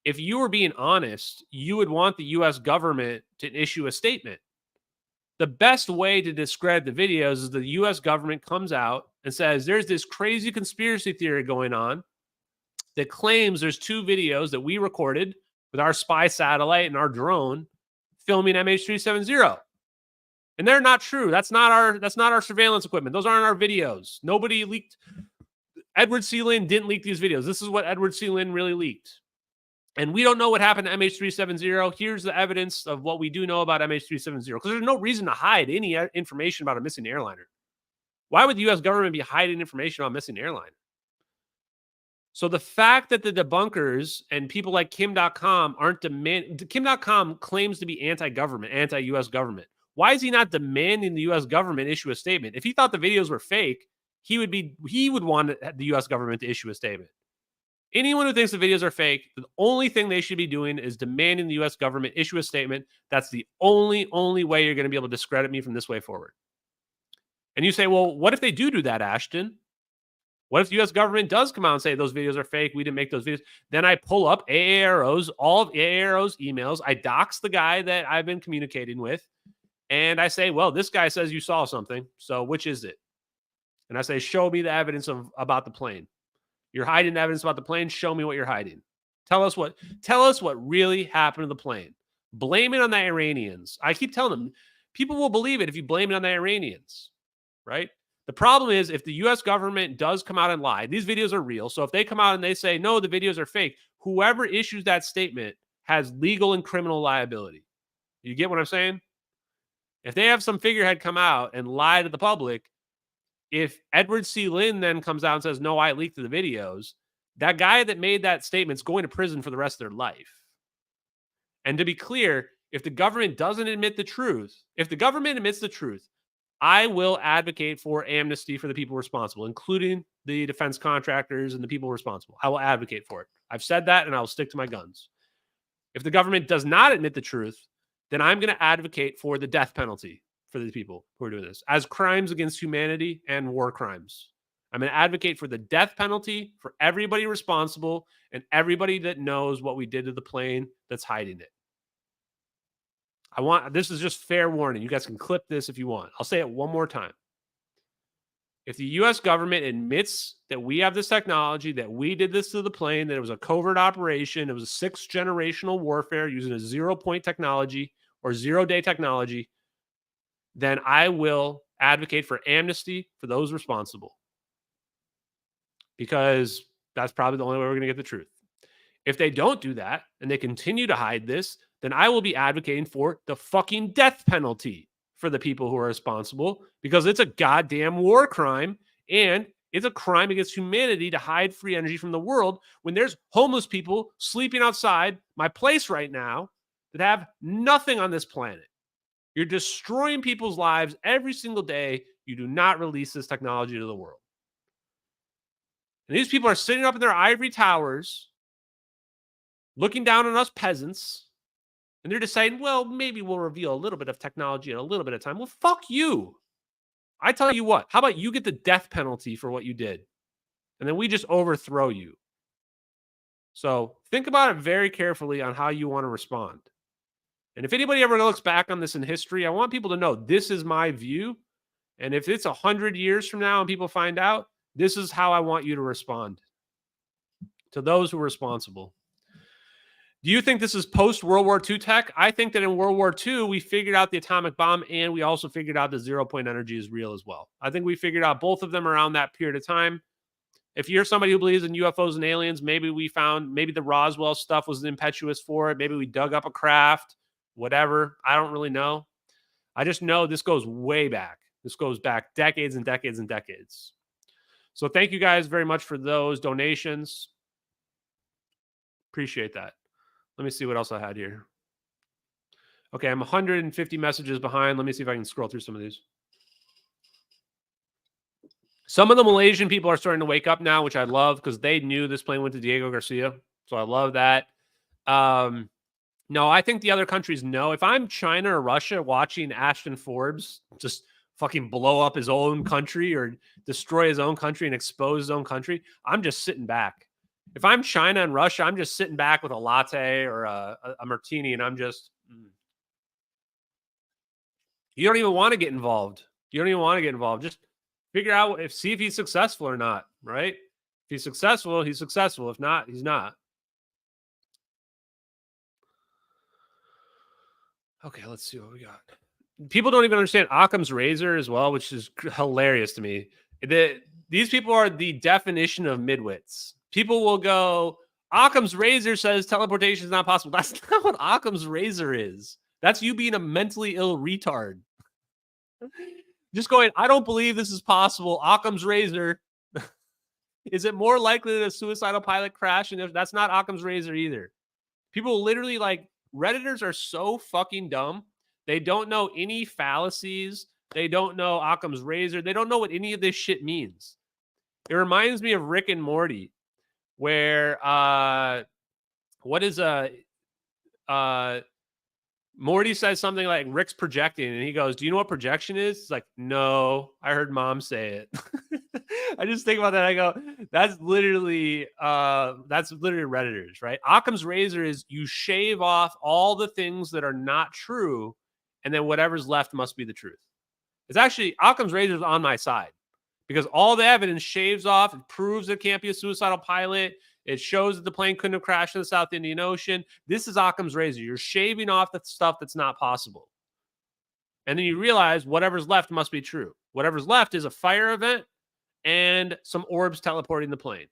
if you were being honest, you would want the U.S. government to issue a statement. The best way to discredit the videos is the U.S. government comes out and says, there's this crazy conspiracy theory going on that claims there's two videos that we recorded with our spy satellite and our drone filming MH370. And they're not true. That's not our surveillance equipment. Those aren't our videos. Nobody leaked. Edward C. Lin didn't leak these videos. This is what Edward C. Lin really leaked. And we don't know what happened to MH370. Here's the evidence of what we do know about MH370. Because there's no reason to hide any information about a missing airliner. Why would the U.S. government be hiding information about a missing airliner? So the fact that the debunkers and people like Kim.com aren't demanding... Kim.com claims to be anti-government, anti-U.S. government. Why is he not demanding the U.S. government issue a statement? If he thought the videos were fake, he would want the U.S. government to issue a statement. Anyone who thinks the videos are fake, the only thing they should be doing is demanding the U.S. government issue a statement. That's the only way you're going to be able to discredit me from this way forward. And you say, well, what if they do that, Ashton? What if the U.S. government does come out and say those videos are fake? We didn't make those videos. Then I pull up AARO's, all of AARO's emails. I dox the guy that I've been communicating with. And I say, well, this guy says you saw something. So which is it? And I say, show me the evidence about the plane. You're hiding evidence about the plane. Show me what you're hiding. Tell us what really happened to the plane. Blame it on the Iranians. I keep telling them, people will believe it if you blame it on the Iranians, right? The problem is if the U.S. government does come out and lie, these videos are real. So if they come out and they say, no, the videos are fake, whoever issues that statement has legal and criminal liability. You get what I'm saying? If they have some figurehead come out and lie to the public, if Edward C. Lin then comes out and says, no, I leaked the videos, that guy that made that statement is going to prison for the rest of their life. And to be clear, if the government doesn't admit the truth, if the government admits the truth, I will advocate for amnesty for the people responsible, including the defense contractors and the people responsible. I will advocate for it. I've said that, and I will stick to my guns. If the government does not admit the truth, then I'm going to advocate for the death penalty for the people who are doing this as crimes against humanity and war crimes. I'm going to advocate for the death penalty for everybody responsible and everybody that knows what we did to the plane that's hiding it. This is just fair warning. You guys can clip this if you want. I'll say it one more time. If the U.S. government admits that we have this technology, that we did this to the plane, that it was a covert operation, it was a 6th generational warfare using a 0-point technology or 0-day technology, then I will advocate for amnesty for those responsible. Because that's probably the only way we're going to get the truth. If they don't do that and they continue to hide this, then I will be advocating for the fucking death penalty for the people who are responsible, because it's a goddamn war crime and it's a crime against humanity to hide free energy from the world when there's homeless people sleeping outside my place right now that have nothing on this planet. You're destroying people's lives every single day. You do not release this technology to the world. And these people are sitting up in their ivory towers looking down on us peasants. And they're deciding, well, maybe we'll reveal a little bit of technology in a little bit of time. Well, fuck you. I tell you what, how about you get the death penalty for what you did? And then we just overthrow you. So think about it very carefully on how you want to respond. And if anybody ever looks back on this in history, I want people to know this is my view. And if it's 100 years from now and people find out, this is how I want you to respond to those who are responsible. Do you think this is post-World War II tech? I think that in World War II, we figured out the atomic bomb, and we also figured out that 0-point energy is real as well. I think we figured out both of them around that period of time. If you're somebody who believes in UFOs and aliens, maybe the Roswell stuff was impetuous for it. Maybe we dug up a craft, whatever. I don't really know. I just know this goes way back. This goes back decades and decades and decades. So thank you guys very much for those donations. Appreciate that. Let me see what else I had here. Okay, I'm 150 messages behind. Let me see if I can scroll through some of these. Some of the Malaysian people are starting to wake up now, which I love because they knew this plane went to Diego Garcia. So I love that. No, I think the other countries know. If I'm China or Russia watching Ashton Forbes just fucking blow up his own country or destroy his own country and expose his own country, I'm just sitting back. If I'm China and Russia, I'm just sitting back with a latte or a martini, and I'm just, you don't even want to get involved. You don't even want to get involved. Just figure out see if he's successful or not, right? If he's successful, he's successful. If not, he's not. Okay, let's see what we got. People don't even understand Occam's razor as well, which is hilarious to me. These people are the definition of midwits. People will go, Occam's razor says teleportation is not possible. That's not what Occam's razor is. That's you being a mentally ill retard. Just going, I don't believe this is possible. Occam's razor. Is it more likely that a suicidal pilot crashed? And if that's not Occam's razor either. People literally Redditors are so fucking dumb. They don't know any fallacies. They don't know Occam's razor. They don't know what any of this shit means. It reminds me of Rick and Morty, where Morty says something like Rick's projecting, and he goes, do you know what projection is? It's like, no, I heard mom say it. I just think about that. I go, that's literally Redditors, right? Occam's razor is you shave off all the things that are not true, and then whatever's left must be the truth. It's actually Occam's razor is on my side because all the evidence shaves off. It proves it can't be a suicidal pilot. It shows that the plane couldn't have crashed in the South Indian Ocean. This is Occam's razor. You're shaving off the stuff that's not possible. And then you realize whatever's left must be true. Whatever's left is a fire event and some orbs teleporting the plane.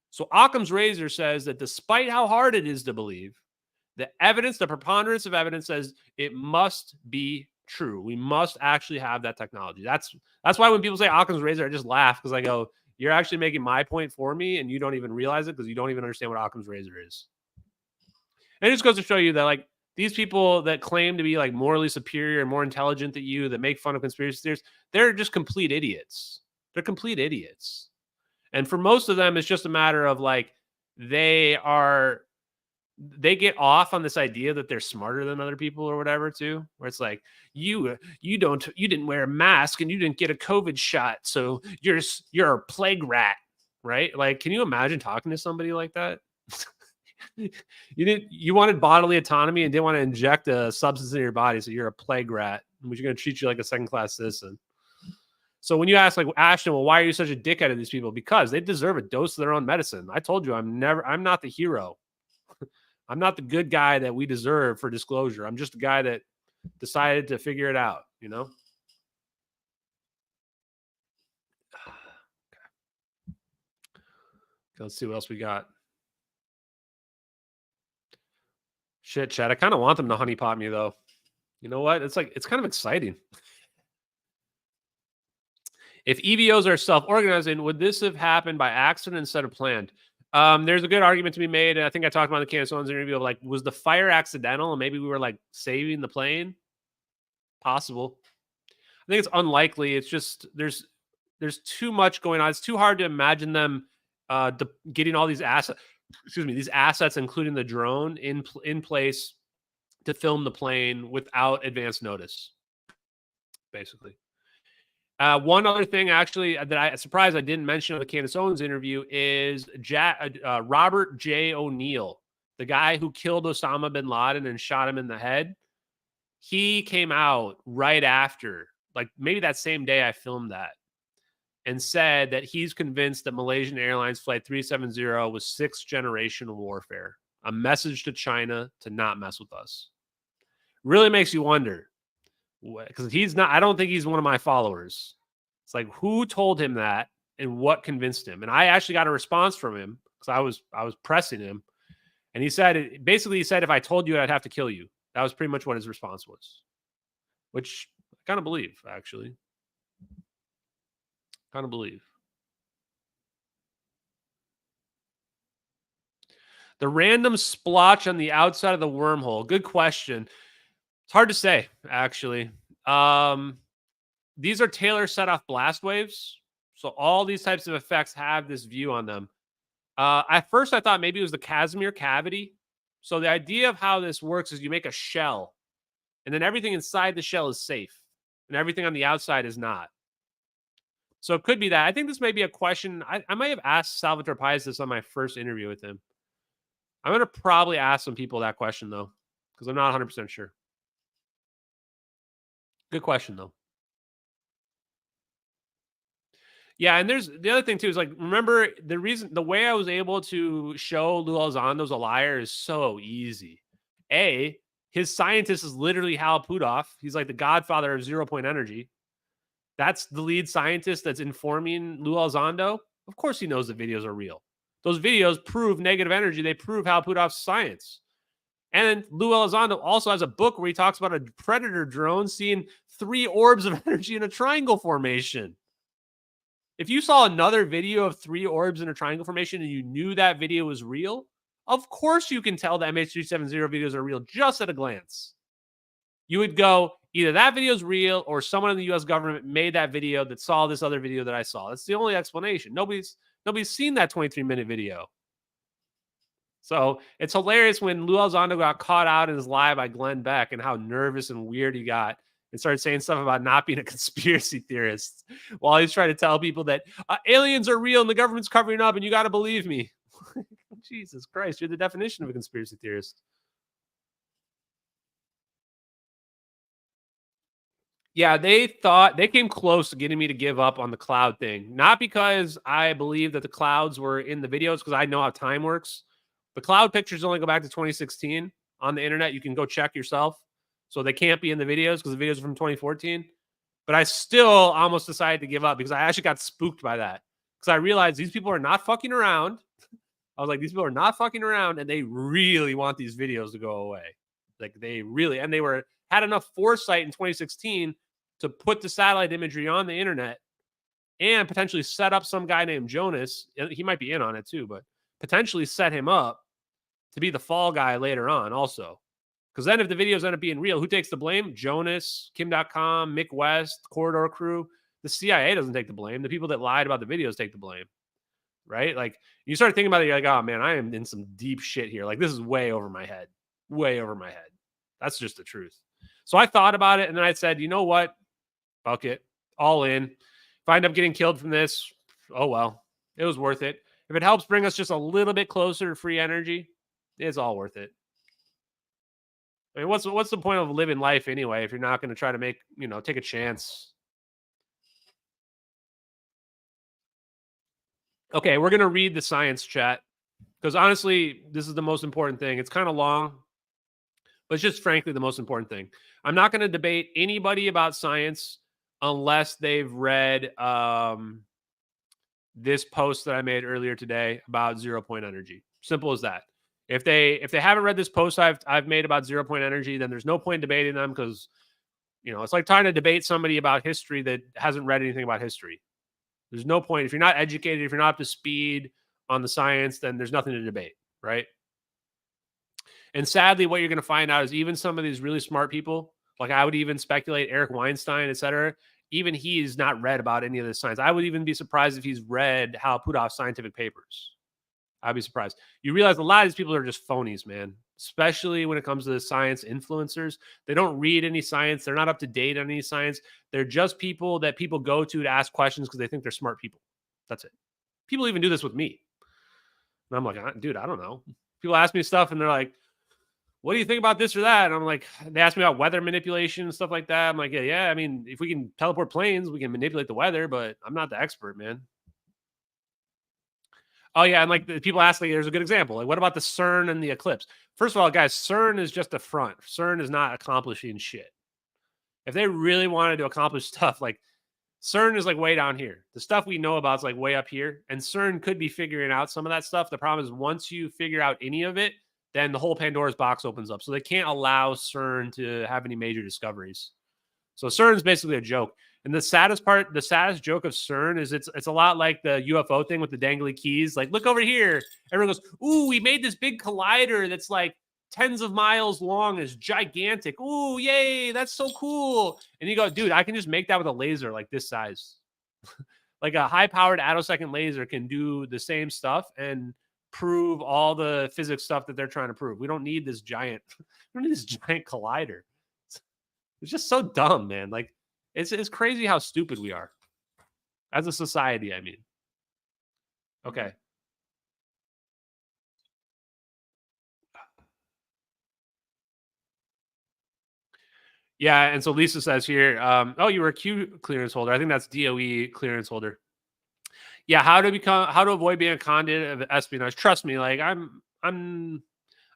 So Occam's razor says that despite how hard it is to believe, the evidence, the preponderance of evidence says it must be true. We must actually have that technology. That's why when people say Occam's razor, I just laugh because I go, you're actually making my point for me and you don't even realize it because you don't even understand what Occam's razor is. And it just goes to show you that like these people that claim to be like morally superior and more intelligent than you, that make fun of conspiracy theories, they're just complete idiots. They're complete idiots. And for most of them, it's just a matter of like, they get off on this idea that they're smarter than other people or whatever too, where it's like, you didn't wear a mask and you didn't get a COVID shot. So you're a plague rat, right? Like, can you imagine talking to somebody like that? You wanted bodily autonomy and didn't want to inject a substance in your body. So you're a plague rat, which are going to treat you like a second-class citizen. So when you ask like Ashton, well, why are you such a dickhead to these people? Because they deserve a dose of their own medicine. I told you, I'm not the hero. I'm not the good guy that we deserve for disclosure. I'm just a guy that decided to figure it out, you know? Okay, let's see what else we got. Shit, Chad. I kind of want them to honeypot me, though. You know what? It's kind of exciting. If EVOs are self-organizing, would this have happened by accident instead of planned? There's a good argument to be made, and I think I talked about in the Candace Owens interview of like, was the fire accidental and maybe we were like saving the plane? Possible. I think it's unlikely. It's just there's too much going on. It's too hard to imagine them getting all these assets. These assets, including the drone, in place to film the plane without advance notice. Basically. One other thing, actually, that I'm surprised I didn't mention in the Candace Owens interview is Robert J. O'Neill, the guy who killed Osama bin Laden and shot him in the head. He came out right after, like maybe that same day I filmed that, and said that he's convinced that Malaysian Airlines Flight 370 was sixth-generation warfare, a message to China to not mess with us. Really makes you wonder. Because I don't think he's one of my followers. It's like, who told him that and what convinced him? And I actually got a response from him because I was pressing him. And he said, if I told you, I'd have to kill you. That was pretty much what his response was, which I kind of believe, actually. Kind of believe. The random splotch on the outside of the wormhole. Good question. It's hard to say, actually. These are Taylor set off blast waves. So all these types of effects have this view on them. At first, I thought maybe it was the Casimir cavity. So the idea of how this works is you make a shell, and then everything inside the shell is safe, and everything on the outside is not. So it could be that. I think this may be a question. I might have asked Salvatore Pais this on my first interview with him. I'm going to probably ask some people that question, though, because I'm not 100% sure. Good question, though. Yeah, and there's the other thing, too, is like, remember, the way I was able to show Lou Elizondo's a liar is so easy. His scientist is literally Hal Puthoff. He's like the godfather of zero-point energy. That's the lead scientist that's informing Lou Elizondo. Of course he knows the videos are real. Those videos prove negative energy. They prove Hal Puthoff's science. And Lou Elizondo also has a book where he talks about a Predator drone seeing 3 orbs of energy in a triangle formation. If you saw another video of 3 orbs in a triangle formation and you knew that video was real, of course you can tell the MH370 videos are real just at a glance. You would go, either that video is real or someone in the U.S. government made that video that saw this other video that I saw. That's the only explanation. Nobody's seen that 23-minute video. So it's hilarious when Lou Elizondo got caught out in his lie by Glenn Beck and how nervous and weird he got and started saying stuff about not being a conspiracy theorist while he's trying to tell people that aliens are real and the government's covering up and you got to believe me. Jesus Christ, you're the definition of a conspiracy theorist. Yeah, they came close to getting me to give up on the cloud thing. Not because I believe that the clouds were in the videos, because I know how time works. The cloud pictures only go back to 2016 on the internet. You can go check yourself. So they can't be in the videos because the videos are from 2014. But I still almost decided to give up because I actually got spooked by that. Because I realized these people are not fucking around. I was like, these people are not fucking around, and they really want these videos to go away. Like they really, and they had enough foresight in 2016 to put the satellite imagery on the internet and potentially set up some guy named Jonas. He might be in on it too, but potentially set him up to be the fall guy later on also. Because then if the videos end up being real, who takes the blame? Jonas, Kim.com, Mick West, Corridor Crew. The CIA doesn't take the blame. The people that lied about the videos take the blame, right? Like you start thinking about it, you're like, oh man, I am in some deep shit here. Like this is way over my head. Way over my head. That's just the truth. So I thought about it and then I said, you know what? Fuck it. All in. If I end up getting killed from this, oh well. It was worth it. If it helps bring us just a little bit closer to free energy, it's all worth it. I mean, what's the point of living life anyway if you're not going to try to make, take a chance? Okay, we're going to read the science chat because honestly, this is the most important thing. It's kind of long, but it's just frankly the most important thing. I'm not going to debate anybody about science unless they've read this post that I made earlier today about 0 point energy. Simple as that. If they haven't read this post I've made about 0 point energy, then there's no point debating them because, it's like trying to debate somebody about history that hasn't read anything about history. There's no point. If you're not educated, if you're not up to speed on the science, then there's nothing to debate, right? And sadly, what you're going to find out is even some of these really smart people, like I would even speculate Eric Weinstein, et cetera, even he's not read about any of this science. I would even be surprised if he's read Hal Puthoff's scientific papers. I'd be surprised. You realize a lot of these people are just phonies, man, especially when it comes to the science influencers. They don't read any science. They're not up to date on any science. They're just people that people go to ask questions because they think they're smart people. That's it. People even do this with me. And I'm like, dude, I don't know. People ask me stuff and they're like, what do you think about this or that? And I'm like, they ask me about weather manipulation and stuff like that. I'm like, yeah. I mean, if we can teleport planes, we can manipulate the weather, but I'm not the expert, man. Oh, yeah, and like the people ask, like, there's a good example. Like, what about the CERN and the eclipse? First of all, guys, CERN is just a front. CERN is not accomplishing shit. If they really wanted to accomplish stuff, like CERN is like way down here. The stuff we know about is like way up here, and CERN could be figuring out some of that stuff. The problem is once you figure out any of it, then the whole Pandora's box opens up. So they can't allow CERN to have any major discoveries. So CERN is basically a joke. And the saddest joke of CERN is it's a lot like the UFO thing with the dangly keys. Like, look over here. Everyone goes, ooh, we made this big collider that's like tens of miles long. It's gigantic. Ooh, yay, that's so cool. And you go, dude, I can just make that with a laser like this size. Like a high-powered attosecond laser can do the same stuff and prove all the physics stuff that they're trying to prove. We don't need this giant collider. It's just so dumb, man. Like, it's crazy how stupid we are as a society. I mean, okay. Yeah, and so Lisa says here, oh, you were a Q clearance holder. I think that's DOE clearance holder. Yeah, how to avoid being a conduit of espionage. Trust me, like I'm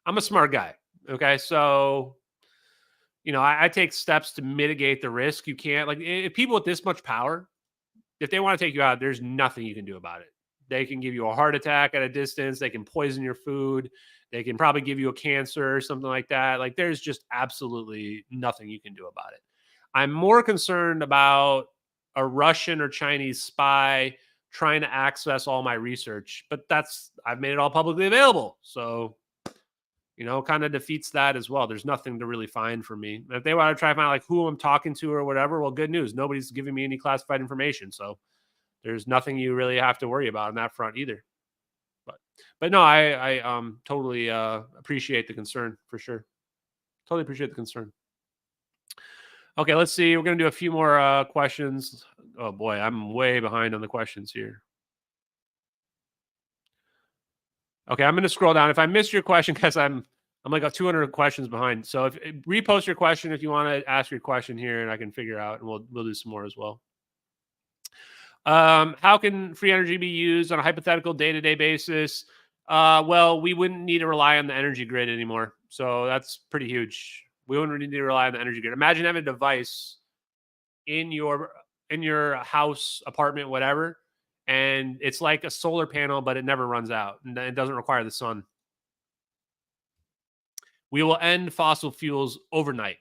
a smart guy. Okay, so I take steps to mitigate the risk. You can't, like, if people with this much power, if they want to take you out, there's nothing you can do about it. They can give you a heart attack at a distance. They can poison your food. They can probably give you a cancer or something like that. Like, there's just absolutely nothing you can do about it. I'm more concerned about a Russian or Chinese spy trying to access all my research, but I've made it all publicly available. So, kind of defeats that as well. There's nothing to really find for me. If they want to try to find like who I'm talking to or whatever, well, good news. Nobody's giving me any classified information. So there's nothing you really have to worry about on that front either. But no, I totally appreciate the concern for sure. Totally appreciate the concern. Okay, let's see. We're going to do a few more questions. Oh, boy, I'm way behind on the questions here. Okay, I'm going to scroll down. If I missed your question, because I'm like 200 questions behind. So if repost your question if you want to ask your question here, and I can figure out, and we'll do some more as well. How can free energy be used on a hypothetical day-to-day basis? Well, we wouldn't need to rely on the energy grid anymore. So that's pretty huge. We wouldn't need to rely on the energy grid. Imagine having a device in your house, apartment, whatever, and it's like a solar panel, but it never runs out, and it doesn't require the sun. We will end fossil fuels overnight.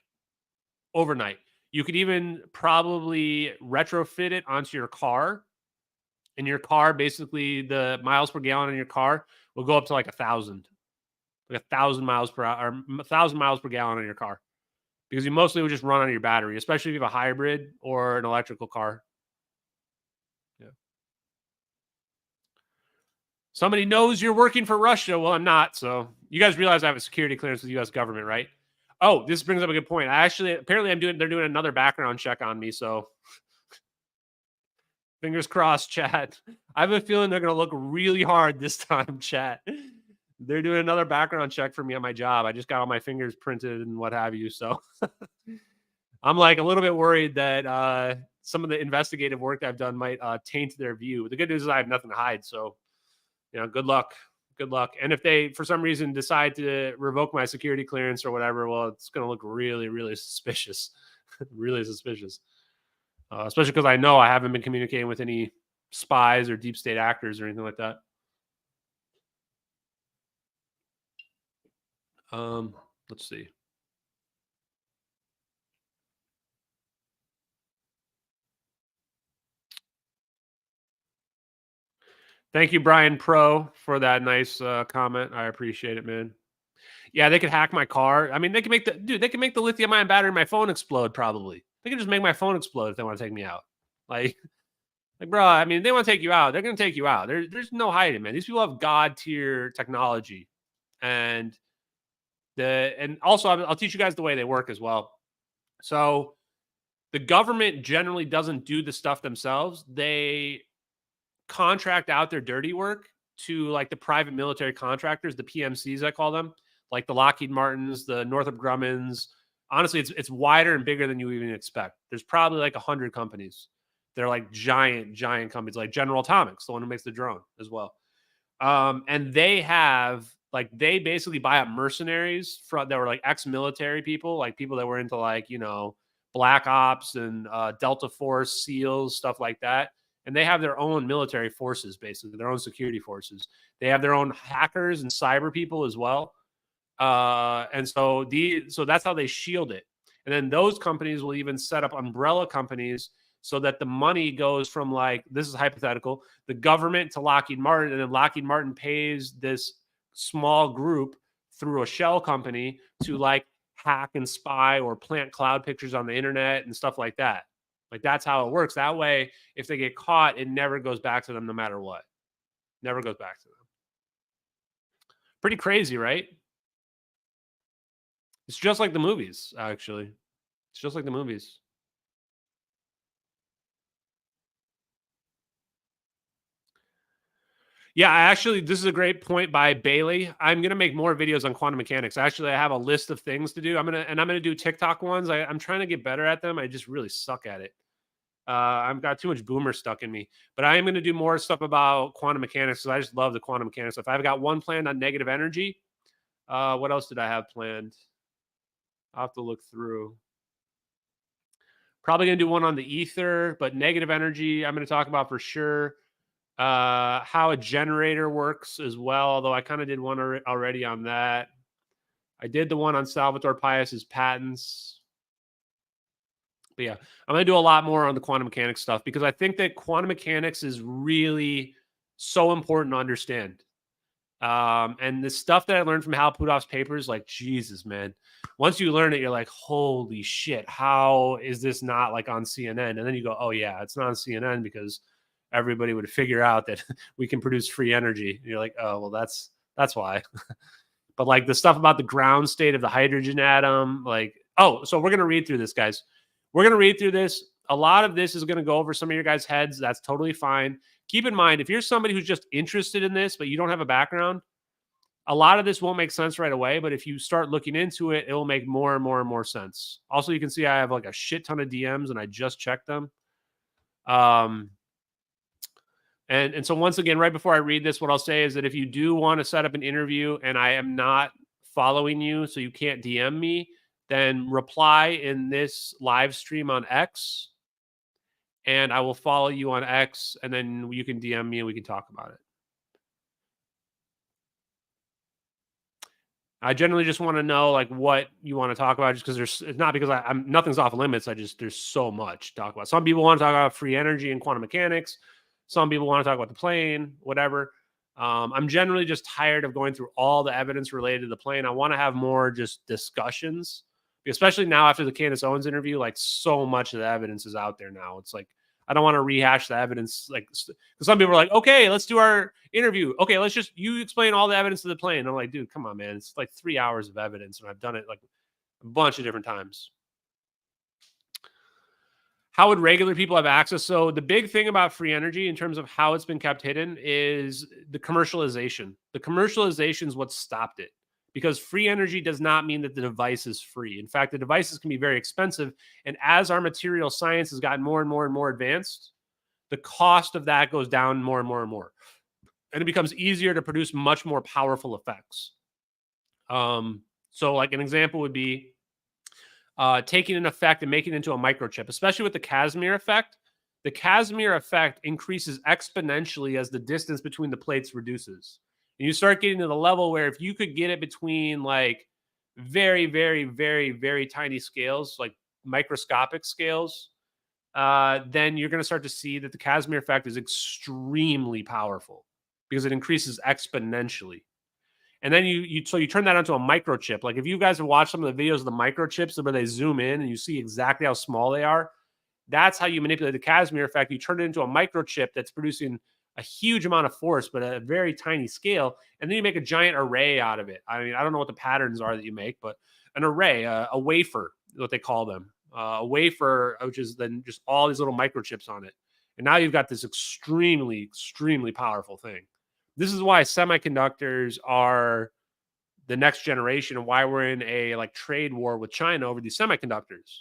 Overnight. You could even probably retrofit it onto your car. In your car, basically, the miles per gallon in your car will go up to like 1,000. Like 1,000 miles per hour, or 1,000 miles per gallon in your car. Because you mostly would just run on your battery, especially if you have a hybrid or an electrical car. Yeah. Somebody knows you're working for Russia. Well, I'm not. So you guys realize I have a security clearance with the U.S. government, right? Oh, this brings up a good point. Apparently they're doing another background check on me. So fingers crossed, chat. I have a feeling they're going to look really hard this time, chat. They're doing another background check for me on my job. I just got all my fingers printed and what have you. So I'm like a little bit worried that some of the investigative work I've done might taint their view. The good news is I have nothing to hide. So, good luck. Good luck. And if they, for some reason, decide to revoke my security clearance or whatever, well, it's going to look really, really suspicious. Really suspicious. Especially because I know I haven't been communicating with any spies or deep state actors or anything like that. Let's see. Thank you, Brian Pro, for that nice comment. I appreciate it, man. Yeah, they could hack my car. I mean, they can make the lithium-ion battery in my phone explode, probably. They can just make my phone explode if they want to take me out. Like, bro, I mean, they want to take you out. They're going to take you out. There's no hiding, man. These people have God-tier technology. And also, I'll teach you guys the way they work as well. So the government generally doesn't do the stuff themselves. They contract out their dirty work to like the private military contractors, the PMCs, I call them, like the Lockheed Martins, the Northrop Grummons. Honestly, it's wider and bigger than you even expect. There's probably like 100 companies. They're like giant companies, like General Atomics, the one who makes the drone as well. And they they basically buy up mercenaries that were like ex-military people, like people that were into like, Black Ops and Delta Force, SEALs, stuff like that. And they have their own military forces, basically, their own security forces. They have their own hackers and cyber people as well. And so that's how they shield it. And then those companies will even set up umbrella companies so that the money goes from, like, this is hypothetical, the government to Lockheed Martin, and then Lockheed Martin pays this small group through a shell company to like hack and spy or plant cloud pictures on the internet and stuff like that. Like, that's how it works. That way, if they get caught, it never goes back to them no matter what. Never goes back to them. Pretty crazy, right? It's just like the movies, actually. It's just like the movies. Yeah, this is a great point by Bailey. I'm going to make more videos on quantum mechanics. Actually, I have a list of things to do. I'm going to do TikTok ones. I'm trying to get better at them. I just really suck at it. I've got too much boomer stuck in me. But I am going to do more stuff about quantum mechanics because I just love the quantum mechanics stuff. I've got one planned on negative energy. What else did I have planned? I'll have to look through. Probably going to do one on the ether, but negative energy I'm going to talk about for sure. How a generator works as well, although I kind of did one already on that. I did the one on Salvatore Pais' patents. But yeah, I'm going to do a lot more on the quantum mechanics stuff because I think that quantum mechanics is really so important to understand. And the stuff that I learned from Hal Puthoff's papers, like, Jesus, man. Once you learn it, you're like, holy shit, how is this not like on CNN? And then you go, oh yeah, it's not on CNN because everybody would figure out that we can produce free energy. And you're like, oh, well, that's why. But like the stuff about the ground state of the hydrogen atom, like, oh, so we're going to read through this, guys. we're going to read through this. A lot of this is going to go over some of your guys' heads. That's totally fine. Keep in mind, if you're somebody who's just interested in this, but you don't have a background, a lot of this won't make sense right away. But if you start looking into it, it will make more and more and more sense. Also, you can see I have like a shit ton of DMs and I just checked them. And so once again, right before I read this, what I'll say is that if you do want to set up an interview and I am not following you, so you can't DM me, then reply in this live stream on X, and I will follow you on X, and then you can DM me and we can talk about it. I generally just want to know like what you want to talk about, just because it's not because I'm nothing's off limits. There's so much to talk about. Some people want to talk about free energy and quantum mechanics. Some people want to talk about the plane, whatever. I'm generally just tired of going through all the evidence related to the plane. I want to have more just discussions, especially now after the Candace Owens interview. Like, so much of the evidence is out there now. It's like, I don't want to rehash the evidence. Like, some people are like, okay, let's do our interview. Okay, you explain all the evidence of the plane. And I'm like, dude, come on, man. It's like 3 hours of evidence, and I've done it like a bunch of different times. How would regular people have access? So the big thing about free energy in terms of how it's been kept hidden is the commercialization. The commercialization is what stopped it, because free energy does not mean that the device is free. In fact, the devices can be very expensive. And as our material science has gotten more and more and more advanced, the cost of that goes down more and more and more. And it becomes easier to produce much more powerful effects. So like an example would be taking an effect and making it into a microchip, especially with the Casimir effect. The Casimir effect increases exponentially as the distance between the plates reduces. And you start getting to the level where if you could get it between like very, very, very, very tiny scales, like microscopic scales, then you're going to start to see that the Casimir effect is extremely powerful because it increases exponentially. And then you turn that onto a microchip. Like if you guys have watched some of the videos of the microchips where they zoom in and you see exactly how small they are, that's how you manipulate the Casimir effect. You turn it into a microchip that's producing a huge amount of force, but at a very tiny scale. And then you make a giant array out of it. I mean, I don't know what the patterns are that you make, but an array, a wafer, is what they call them. A wafer, which is then just all these little microchips on it. And now you've got this extremely, extremely powerful thing. This is why semiconductors are the next generation and why we're in a like trade war with China over these semiconductors.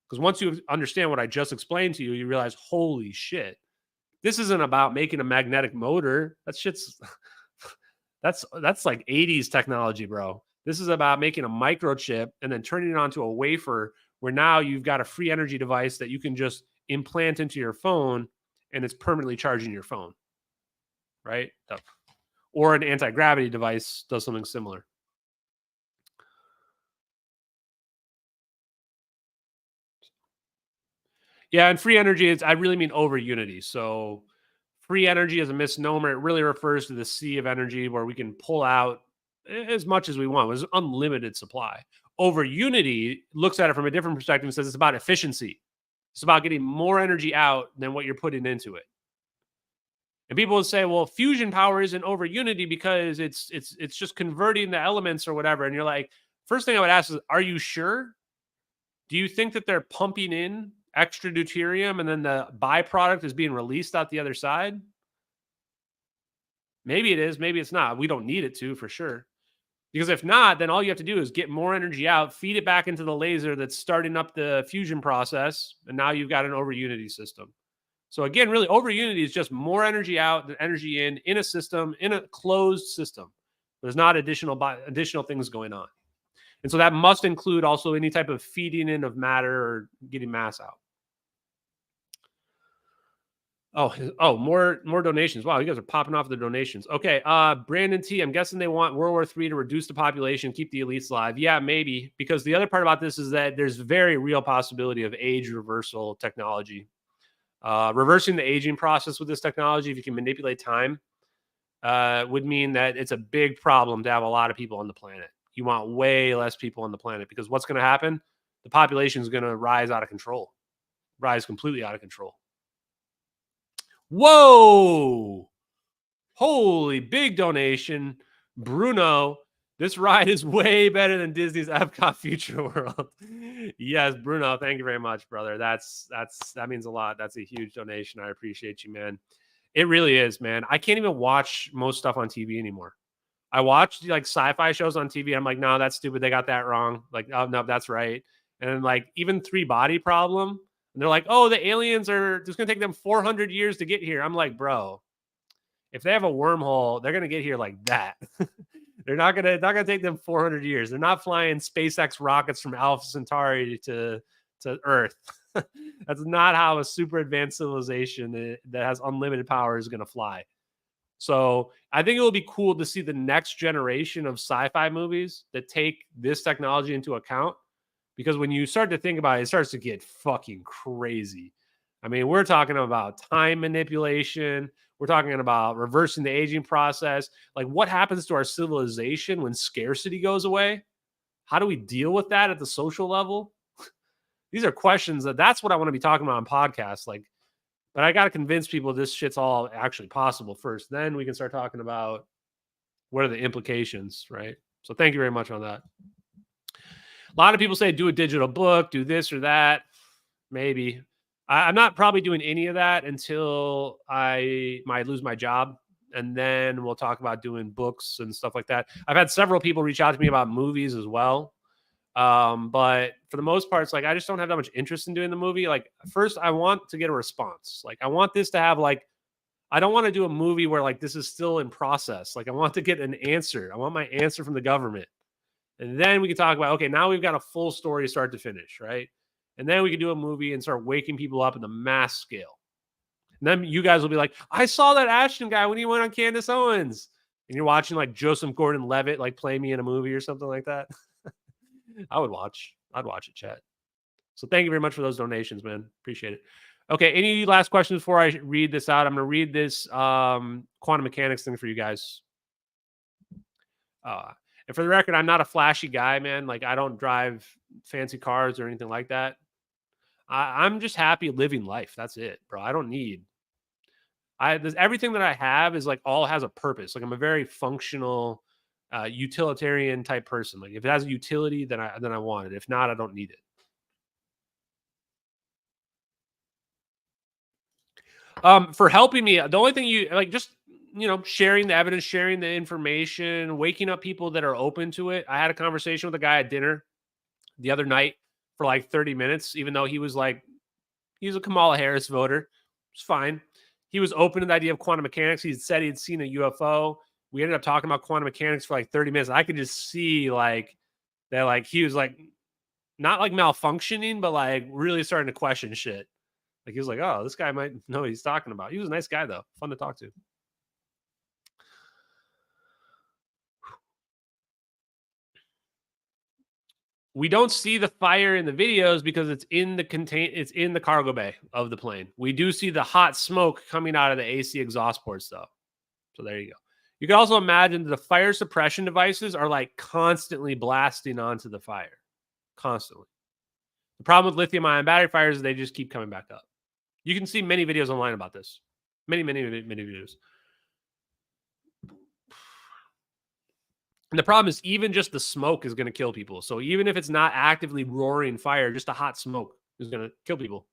Because once you understand what I just explained to you, you realize, holy shit, this isn't about making a magnetic motor. That shit's that's like 80s technology, bro. This is about making a microchip and then turning it onto a wafer where now you've got a free energy device that you can just implant into your phone and it's permanently charging your phone. Right? Or an anti-gravity device does something similar. Yeah, and free energy I really mean over unity. So free energy is a misnomer. It really refers to the sea of energy where we can pull out as much as we want. There's unlimited supply. Over unity looks at it from a different perspective and says it's about efficiency. It's about getting more energy out than what you're putting into it. And people will say, well, fusion power isn't over unity because it's just converting the elements or whatever. And you're like, first thing I would ask is, are you sure? Do you think that they're pumping in extra deuterium and then the byproduct is being released out the other side? Maybe it is, maybe it's not. We don't need it to, for sure. Because if not, then all you have to do is get more energy out, feed it back into the laser that's starting up the fusion process, and now you've got an over unity system. So again, really, over unity is just more energy out than energy in a system, in a closed system. There's not additional things going on. And so that must include also any type of feeding in of matter or getting mass out. Oh, more donations. Wow, you guys are popping off the donations. Okay, Brandon T, I'm guessing they want World War III to reduce the population, keep the elites alive. Yeah, maybe, because the other part about this is that there's very real possibility of age reversal technology. Reversing the aging process with this technology, if you can manipulate time, would mean that it's a big problem to have a lot of people on the planet. You want way less people on the planet because what's going to happen? The population is going to rise completely out of control. Whoa! Holy big donation, Bruno. This ride is way better than Disney's Epcot Future World. Yes, Bruno, thank you very much, brother. That means a lot. That's a huge donation. I appreciate you, man. It really is, man. I can't even watch most stuff on TV anymore. I watch like sci-fi shows on TV. I'm like, no, that's stupid. They got that wrong. Like, oh no, that's right. And then like even Three Body Problem, and they're like, oh, the aliens are just gonna take them 400 years to get here. I'm like, bro, if they have a wormhole, they're gonna get here like that. They're not gonna take them 400 years. They're not flying SpaceX rockets from Alpha Centauri to Earth. That's not how a super advanced civilization that has unlimited power is gonna fly. So I think it will be cool to see the next generation of sci-fi movies that take this technology into account. Because when you start to think about it, it starts to get fucking crazy. I mean, we're talking about time manipulation. We're talking about reversing the aging process. Like, what happens to our civilization when scarcity goes away? How do we deal with that at the social level? These are questions that's what I want to be talking about on podcasts. Like, but I got to convince people this shit's all actually possible first. Then we can start talking about what are the implications, right? So thank you very much on that. A lot of people say do a digital book, do this or that. Maybe. I'm not probably doing any of that until I might lose my job. And then we'll talk about doing books and stuff like that. I've had several people reach out to me about movies as well. But for the most part, it's like I just don't have that much interest in doing the movie. Like, first, I want to get a response. Like, I want this to have like, I don't want to do a movie where like this is still in process. Like, I want to get an answer. I want my answer from the government. And then we can talk about, okay, now we've got a full story start to finish, right? And then we can do a movie and start waking people up in the mass scale. And then you guys will be like, I saw that Ashton guy when he went on Candace Owens. And you're watching like Joseph Gordon-Levitt like play me in a movie or something like that. I'd watch it, chat. So thank you very much for those donations, man. Appreciate it. Okay, any last questions before I read this out? I'm going to read this quantum mechanics thing for you guys. And for the record, I'm not a flashy guy, man. Like, I don't drive fancy cars or anything like that. I'm just happy living life. That's it, bro. I don't need. Everything that I have is like all has a purpose. Like, I'm a very functional, utilitarian type person. Like, if it has a utility, then I want it. If not, I don't need it. For helping me, the only thing you like, just sharing the evidence, sharing the information, waking up people that are open to it. I had a conversation with a guy at dinner the other night for like 30 minutes, even though he was a Kamala Harris voter. It's fine. He was open to the idea of quantum mechanics. He said he'd seen a UFO. We ended up talking about quantum mechanics for like 30 minutes. I could just see like that, like he was like not like malfunctioning, but like really starting to question shit. Like he was like, oh, this guy might know what he's talking about. He was a nice guy though. Fun to talk to. We don't see the fire in the videos because it's in the cargo bay of the plane. We do see the hot smoke coming out of the AC exhaust ports though. So there you go. You can also imagine that the fire suppression devices are like constantly blasting onto the fire. Constantly. The problem with lithium ion battery fires is they just keep coming back up. You can see many videos online about this. Many videos. And the problem is even just the smoke is going to kill people. So even if it's not actively roaring fire, just a hot smoke is going to kill people.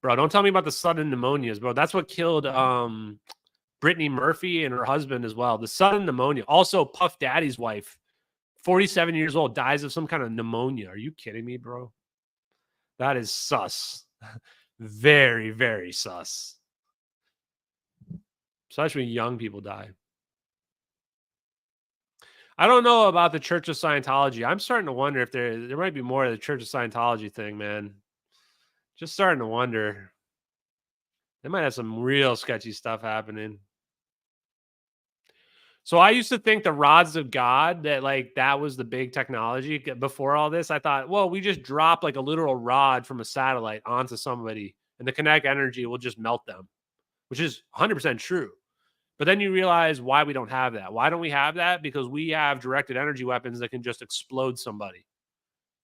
Bro, don't tell me about the sudden pneumonias, bro. That's what killed Brittany Murphy and her husband as well. The sudden pneumonia. Also, Puff Daddy's wife, 47 years old, dies of some kind of pneumonia. Are you kidding me, bro? That is sus. Very, very sus. Especially when young people die. I don't know about the Church of Scientology. I'm starting to wonder if there might be more of the Church of Scientology thing, man. Just starting to wonder. They might have some real sketchy stuff happening. So I used to think the rods of God, that like that was the big technology before all this. I thought, well, we just drop like a literal rod from a satellite onto somebody and the kinetic energy will just melt them, which is 100% true. But then you realize why we don't have that. Why don't we have that? Because we have directed energy weapons that can just explode somebody.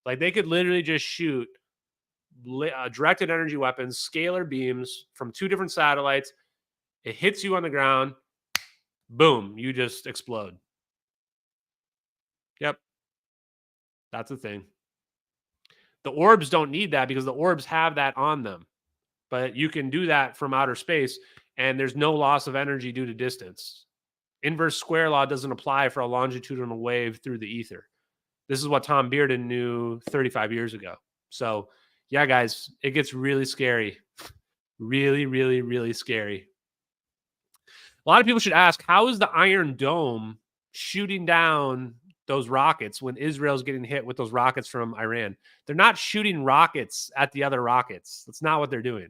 Like they could literally just shoot directed energy weapons, scalar beams from 2 different satellites. It hits you on the ground. Boom, you just explode. Yep. That's the thing. The orbs don't need that because the orbs have that on them. But you can do that from outer space, and there's no loss of energy due to distance. Inverse square law doesn't apply for a longitudinal wave through the ether. This is what Tom Bearden knew 35 years ago. So, yeah, guys, it gets really scary. Really, really, really scary. A lot of people should ask, how is the Iron Dome shooting down those rockets when Israel's getting hit with those rockets from Iran? They're not shooting rockets at the other rockets. That's not what they're doing.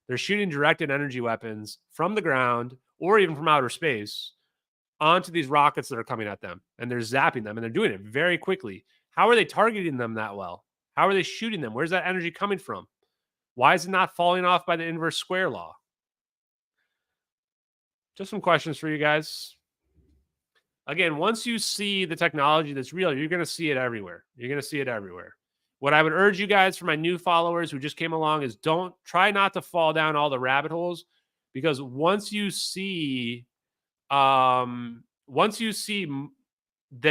They're shooting directed energy weapons from the ground or even from outer space onto these rockets that are coming at them. And they're zapping them, and they're doing it very quickly. How are they targeting them that well? How are they shooting them? Where's that energy coming from? Why is it not falling off by the inverse square law? Just some questions for you guys. Again, once you see the technology that's real, you're going to see it everywhere. You're going to see it everywhere. What I would urge you guys, for my new followers who just came along, is try not to fall down all the rabbit holes, because once you see that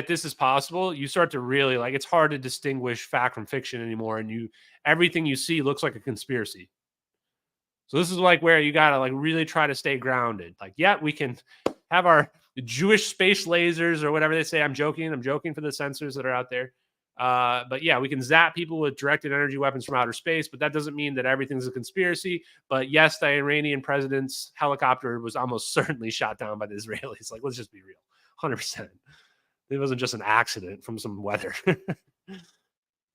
this is possible, you start to really, like, it's hard to distinguish fact from fiction anymore, and everything you see looks like a conspiracy. So this is like where you got to like really try to stay grounded. Like, yeah, we can have our Jewish space lasers or whatever they say. I'm joking for the censors that are out there. But yeah, we can zap people with directed energy weapons from outer space, but that doesn't mean that everything's a conspiracy. But yes, the Iranian president's helicopter was almost certainly shot down by the Israelis. Like, let's just be real. 100%. It wasn't just an accident from some weather.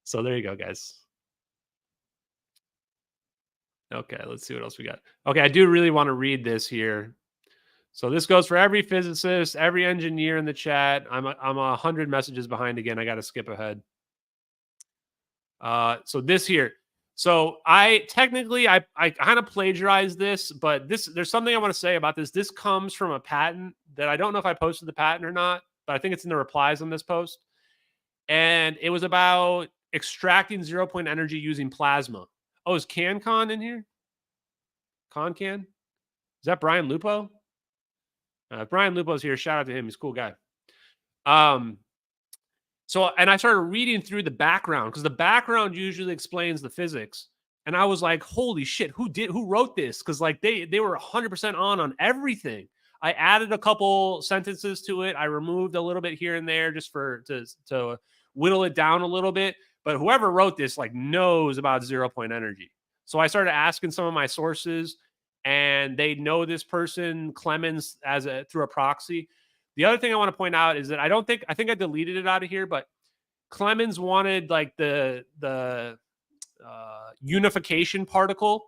So there you go, guys. Okay, let's see what else we got. Okay, I do really want to read this here. So this goes for every physicist, every engineer in the chat. I'm 100 messages behind again. I got to skip ahead. So this here. So I kind of plagiarized this, but there's something I want to say about this. This comes from a patent that I don't know if I posted the patent or not, but I think it's in the replies on this post. And it was about extracting 0-point energy using plasma. Oh, is CanCon in here? ConCan? Is that Brian Lupo? Brian Lupo's here. Shout out to him. He's a cool guy. So, and I started reading through the background, because the background usually explains the physics. And I was like, holy shit, who wrote this? Because like they were 100% on everything. I added a couple sentences to it. I removed a little bit here and there just to whittle it down a little bit. But whoever wrote this like knows about 0-point energy. So I started asking some of my sources, and they know this person Clemens through a proxy. The other thing I want to point out is that I think I deleted it out of here, but Clemens wanted like the unification particle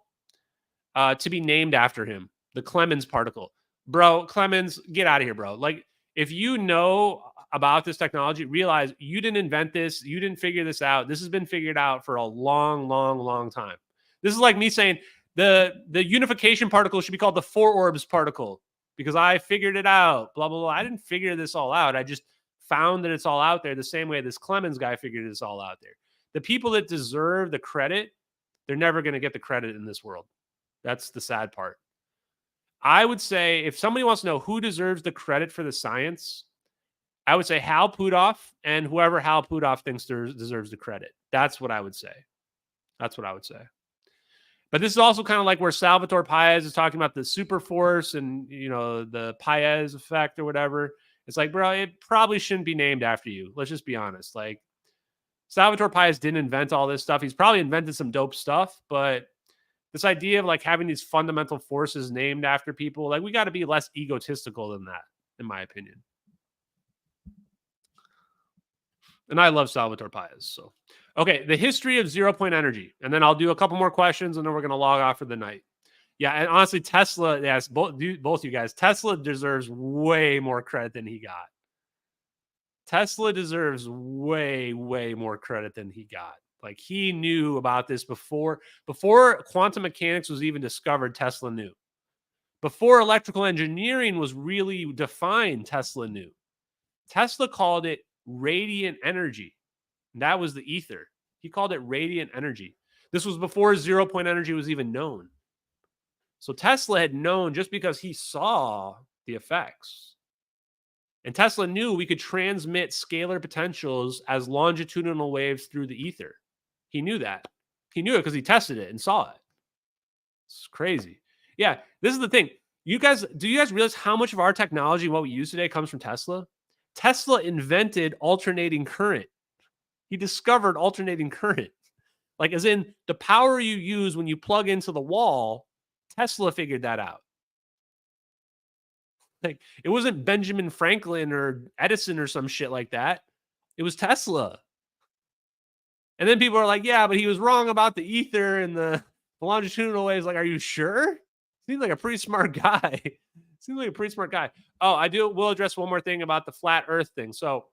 to be named after him, the Clemens particle. Bro, Clemens, get out of here, bro. Like, if you know about this technology, realize you didn't invent this. You didn't figure this out. This has been figured out for a long, long, long time. This is like me saying the unification particle should be called the four orbs particle because I figured it out, blah, blah, blah. I didn't figure this all out. I just found that it's all out there the same way this Clemens guy figured this all out there. The people that deserve the credit, they're never going to get the credit in this world. That's the sad part. I would say if somebody wants to know who deserves the credit for the science, I would say Hal Puthoff and whoever Hal Puthoff thinks deserves the credit. That's what I would say. That's what I would say. But this is also kind of like where Salvatore Paez is talking about the super force and, you know, the Paez effect or whatever. It's like, bro, it probably shouldn't be named after you. Let's just be honest. Like, Salvatore Paez didn't invent all this stuff. He's probably invented some dope stuff, but this idea of like having these fundamental forces named after people, like, we got to be less egotistical than that, in my opinion. And I love Salvatore Paez. So, okay, the history of 0-point energy. And then I'll do a couple more questions and then we're going to log off for the night. Yeah, and honestly, Tesla, yes, both you guys, Tesla deserves way more credit than he got. Tesla deserves way, way more credit than he got. Like, he knew about this before quantum mechanics was even discovered. Tesla knew. Before electrical engineering was really defined, Tesla knew. Tesla called it radiant energy. And that was the ether. He called it radiant energy. This was before 0-point energy was even known. So Tesla had known just because he saw the effects. And Tesla knew we could transmit scalar potentials as longitudinal waves through the ether. He knew that. He knew it because he tested it and saw it. It's crazy. Yeah, this is the thing. Do you guys realize how much of our technology, what we use today, comes from Tesla? Tesla invented alternating current. He discovered alternating current. Like, as in the power you use when you plug into the wall, Tesla figured that out. Like, it wasn't Benjamin Franklin or Edison or some shit like that. It was Tesla. And then people are like, yeah, but he was wrong about the ether and the longitudinal waves. Like, are you sure? Seems like a pretty smart guy. Seems like a pretty smart guy. Oh, will address one more thing about the flat earth thing. So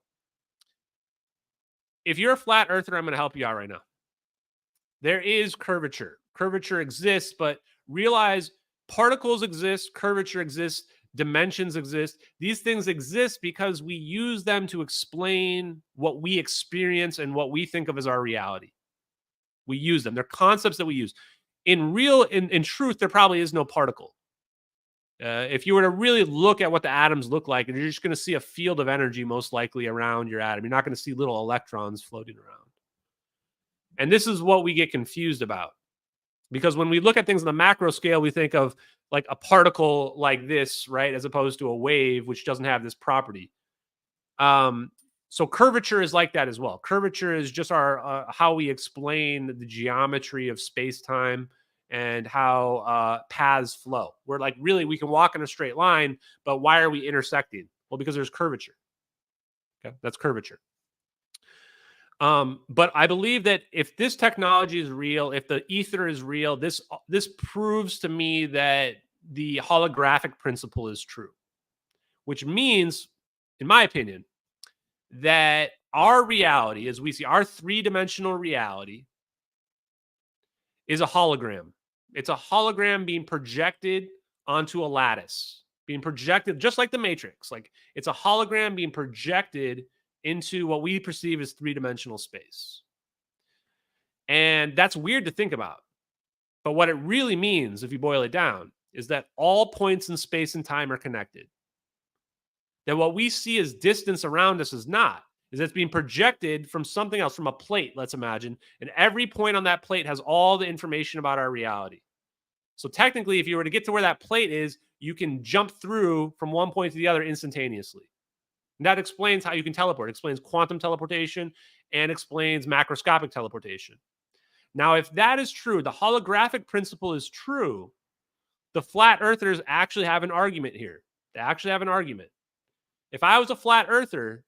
if you're a flat earther, I'm going to help you out right now. There is curvature. Curvature exists, but realize particles exist, curvature exists, dimensions exist. These things exist because we use them to explain what we experience and what we think of as our reality. We use them. They're concepts that we use. In truth, there probably is no particle. If you were to really look at what the atoms look like, you're just going to see a field of energy most likely around your atom. You're not going to see little electrons floating around. And this is what we get confused about. Because when we look at things on the macro scale, we think of like a particle like this, right? As opposed to a wave, which doesn't have this property. So curvature is like that as well. Curvature is just our how we explain the geometry of space-time and how paths flow. We're like, really, we can walk in a straight line, but why are we intersecting? Well, because there's curvature. Okay, that's curvature. But I believe that if this technology is real, if the ether is real, this proves to me that the holographic principle is true, which means, in my opinion, that our reality, as we see, our three-dimensional reality, is a hologram. It's a hologram being projected onto a lattice, being projected just like the Matrix. Like, it's a hologram being projected into what we perceive as three-dimensional space. And that's weird to think about. But what it really means, if you boil it down, is that all points in space and time are connected. That what we see as distance around us is not. Is it's being projected from something else, from a plate, let's imagine. And every point on that plate has all the information about our reality. So technically, if you were to get to where that plate is, you can jump through from one point to the other instantaneously. And that explains how you can teleport. It explains quantum teleportation and explains macroscopic teleportation. Now, if that is true, the holographic principle is true, the flat earthers actually have an argument here. They actually have an argument. If I was a flat earther,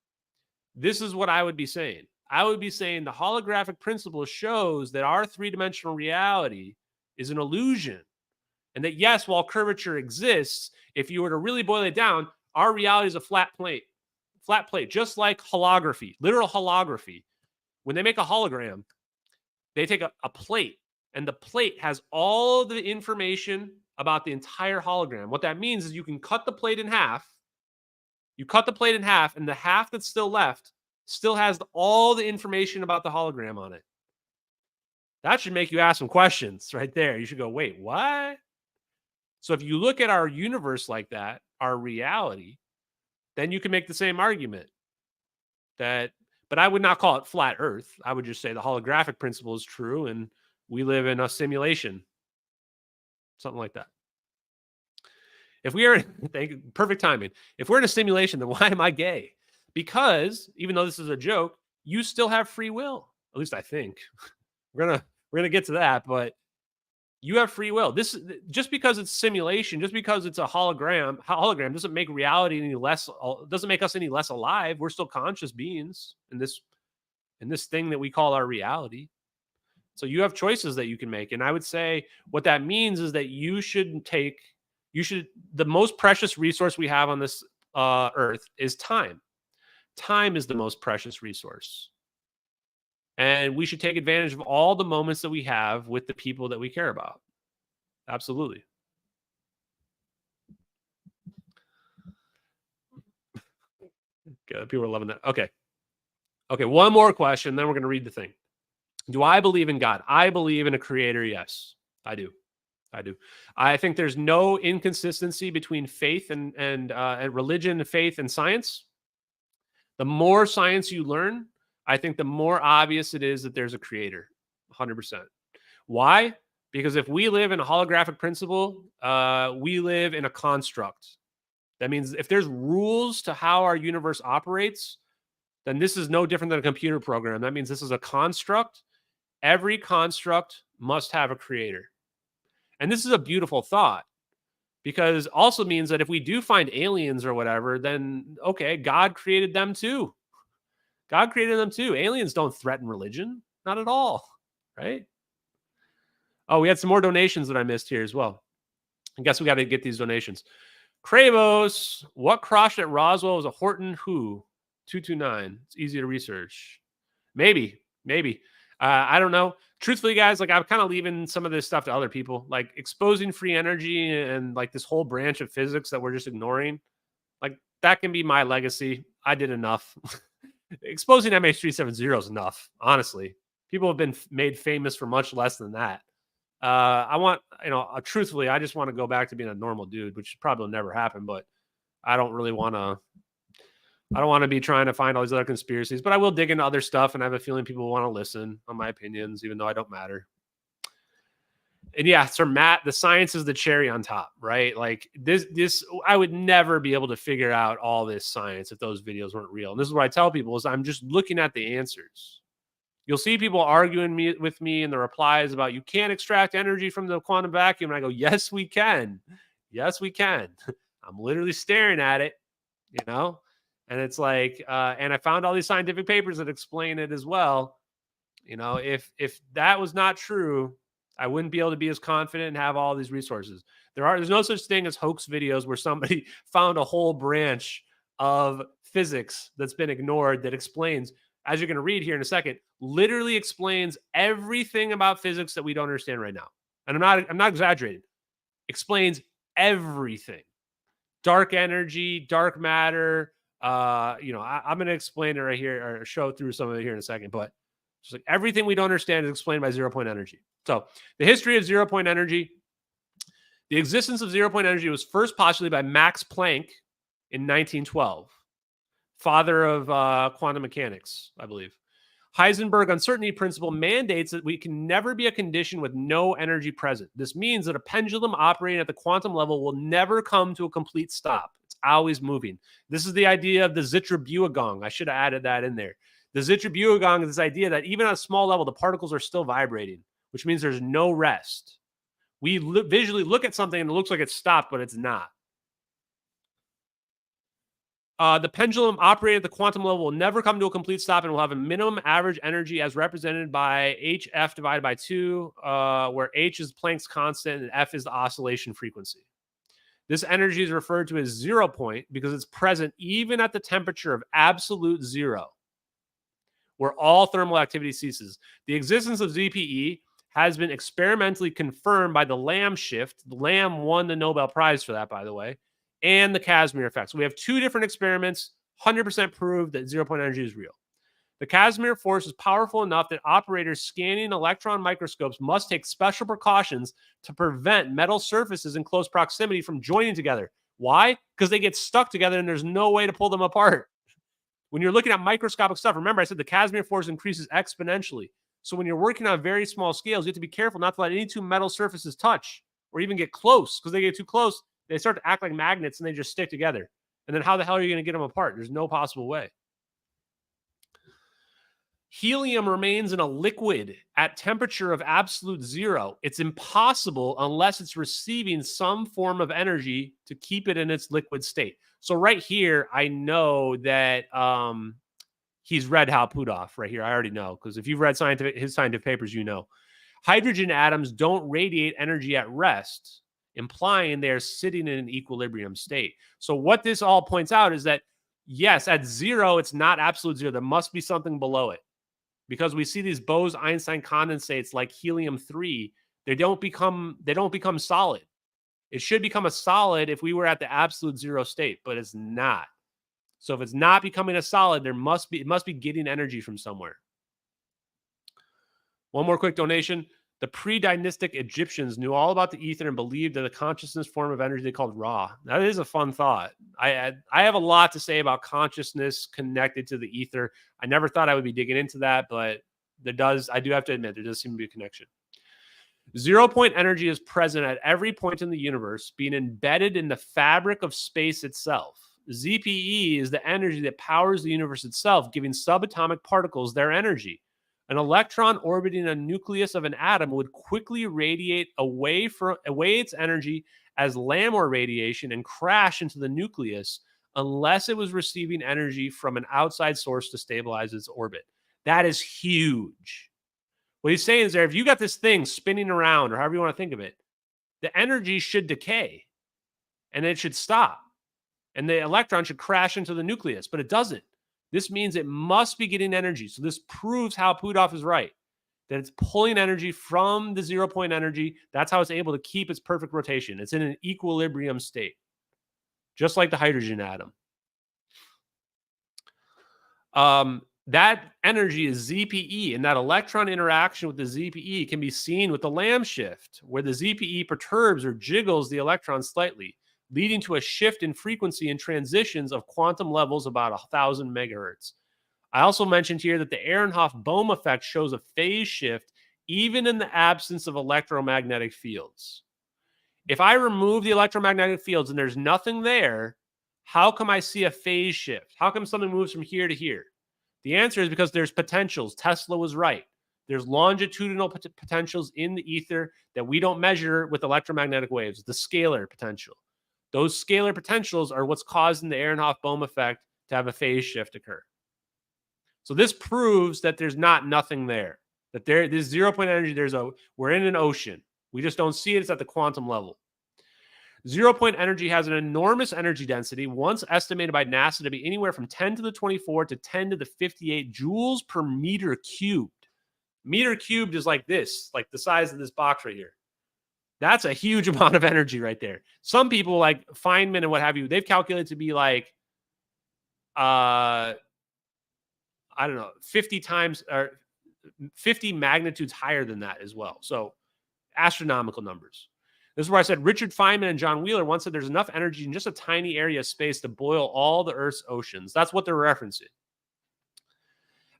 this is what I would be saying. I would be saying the holographic principle shows that our three-dimensional reality is an illusion. And that, yes, while curvature exists, if you were to really boil it down, our reality is a flat plate. Flat plate, just like holography, literal holography. When they make a hologram, they take a plate, and the plate has all the information about the entire hologram. What that means is you can cut the plate in half. You cut the plate in half, and the half that's still left still has all the information about the hologram on it. That should make you ask some questions right there. You should go, wait, what? So if you look at our universe like that, our reality, then you can make the same argument. But I would not call it flat Earth. I would just say the holographic principle is true, and we live in a simulation. Something like that. If we are, perfect timing. If we're in a simulation, then why am I gay? Because even though this is a joke, you still have free will. At least I think. We're gonna get to that, but you have free will. This, just because it's simulation, just because it's a hologram doesn't make reality any less. Doesn't make us any less alive. We're still conscious beings in this thing that we call our reality. So you have choices that you can make, and I would say what that means is that the most precious resource we have on this earth is time. Time is the most precious resource. And we should take advantage of all the moments that we have with the people that we care about. Absolutely. Okay, people are loving that. Okay, one more question, then we're going to read the thing. Do I believe in God? I believe in a creator, yes. I do. I think there's no inconsistency between faith and religion, faith, and science. The more science you learn, I think the more obvious it is that there's a creator. 100%. Why? Because if we live in a holographic principle, we live in a construct. That means if there's rules to how our universe operates, then this is no different than a computer program. That means this is a construct. Every construct must have a creator. And this is a beautiful thought, because also means that if we do find aliens or whatever, then okay, God created them too. God created them too. Aliens don't threaten religion. Not at all. Right? Oh, we had some more donations that I missed here as well. I guess we got to get these donations. Kravos, what crashed at Roswell was a Horton Who? 229. It's easy to research. Maybe. I don't know. Truthfully, guys, like I'm kind of leaving some of this stuff to other people, like exposing free energy and like this whole branch of physics that we're just ignoring. Like that can be my legacy. I did enough. Exposing MH370 is enough, honestly. People have been made famous for much less than that. I want, truthfully, I just want to go back to being a normal dude, which probably will never happen, but I don't really want to. I don't want to be trying to find all these other conspiracies, but I will dig into other stuff, and I have a feeling people want to listen on my opinions, even though I don't matter. And yeah, Sir Matt, the science is the cherry on top, right? Like this, I would never be able to figure out all this science if those videos weren't real. And this is what I tell people is I'm just looking at the answers. You'll see people arguing with me in the replies about you can't extract energy from the quantum vacuum. And I go, yes, we can. Yes, we can. I'm literally staring at it, And it's like, and I found all these scientific papers that explain it as well. If that was not true, I wouldn't be able to be as confident and have all these resources. There's no such thing as hoax videos where somebody found a whole branch of physics that's been ignored that explains, as you're going to read here in a second, literally explains everything about physics that we don't understand right now. And I'm not exaggerating. Explains everything. Dark energy, dark matter. I'm going to explain it right here or show through some of it here in a second, but just like everything we don't understand is explained by 0-point energy. So the history of 0-point energy, the existence of 0-point energy was first postulated by Max Planck in 1912, father of quantum mechanics, I believe. Heisenberg uncertainty principle mandates that we can never be a condition with no energy present. This means that a pendulum operating at the quantum level will never come to a complete stop. It's always moving. This is the idea of the Zitterbuergong. I should have added that in there. The Zitterbuergong is this idea that even at a small level, the particles are still vibrating, which means there's no rest. We visually look at something and it looks like it's stopped, but it's not. The pendulum operating at the quantum level will never come to a complete stop and will have a minimum average energy as represented by HF divided by 2, where H is Planck's constant and F is the oscillation frequency. This energy is referred to as 0 point because it's present even at the temperature of absolute zero, where all thermal activity ceases. The existence of ZPE has been experimentally confirmed by the Lamb shift. Lamb won the Nobel Prize for that, by the way, and the Casimir effect. So we have two different experiments, 100% proved that 0-point energy is real. The Casimir force is powerful enough that operators scanning electron microscopes must take special precautions to prevent metal surfaces in close proximity from joining together. Why? Because they get stuck together and there's no way to pull them apart. When you're looking at microscopic stuff, remember I said the Casimir force increases exponentially. So when you're working on very small scales, you have to be careful not to let any two metal surfaces touch or even get close, because they get too close, they start to act like magnets and they just stick together. And then how the hell are you going to get them apart? There's no possible way. Helium remains in a liquid at temperature of absolute zero. It's impossible unless it's receiving some form of energy to keep it in its liquid state. So right here, I know that he's read Hal Puthoff right here. I already know, because if you've read his scientific papers, you know. Hydrogen atoms don't radiate energy at rest, implying they're sitting in an equilibrium state. So what this all points out is that, yes, at zero, it's not absolute zero. There must be something below it. Because we see these Bose-Einstein condensates like helium-3, they don't become solid. It should become a solid if we were at the absolute zero state, but it's not. So if it's not becoming a solid, it must be getting energy from somewhere. One more quick donation. The pre-dynastic Egyptians knew all about the ether and believed in a consciousness form of energy they called Ra. That is a fun thought. I have a lot to say about consciousness connected to the ether. I never thought I would be digging into that, but I do have to admit, there does seem to be a connection. 0 point energy is present at every point in the universe, being embedded in the fabric of space itself. ZPE is the energy that powers the universe itself, giving subatomic particles their energy. An electron orbiting a nucleus of an atom would quickly radiate away its energy as Lamor radiation and crash into the nucleus unless it was receiving energy from an outside source to stabilize its orbit. That is huge. What he's saying is if you got this thing spinning around, or however you want to think of it, the energy should decay and it should stop. And the electron should crash into the nucleus, but it doesn't. This means it must be getting energy. So this proves how Puthoff is right, that it's pulling energy from the 0 point energy. That's how it's able to keep its perfect rotation. It's in an equilibrium state, just like the hydrogen atom. That energy is ZPE, and that electron interaction with the ZPE can be seen with the Lamb shift, where the ZPE perturbs or jiggles the electron slightly, leading to a shift in frequency and transitions of quantum levels about 1,000 megahertz. I also mentioned here that the Ehrenhoff-Bohm effect shows a phase shift even in the absence of electromagnetic fields. If I remove the electromagnetic fields and there's nothing there, how come I see a phase shift? How come something moves from here to here? The answer is because there's potentials. Tesla was right. There's longitudinal potentials in the ether that we don't measure with electromagnetic waves, the scalar potential. Those scalar potentials are what's causing the Ehrenhoff-Bohm effect to have a phase shift occur. So this proves that there's nothing there. That this 0 point energy, we're in an ocean. We just don't see it. It's at the quantum level. 0 point energy has an enormous energy density, once estimated by NASA to be anywhere from 10 to the 24 to 10 to the 58 joules per meter cubed. Meter cubed is like this, like the size of this box right here. That's a huge amount of energy right there. Some people like Feynman and what have you, they've calculated to be like, I don't know, 50 times or 50 magnitudes higher than that as well. So astronomical numbers. This is where I said Richard Feynman and John Wheeler once said there's enough energy in just a tiny area of space to boil all the Earth's oceans. That's what they're referencing.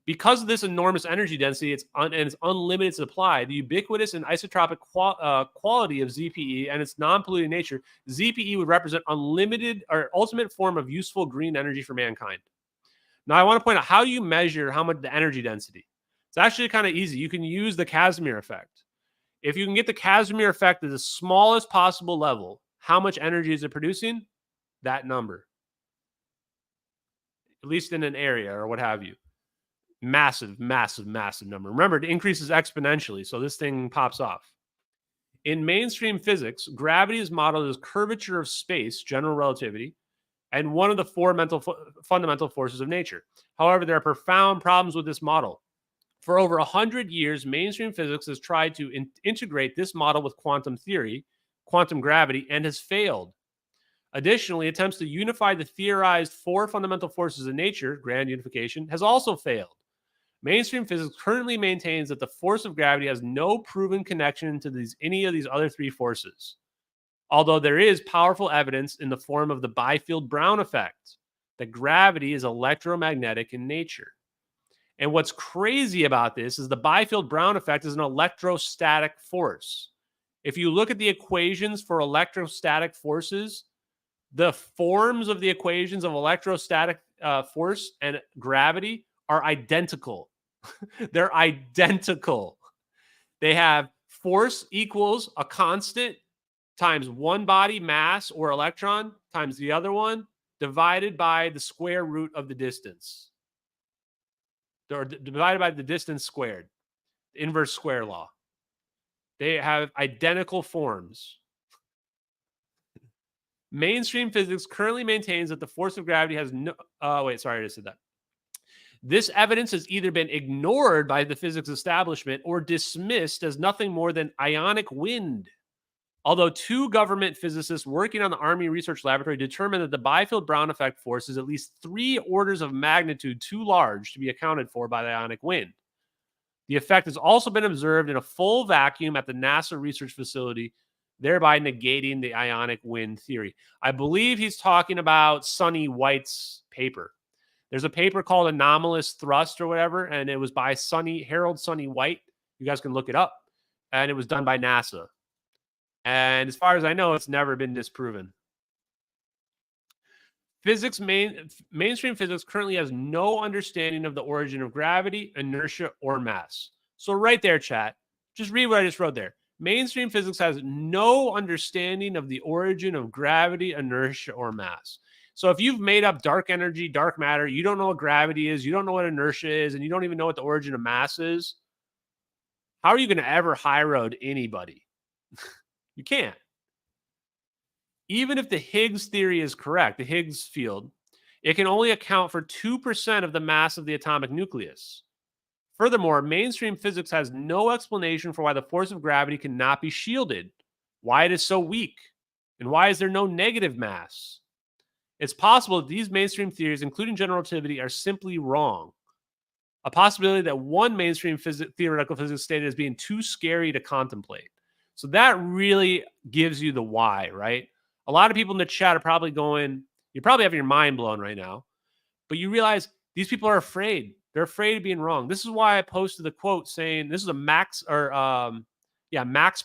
Because of this enormous energy density and its unlimited supply, the ubiquitous and isotropic quality of ZPE and its non-polluting nature, ZPE would represent unlimited or ultimate form of useful green energy for mankind. Now, I want to point out, how do you measure how much the energy density? It's actually kind of easy. You can use the Casimir effect. If you can get the Casimir effect at the smallest possible level, how much energy is it producing? That number. At least in an area or what have you. Massive, massive, massive number. Remember, it increases exponentially, so this thing pops off. In mainstream physics, gravity is modeled as curvature of space, general relativity, and one of the four fundamental forces of nature. However, there are profound problems with this model. For over 100 years, mainstream physics has tried to integrate this model with quantum theory, quantum gravity, and has failed. Additionally, attempts to unify the theorized four fundamental forces of nature, grand unification, has also failed. Mainstream physics currently maintains that the force of gravity has no proven connection to any of these other three forces, although there is powerful evidence in the form of the Byfield-Brown effect that gravity is electromagnetic in nature. And what's crazy about this is the Byfield-Brown effect is an electrostatic force. If you look at the equations for electrostatic forces, the forms of the equations of electrostatic force and gravity are identical. They're identical. They have force equals a constant times one body mass or electron times the other one divided by the square root of the distance. Or divided by the distance squared. Inverse square law. They have identical forms. Mainstream physics currently maintains that the force of gravity has no... I just said that. This evidence has either been ignored by the physics establishment or dismissed as nothing more than ionic wind. Although two government physicists working on the Army Research Laboratory determined that the Byfield-Brown effect force is at least 3 orders of magnitude too large to be accounted for by the ionic wind. The effect has also been observed in a full vacuum at the NASA research facility thereby negating the ionic wind theory. I believe he's talking about Sonny White's paper. There's a paper called Anomalous Thrust or whatever, and it was by Harold Sonny White. You guys can look it up. And it was done by NASA. And as far as I know, it's never been disproven. Mainstream physics currently has no understanding of the origin of gravity, inertia, or mass. So right there, chat, just read what I just wrote there. Mainstream physics has no understanding of the origin of gravity, inertia, or mass. So if you've made up dark energy, dark matter, you don't know what gravity is, you don't know what inertia is, and you don't even know what the origin of mass is, how are you going to ever high road anybody? You can't. Even if the Higgs theory is correct, the Higgs field, it can only account for 2% of the mass of the atomic nucleus. Furthermore, mainstream physics has no explanation for why the force of gravity cannot be shielded, why it is so weak, and why is there no negative mass. It's possible that these mainstream theories, including general relativity, are simply wrong. A possibility that one mainstream theoretical physics stated as being too scary to contemplate. So that really gives you the why, right? A lot of people in the chat are probably going, you're probably having your mind blown right now, but you realize these people are afraid. They're afraid of being wrong. This is why I posted the quote saying, this is a Max Planck. Max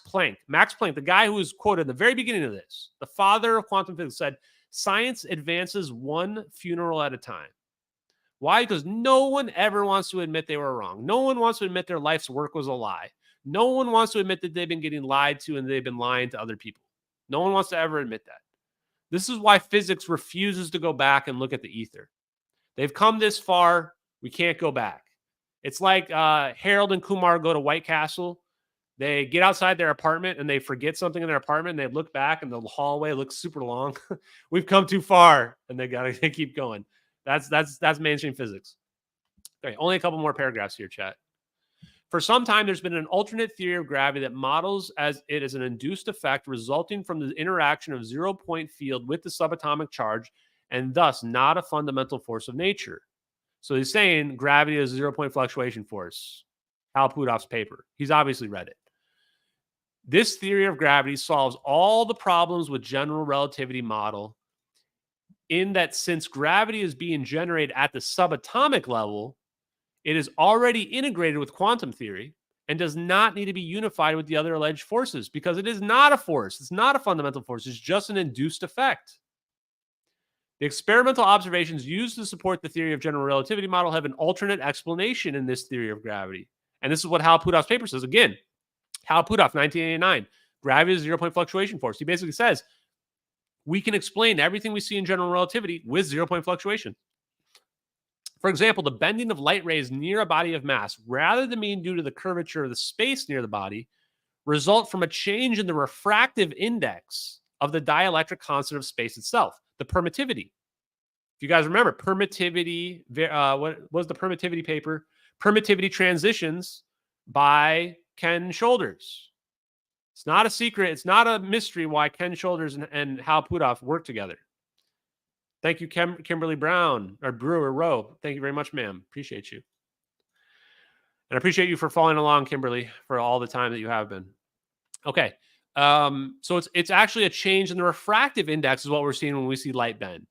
Planck, the guy who was quoted at the very beginning of this, the father of quantum physics, said, science advances one funeral at a time. Why? Because no one ever wants to admit they were wrong. No one wants to admit their life's work was a lie. No one wants to admit that they've been getting lied to and they've been lying to other people. No one wants to ever admit that. This is why physics refuses to go back and look at the ether. They've come this far. We can't go back. It's like Harold and Kumar go to White Castle. They get outside their apartment and they forget something in their apartment. And they look back and the hallway looks super long. We've come too far, and they keep going. That's mainstream physics. Okay, only a couple more paragraphs here, chat. For some time, there's been an alternate theory of gravity that models as it as an induced effect resulting from the interaction of zero-point field with the subatomic charge, and thus not a fundamental force of nature. So he's saying gravity is a zero-point fluctuation force. Hal Puthoff's paper. He's obviously read it. This theory of gravity solves all the problems with general relativity model in that since gravity is being generated at the subatomic level, it is already integrated with quantum theory and does not need to be unified with the other alleged forces because it is not a force. It's not a fundamental force. It's just an induced effect. The experimental observations used to support the theory of general relativity model have an alternate explanation in this theory of gravity. And this is what Hal Puthoff's paper says. Again, Hal Puthoff, 1989, gravity is a zero-point fluctuation force. He basically says, we can explain everything we see in general relativity with zero-point fluctuation. For example, the bending of light rays near a body of mass, rather than being due to the curvature of the space near the body, result from a change in the refractive index of the dielectric constant of space itself, the permittivity. If you guys remember, permittivity, what was the permittivity paper? Permittivity Transitions by Ken Shoulders. It's not a secret. It's not a mystery why Ken Shoulders and Hal Puthoff work together. Thank you, Kimberly Brown, or Brewer Rowe. Thank you very much, ma'am. Appreciate you. And I appreciate you for following along, Kimberly, for all the time that you have been. Okay. So it's actually a change in the refractive index is what we're seeing when we see light bend.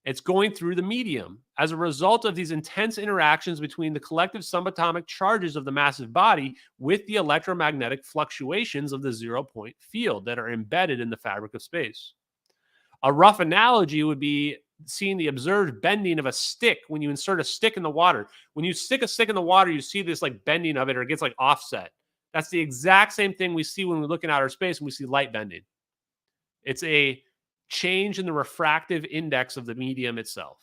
It's going through the medium. As a result of these intense interactions between the collective subatomic charges of the massive body with the electromagnetic fluctuations of the zero-point field that are embedded in the fabric of space. A rough analogy would be seeing the observed bending of a stick when you insert a stick in the water. When you stick a stick in the water, you see this like bending of it, or it gets like offset. That's the exact same thing we see when we look in outer space and we see light bending. It's a change in the refractive index of the medium itself.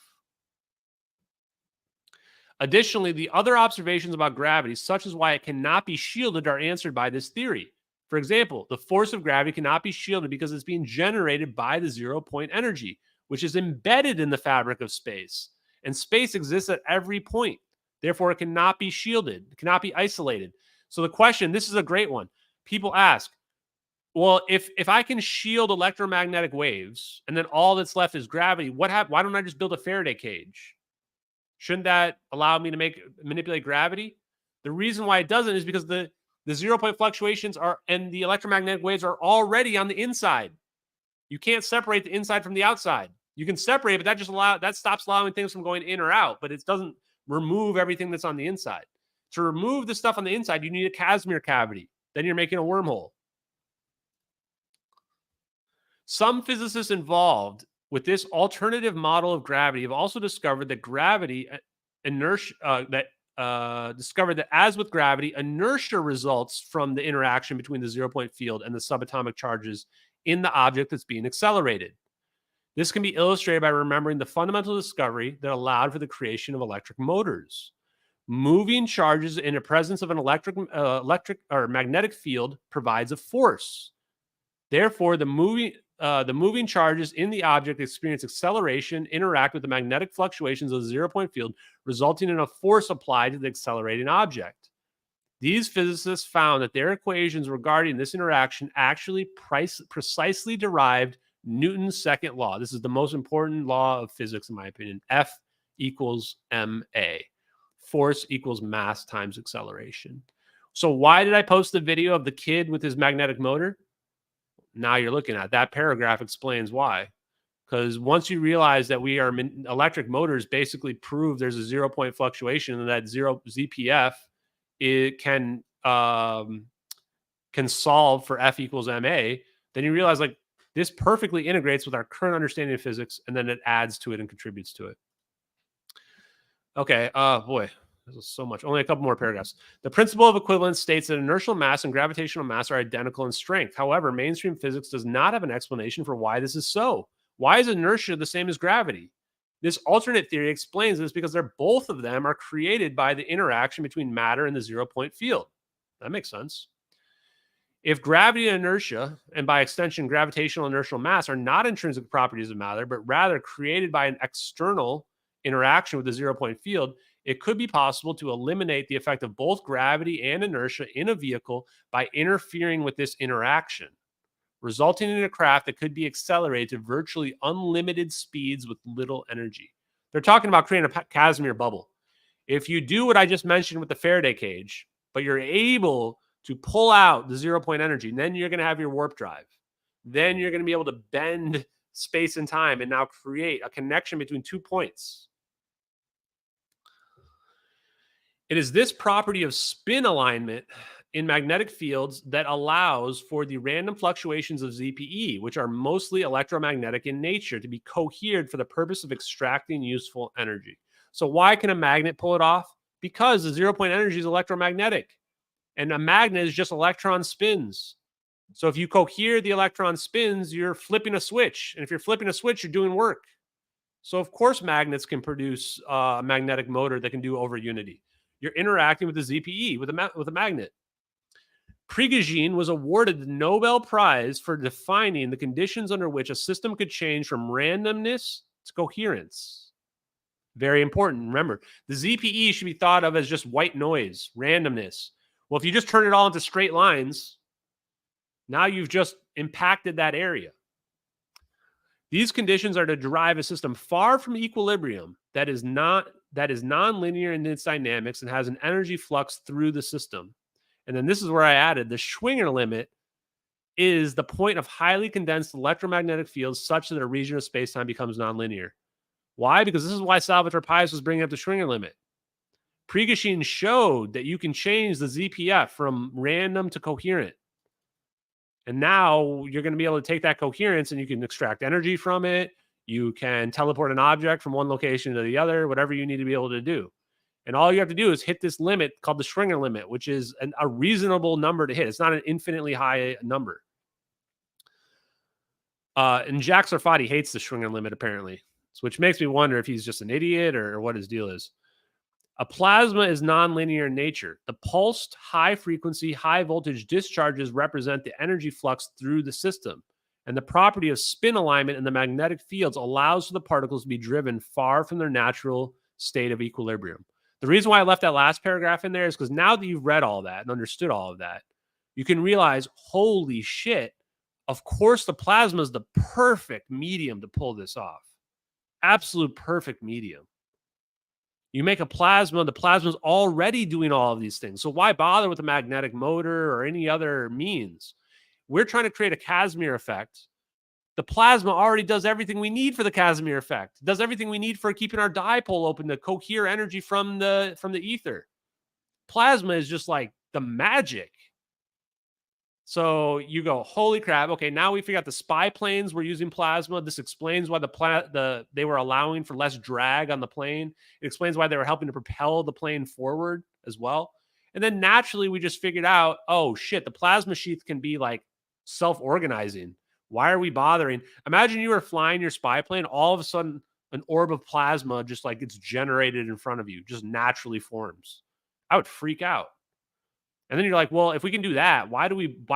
Additionally, the other observations about gravity, such as why it cannot be shielded, are answered by this theory. For example, the force of gravity cannot be shielded because it's being generated by the zero-point energy, which is embedded in the fabric of space. And space exists at every point. Therefore, it cannot be shielded. It cannot be isolated. So the question, this is a great one. People ask, well, if I can shield electromagnetic waves and then all that's left is gravity, why don't I just build a Faraday cage? Shouldn't that allow me to manipulate gravity? The reason why it doesn't is because the The 0-point fluctuations and the electromagnetic waves are already on the inside. You can't separate the inside from the outside. You can separate, but that stops allowing things from going in or out, but it doesn't remove everything that's on the inside. To remove the stuff on the inside, you need a Casimir cavity. Then you're making a wormhole. Some physicists involved with this alternative model of gravity have also discovered that as with gravity, inertia results from the interaction between the 0-point field and the subatomic charges in the object that's being accelerated. This can be illustrated by remembering the fundamental discovery that allowed for the creation of electric motors. Moving charges in the presence of an electric or magnetic field provides a force. Therefore, the moving charges in the object experience acceleration, interact with the magnetic fluctuations of the 0-point field, resulting in a force applied to the accelerating object. These physicists found that their equations regarding this interaction actually precisely derived Newton's second law. This is the most important law of physics, in my opinion. F equals ma. Force equals mass times acceleration. So why did I post the video of the kid with his magnetic motor? Now you're looking at that paragraph explains why. Because once you realize that electric motors basically prove there's a 0-point fluctuation and that zero ZPF can solve for F equals ma, then you realize like this perfectly integrates with our current understanding of physics, and then it adds to it and contributes to it. Okay, boy, this is so much. Only a couple more paragraphs. The principle of equivalence states that inertial mass and gravitational mass are identical in strength. However, mainstream physics does not have an explanation for why this is so. Why is inertia the same as gravity? This alternate theory explains this because both of them are created by the interaction between matter and the 0-point field. That makes sense. If gravity and inertia, and by extension gravitational inertial mass, are not intrinsic properties of matter, but rather created by an external interaction with the 0-point field, it could be possible to eliminate the effect of both gravity and inertia in a vehicle by interfering with this interaction, resulting in a craft that could be accelerated to virtually unlimited speeds with little energy. They're talking about creating a Casimir bubble. If you do what I just mentioned with the Faraday cage, but you're able to pull out the 0-point energy, and then you're going to have your warp drive. Then you're going to be able to bend space and time and now create a connection between 2 points. It is this property of spin alignment in magnetic fields that allows for the random fluctuations of ZPE, which are mostly electromagnetic in nature, to be cohered for the purpose of extracting useful energy. So why can a magnet pull it off? Because the 0-point energy is electromagnetic. And a magnet is just electron spins. So if you cohere the electron spins, you're flipping a switch. And if you're flipping a switch, you're doing work. So of course magnets can produce a magnetic motor that can do over unity. You're interacting with the ZPE, with a magnet. Prigogine was awarded the Nobel Prize for defining the conditions under which a system could change from randomness to coherence. Very important. Remember, the ZPE should be thought of as just white noise, randomness. Well, if you just turn it all into straight lines, now you've just impacted that area. These conditions are to derive a system far from equilibrium that is nonlinear in its dynamics and has an energy flux through the system. And then this is where I added the Schwinger limit is the point of highly condensed electromagnetic fields such that a region of space-time becomes nonlinear. Why? Because this is why Salvatore Pais was bringing up the Schwinger limit. Prigogine showed that you can change the ZPF from random to coherent. And now you're going to be able to take that coherence and you can extract energy from it. You can teleport an object from one location to the other, whatever you need to be able to do. And all you have to do is hit this limit called the Schwinger limit, which is a reasonable number to hit. It's not an infinitely high number. And Jacques Sarfati hates the Schwinger limit, apparently, which makes me wonder if he's just an idiot or what his deal is. A plasma is nonlinear in nature. The pulsed, high-frequency, high-voltage discharges represent the energy flux through the system. And the property of spin alignment in the magnetic fields allows for the particles to be driven far from their natural state of equilibrium. The reason why I left that last paragraph in there is because now that you've read all that and understood all of that, you can realize, holy shit, of course the plasma is the perfect medium to pull this off. Absolute perfect medium. You make a plasma, the plasma is already doing all of these things. So why bother with a magnetic motor or any other means? We're trying to create a Casimir effect. The plasma already does everything we need for the Casimir effect. It does everything we need for keeping our dipole open to cohere energy from the ether. Plasma is just like the magic. So you go, holy crap. Okay, now we figured out the spy planes were using plasma. This explains why they were allowing for less drag on the plane. It explains why they were helping to propel the plane forward as well. And then naturally, we just figured out, oh shit, the plasma sheath can be like self-organizing. Why are we bothering? Imagine you were flying your spy plane, all of a sudden an orb of plasma just like gets generated in front of you, just naturally forms. I would freak out. And then you're like, well, if we can do that, why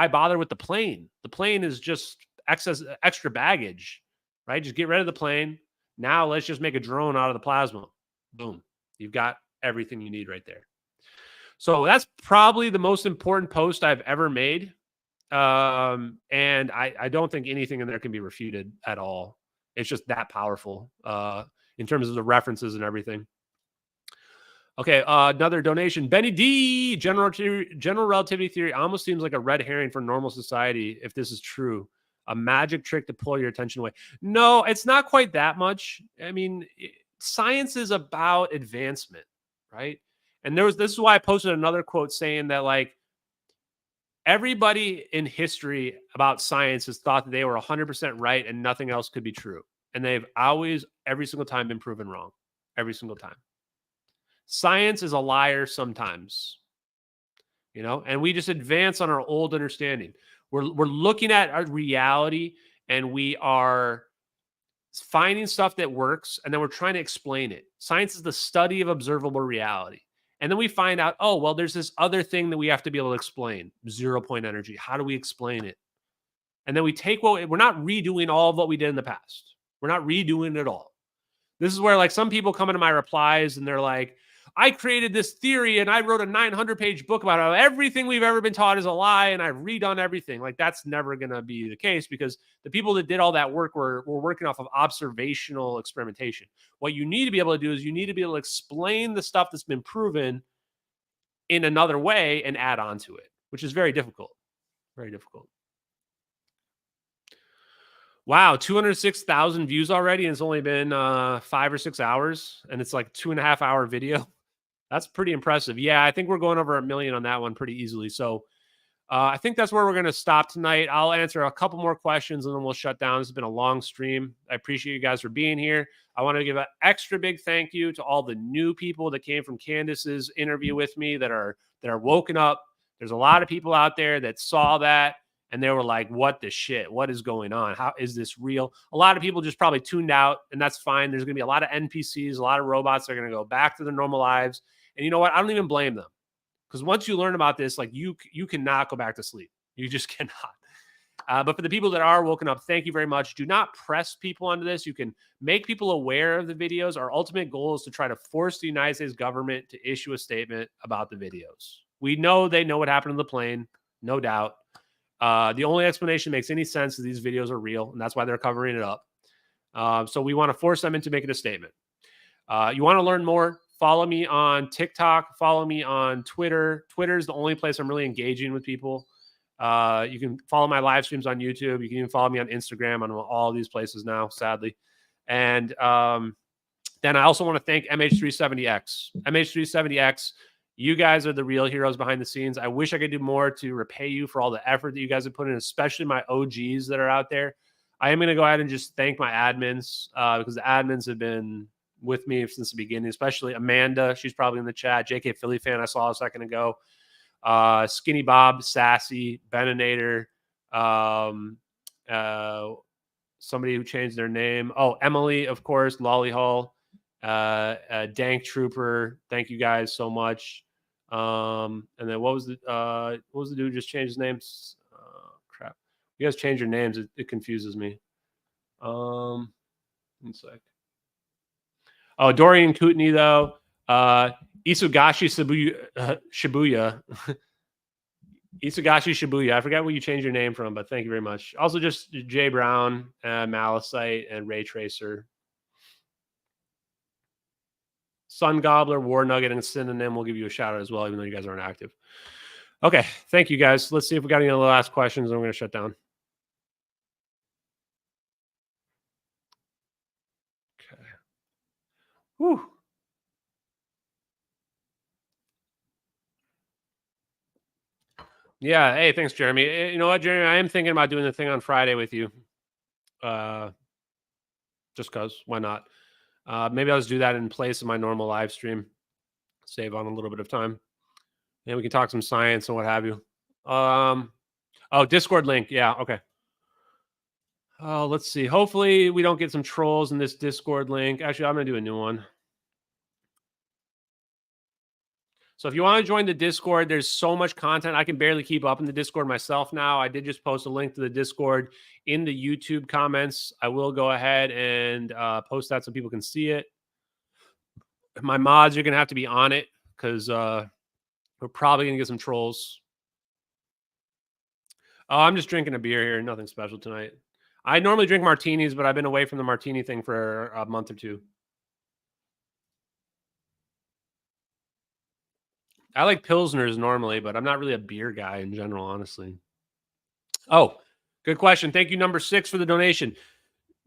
bother with the plane? The plane is just extra baggage, right? Just get rid of the plane. Now let's just make a drone out of the plasma. Boom. You've got everything you need right there. So that's probably the most important post I've ever made. And I don't think anything in there can be refuted at all. It's just that powerful in terms of the references and everything. Okay, another donation. Benny D. General relativity theory almost seems like a red herring for normal society if this is true. A magic trick to pull your attention away. No, it's not quite that much. I mean, science is about advancement, right? And this is why I posted another quote saying that, like, everybody in history about science has thought that they were 100% right and nothing else could be true. And they've always, every single time, been proven wrong. Every single time. Science is a liar sometimes, you know, and we just advance on our old understanding. We're looking at our reality and we are finding stuff that works, and then we're trying to explain it. Science is the study of observable reality. And then we find out, oh, well, there's this other thing that we have to be able to explain. 0-point energy. How do we explain it? And then we take we're not redoing all of what we did in the past. We're not redoing it all. This is where, like, some people come into my replies and they're like, I created this theory and I wrote a 900-page book about how everything we've ever been taught is a lie and I've redone everything. Like, that's never going to be the case, because the people that did all that work were working off of observational experimentation. What you need to be able to do is you need to be able to explain the stuff that's been proven in another way and add on to it, which is very difficult. Very difficult. Wow, 206,000 views already, and it's only been 5 or 6 hours, and it's like 2.5 hour video. That's pretty impressive. Yeah, I think we're going over 1 million on that one pretty easily. So I think that's where we're going to stop tonight. I'll answer a couple more questions and then we'll shut down. This has been a long stream. I appreciate you guys for being here. I want to give an extra big thank you to all the new people that came from Candace's interview with me that are woken up. There's a lot of people out there that saw that and they were like, what the shit? What is going on? How is this real? A lot of people just probably tuned out, and that's fine. There's going to be a lot of NPCs, a lot of robots that are going to go back to their normal lives. And you know what? I don't even blame them, because once you learn about this, like, you cannot go back to sleep. You just cannot. But for the people that are woken up, thank you very much. Do not press people onto this. You can make people aware of the videos. Our ultimate goal is to try to force the United States government to issue a statement about the videos. We know they know what happened to the plane, no doubt. The only explanation that makes any sense is these videos are real, and that's why they're covering it up. So we want to force them into making a statement. You want to learn more? Follow me on TikTok. Follow me on Twitter. Twitter is the only place I'm really engaging with people. You can follow my live streams on YouTube. You can even follow me on Instagram. On all these places now, sadly. And then I also want to thank MH370X. MH370X, you guys are the real heroes behind the scenes. I wish I could do more to repay you for all the effort that you guys have put in, especially my OGs that are out there. I am going to go ahead and just thank my admins, because the admins have been with me since the beginning, especially Amanda. She's probably in the chat. JK Philly fan, I saw a second ago. Skinny Bob, Sassy, Beninator, somebody who changed their name. Oh, Emily, of course, Lolly Hall, Dank Trooper. Thank you guys so much. And then what was the dude who just changed his name? Crap. You guys change your names. It confuses me. 1 sec. Oh, Dorian Kootenai, though. Isugashi Shibuya. Isugashi Shibuya. I forgot where you changed your name from, but thank you very much. Also, just Jay Brown, Malicite, and Ray Tracer. Sun Gobbler, War Nugget, and Synonym will give you a shout out as well, even though you guys aren't active. Okay, thank you guys. Let's see if we got any other last questions, and we're going to shut down. Okay. Whew. Yeah. Hey, thanks, Jeremy. You know what, Jeremy? I am thinking about doing the thing on Friday with you. Just because. Why not? Maybe I'll just do that in place of my normal live stream. Save on a little bit of time. And we can talk some science and what have you. Oh, Discord link. Yeah. Okay. Oh, let's see. Hopefully we don't get some trolls in this Discord link. Actually, I'm going to do a new one. So if you want to join the Discord, there's so much content. I can barely keep up in the Discord myself now. I did just post a link to the Discord in the YouTube comments. I will go ahead and post that so people can see it. My mods are going to have to be on it because we're probably going to get some trolls. Oh, I'm just drinking a beer here. Nothing special tonight. I normally drink martinis, but I've been away from the martini thing for a month or two. I like Pilsners normally, but I'm not really a beer guy in general, honestly. Oh, good question. Thank you, number 6, for the donation.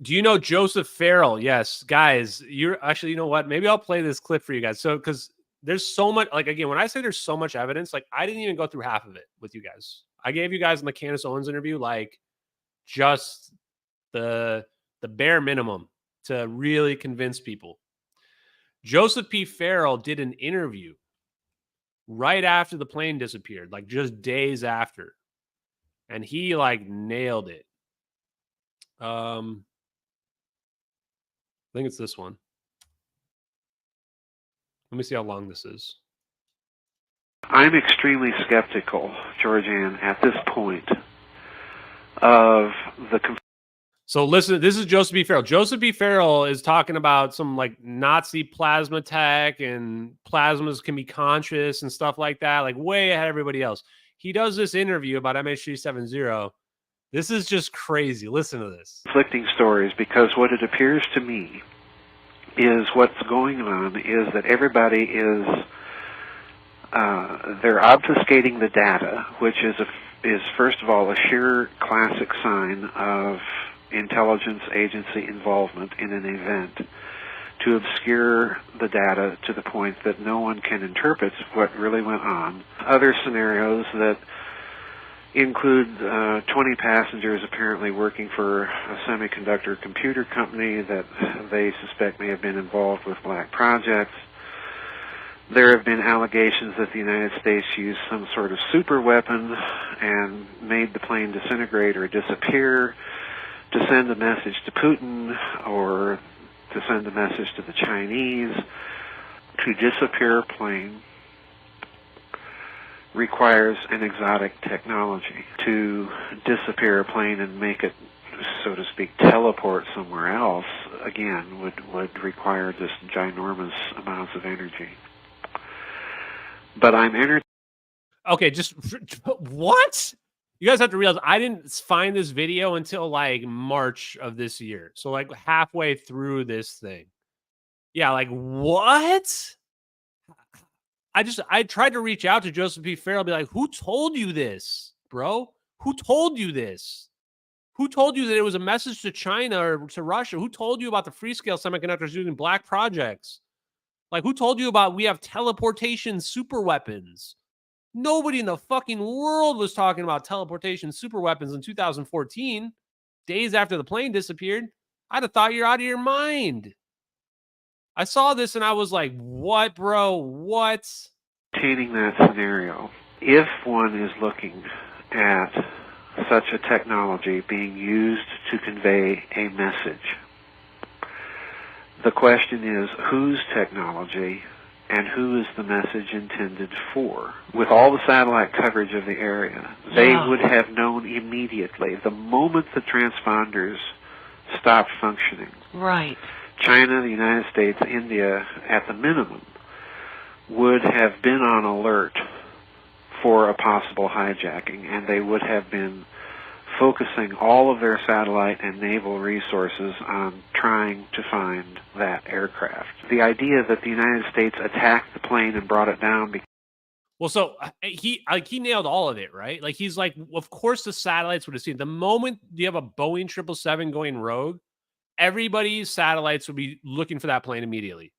Do you know Joseph Farrell? Yes. Guys, you're actually, you know what? Maybe I'll play this clip for you guys. So, because there's so much, like, again, when I say there's so much evidence, like, I didn't even go through half of it with you guys. I gave you guys in the Candace Owens interview, like, just the bare minimum to really convince people. Joseph P. Farrell did an interview right after the plane disappeared, like just days after. And he like nailed it. I think it's this one. Let me see how long this is. I'm extremely skeptical, Georgianne, at this point of the... So listen, this is Joseph B. Farrell. Joseph B. Farrell is talking about some like Nazi plasma tech and plasmas can be conscious and stuff like that, like way ahead of everybody else. He does this interview about MH370. This is just crazy. Listen to this. Conflicting stories, because what it appears to me is what's going on is that everybody is, they're obfuscating the data, which is first of all a sheer classic sign of intelligence agency involvement in an event to obscure the data to the point that no one can interpret what really went on. Other scenarios that include 20 passengers apparently working for a semiconductor computer company that they suspect may have been involved with black projects. There have been allegations that the United States used some sort of super weapon and made the plane disintegrate or disappear to send a message to Putin or to send a message to the Chinese. To disappear a plane requires an exotic technology. To disappear a plane and make it, so to speak, teleport somewhere else, again, would require just ginormous amounts of energy. But I'm entertained. Okay, just what? You guys have to realize I didn't find this video until like March of this year. So like halfway through this thing. Yeah, like what? I tried to reach out to Joseph P. Farrell, be like, who told you this, bro? Who told you this? Who told you that it was a message to China or to Russia? Who told you about the Freescale semiconductors using black projects? Like, who told you about we have teleportation super weapons? Nobody in the fucking world was talking about teleportation super weapons in 2014, days after the plane disappeared. I'd have thought you're out of your mind. I saw this and I was like, what, bro? What? Maintaining that scenario, if one is looking at such a technology being used to convey a message, the question is whose technology and who is the message intended for? With all the satellite coverage of the area, they would have known immediately the moment the transponders stopped functioning. Right. China, the United States, India, at the minimum, would have been on alert for a possible hijacking, and they would have been focusing all of their satellite and naval resources on trying to find that aircraft. The idea that the United States attacked the plane and brought it down because well, so he nailed all of it, right? Like, he's like, of course the satellites would have seen it. The moment you have a Boeing 777 going rogue, everybody's satellites would be looking for that plane immediately.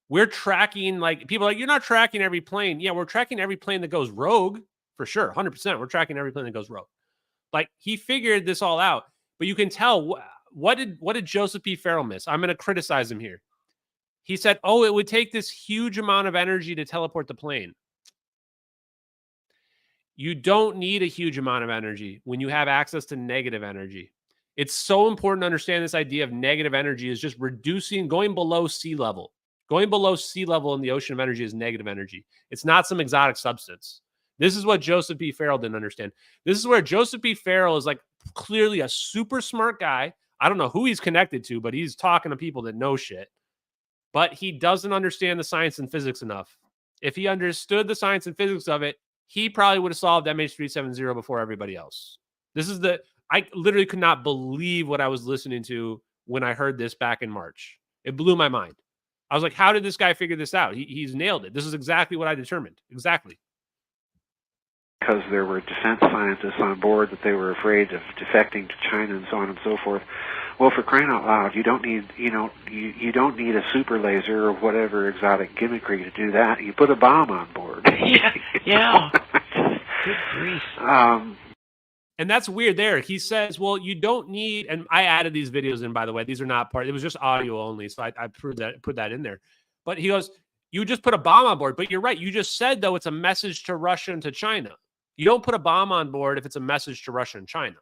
We're tracking, like, people are like, you're not tracking every plane. Yeah, we're tracking every plane that goes rogue for sure. 100%. We're tracking every plane that goes rogue. Like, he figured this all out, but you can tell what did Joseph P. Farrell miss? I'm going to criticize him here. He said, oh, it would take this huge amount of energy to teleport the plane. You don't need a huge amount of energy when you have access to negative energy. It's so important to understand this idea of negative energy is just reducing, going below sea level. Going below sea level in the ocean of energy is negative energy. It's not some exotic substance. This is what Joseph P. Farrell didn't understand. This is where Joseph P. Farrell is like clearly a super smart guy. I don't know who he's connected to, but he's talking to people that know shit. But he doesn't understand the science and physics enough. If he understood the science and physics of it, he probably would have solved MH370 before everybody else. I literally could not believe what I was listening to when I heard this back in March. It blew my mind. I was like, how did this guy figure this out? He's nailed it. This is exactly what I determined. Exactly. Because there were defense scientists on board that they were afraid of defecting to China and so on and so forth. Well, for crying out loud, you don't need, you don't need a super laser or whatever exotic gimmickry to do that. You put a bomb on board. Yeah. Good grief. And that's weird there. He says, well, you don't need, and I added these videos in, by the way. These are not part, it was just audio only. So I put that in there. But he goes, you just put a bomb on board. But you're right. You just said, though, it's a message to Russia and to China. You don't put a bomb on board if it's a message to Russia and China.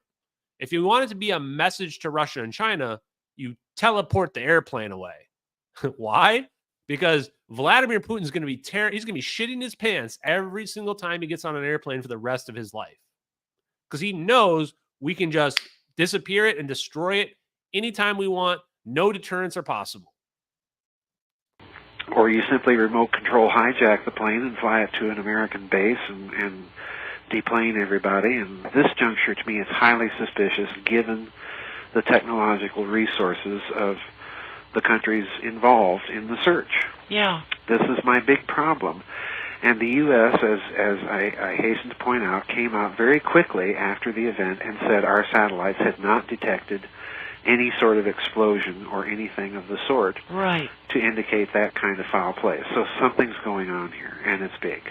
If you want it to be a message to Russia and China, you teleport the airplane away. Why? Because Vladimir Putin's going to be he's going to be shitting his pants every single time he gets on an airplane for the rest of his life. Because he knows we can just disappear it and destroy it anytime we want. No deterrents are possible. Or you simply remote control hijack the plane and fly it to an American base and deplane everybody. And this juncture, to me, is highly suspicious given the technological resources of the countries involved in the search. Yeah. This is my big problem. And the U.S., as I hasten to point out, came out very quickly after the event and said our satellites had not detected any sort of explosion or anything of the sort to indicate that kind of foul play. So something's going on here, and it's big.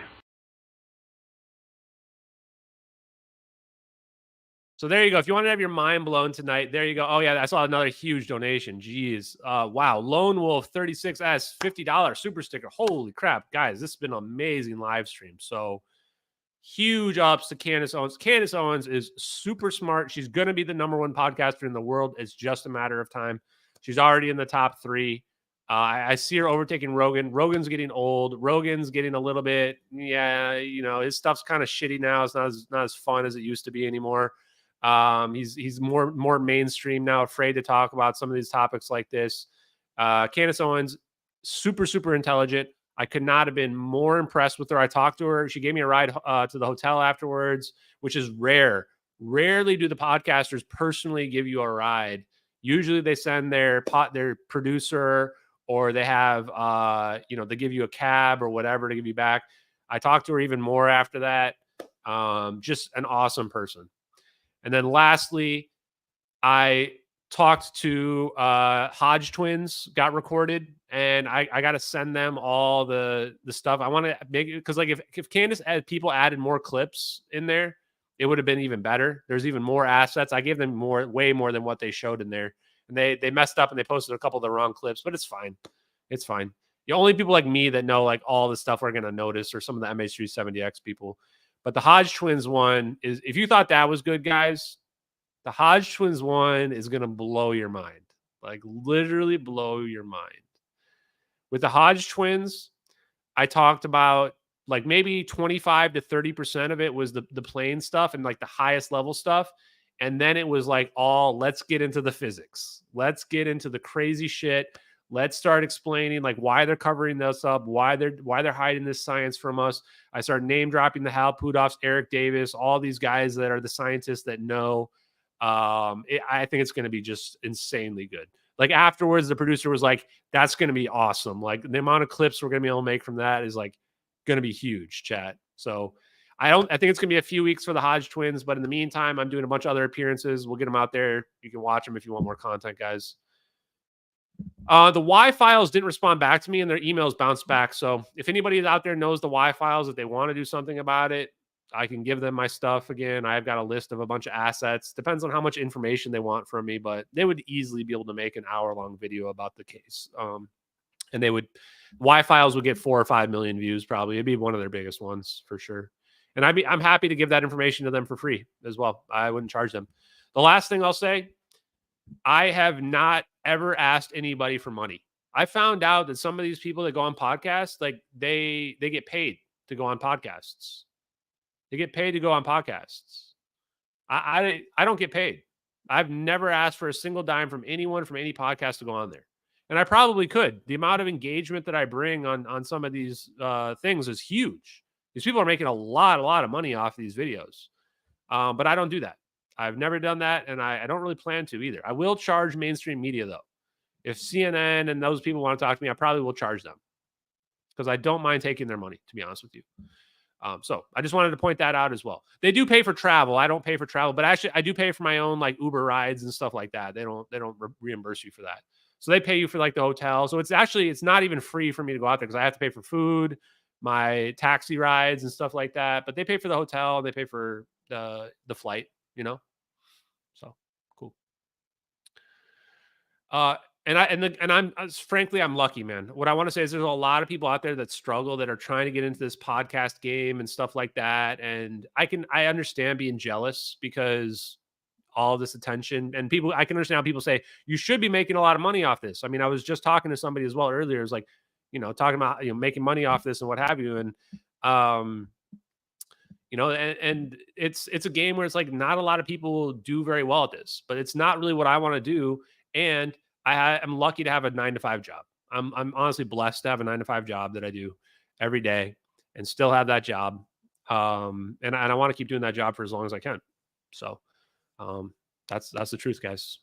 So there you go. If you want to have your mind blown tonight, there you go. Oh, yeah, I saw another huge donation. Jeez. Wow. Lone Wolf 36 asks $50 super sticker. Holy crap. Guys, this has been an amazing live stream. So huge ups to Candace Owens. Candace Owens is super smart. She's going to be the #1 podcaster in the world. It's just a matter of time. She's already in the top 3. I see her overtaking Rogan. Rogan's getting old. Rogan's getting a little bit, his stuff's kind of shitty now. It's not as fun as it used to be anymore. He's more mainstream now, afraid to talk about some of these topics like this. Candace Owens, super, super intelligent. I could not have been more impressed with her. I talked to her. She gave me a ride to the hotel afterwards, which is rare. Rarely do the podcasters personally give you a ride. Usually they send their producer, or they have, they give you a cab or whatever to give you back. I talked to her even more after that. Just an awesome person. And then lastly, I talked to Hodge twins, got recorded, and I got to send them all the stuff. I want to make it, because like if Candace people added more clips in there, it would have been even better. There's even more assets. I gave them way more than what they showed in there. And they messed up and they posted a couple of the wrong clips, but it's fine. It's fine. The only people like me that know like all the stuff we're going to notice are some of the MH370X people. But the Hodge twins one is, if you thought that was good, guys, the Hodge twins one is going to blow your mind. Like literally blow your mind. With the Hodge twins, I talked about like maybe 25 to 30% of it was the plane stuff and like the highest level stuff. And then it was like let's get into the physics. Let's get into the crazy shit. Let's start explaining like why they're covering this up, why they're hiding this science from us. I started name dropping the Hal Pudofs, Eric Davis, all these guys that are the scientists that know. I think it's going to be just insanely good. Like afterwards, the producer was like, that's going to be awesome. Like the amount of clips we're going to be able to make from that is like going to be huge, chat. So I think it's going to be a few weeks for the Hodge twins, but in the meantime, I'm doing a bunch of other appearances. We'll get them out there. You can watch them if you want more content, guys. The Y files didn't respond back to me and their emails bounced back. So if anybody out there knows the Y files, if they want to do something about it, I can give them my stuff again. I've got a list of a bunch of assets. Depends on how much information they want from me, but they would easily be able to make an hour-long video about the case. And they would, Y files would get 4 or 5 million views probably. It'd be one of their biggest ones for sure. And I'm happy to give that information to them for free as well. I wouldn't charge them. The last thing I'll say, I have not ever asked anybody for money. I found out that some of these people that go on podcasts, like they get paid to go on podcasts. They get paid to go on podcasts. I don't get paid. I've never asked for a single dime from anyone from any podcast to go on there. And I probably could. The amount of engagement that I bring on some of these things is huge. These people are making a lot of money off these videos. But I don't do that. I've never done that, and I don't really plan to either. I will charge mainstream media, though. If CNN and those people want to talk to me, I probably will charge them because I don't mind taking their money, to be honest with you. So I just wanted to point that out as well. They do pay for travel. I don't pay for travel, but actually I do pay for my own like Uber rides and stuff like that. They don't reimburse you for that. So they pay you for like the hotel. So it's not even free for me to go out there because I have to pay for food, my taxi rides and stuff like that. But they pay for the hotel. They pay for the flight, you know? So cool. Frankly, I'm lucky, man. What I want to say is there's a lot of people out there that struggle, that are trying to get into this podcast game and stuff like that. And I understand being jealous because all this attention and I can understand how people say you should be making a lot of money off this. I mean, I was just talking to somebody as well earlier. It was like, talking about, making money off this and what have you. And, and it's a game where it's like not a lot of people do very well at this, but it's not really what I want to do. And I'm lucky to have a 9-to-5 job. I'm honestly blessed to have a 9-to-5 job that I do every day and still have that job. And I want to keep doing that job for as long as I can. So that's the truth, guys.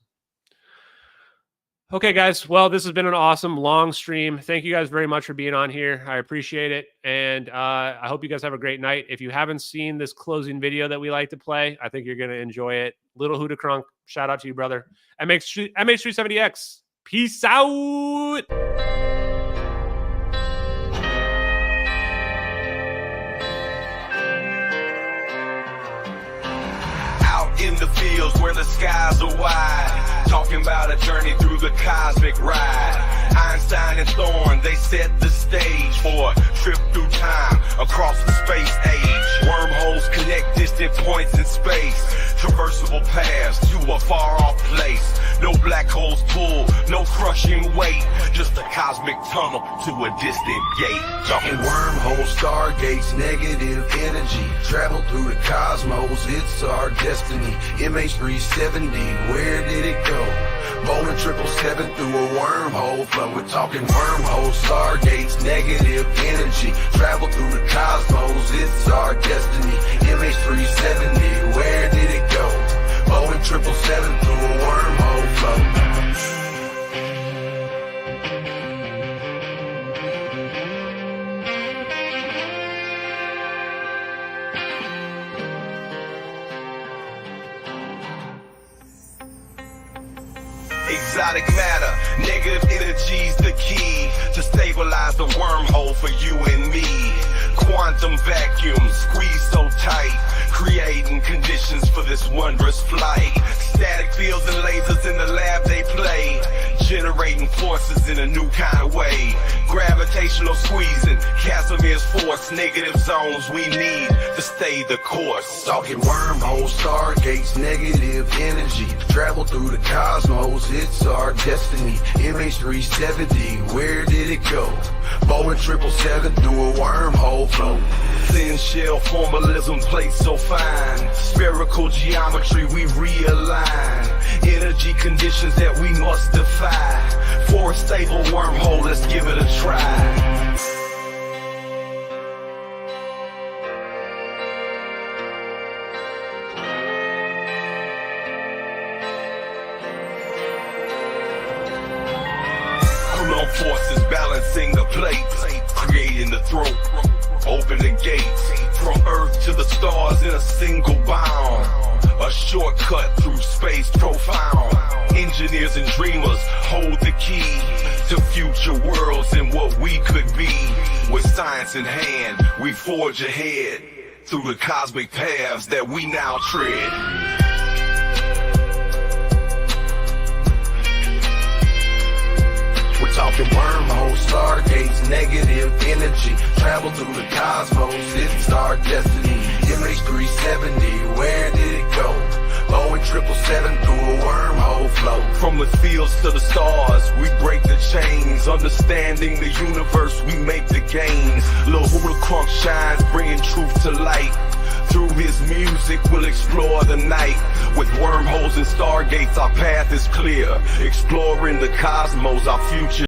Okay, guys. Well, this has been an awesome long stream. Thank you guys very much for being on here. I appreciate it. And I hope you guys have a great night. If you haven't seen this closing video that we like to play, I think you're going to enjoy it. Little Huda Crunk, shout out to you, brother. MH370X. Peace out. Out in the fields where the skies are wide, talking about a journey through the cosmic ride. Einstein and Thorne, they set the stage for a trip through time across the space age. Wormholes connect distant points in space, traversable paths to a far-off place. No black holes pull, no crushing weight, just a cosmic tunnel to a distant gate. Talking wormholes, stargates, negative energy, travel through the cosmos, it's our destiny. MH370, where did it go? Bowling 777 through a wormhole flow. We're talking wormholes, stargates, negative energy, travel through the cosmos, it's our destiny. MH370, where did it go? Bowling 777 through a wormhole flow. Exotic matter, negative energy's the key to stabilize the wormhole for you and me. Quantum vacuum squeeze so tight, creating conditions for this wondrous flight. Static fields and lasers in the lab they play, generating forces in a new kind of way. Gravitational squeezing, Casimir's force, negative zones we need to stay the course. Talking wormholes, stargates, negative energy, travel through the cosmos, it's our destiny. MH370, where did it go? Bowling 777 through a wormhole flow. Thin shell formalism plates so fine, spherical geometry we realign. Energy conditions that we must defy. For a stable wormhole, let's give it a try. forces balancing the plates, creating the throat, open the gates, from Earth to the stars in a single bound. A shortcut through space profound. Engineers and dreamers hold the key to future worlds and what we could be. With science in hand, we forge ahead through the cosmic paths that we now tread. We're talking wormholes, stargates, negative energy. Travel through the cosmos, it's our destiny. MH370, where did it go? Boeing 777 through a wormhole flow. From the fields to the stars, we break the chains. Understanding the universe, we make the gains. Lil Hula Crunk shines, bringing truth to light. Through his music, we'll explore the night. With wormholes and stargates, our path is clear. Exploring the cosmos, our future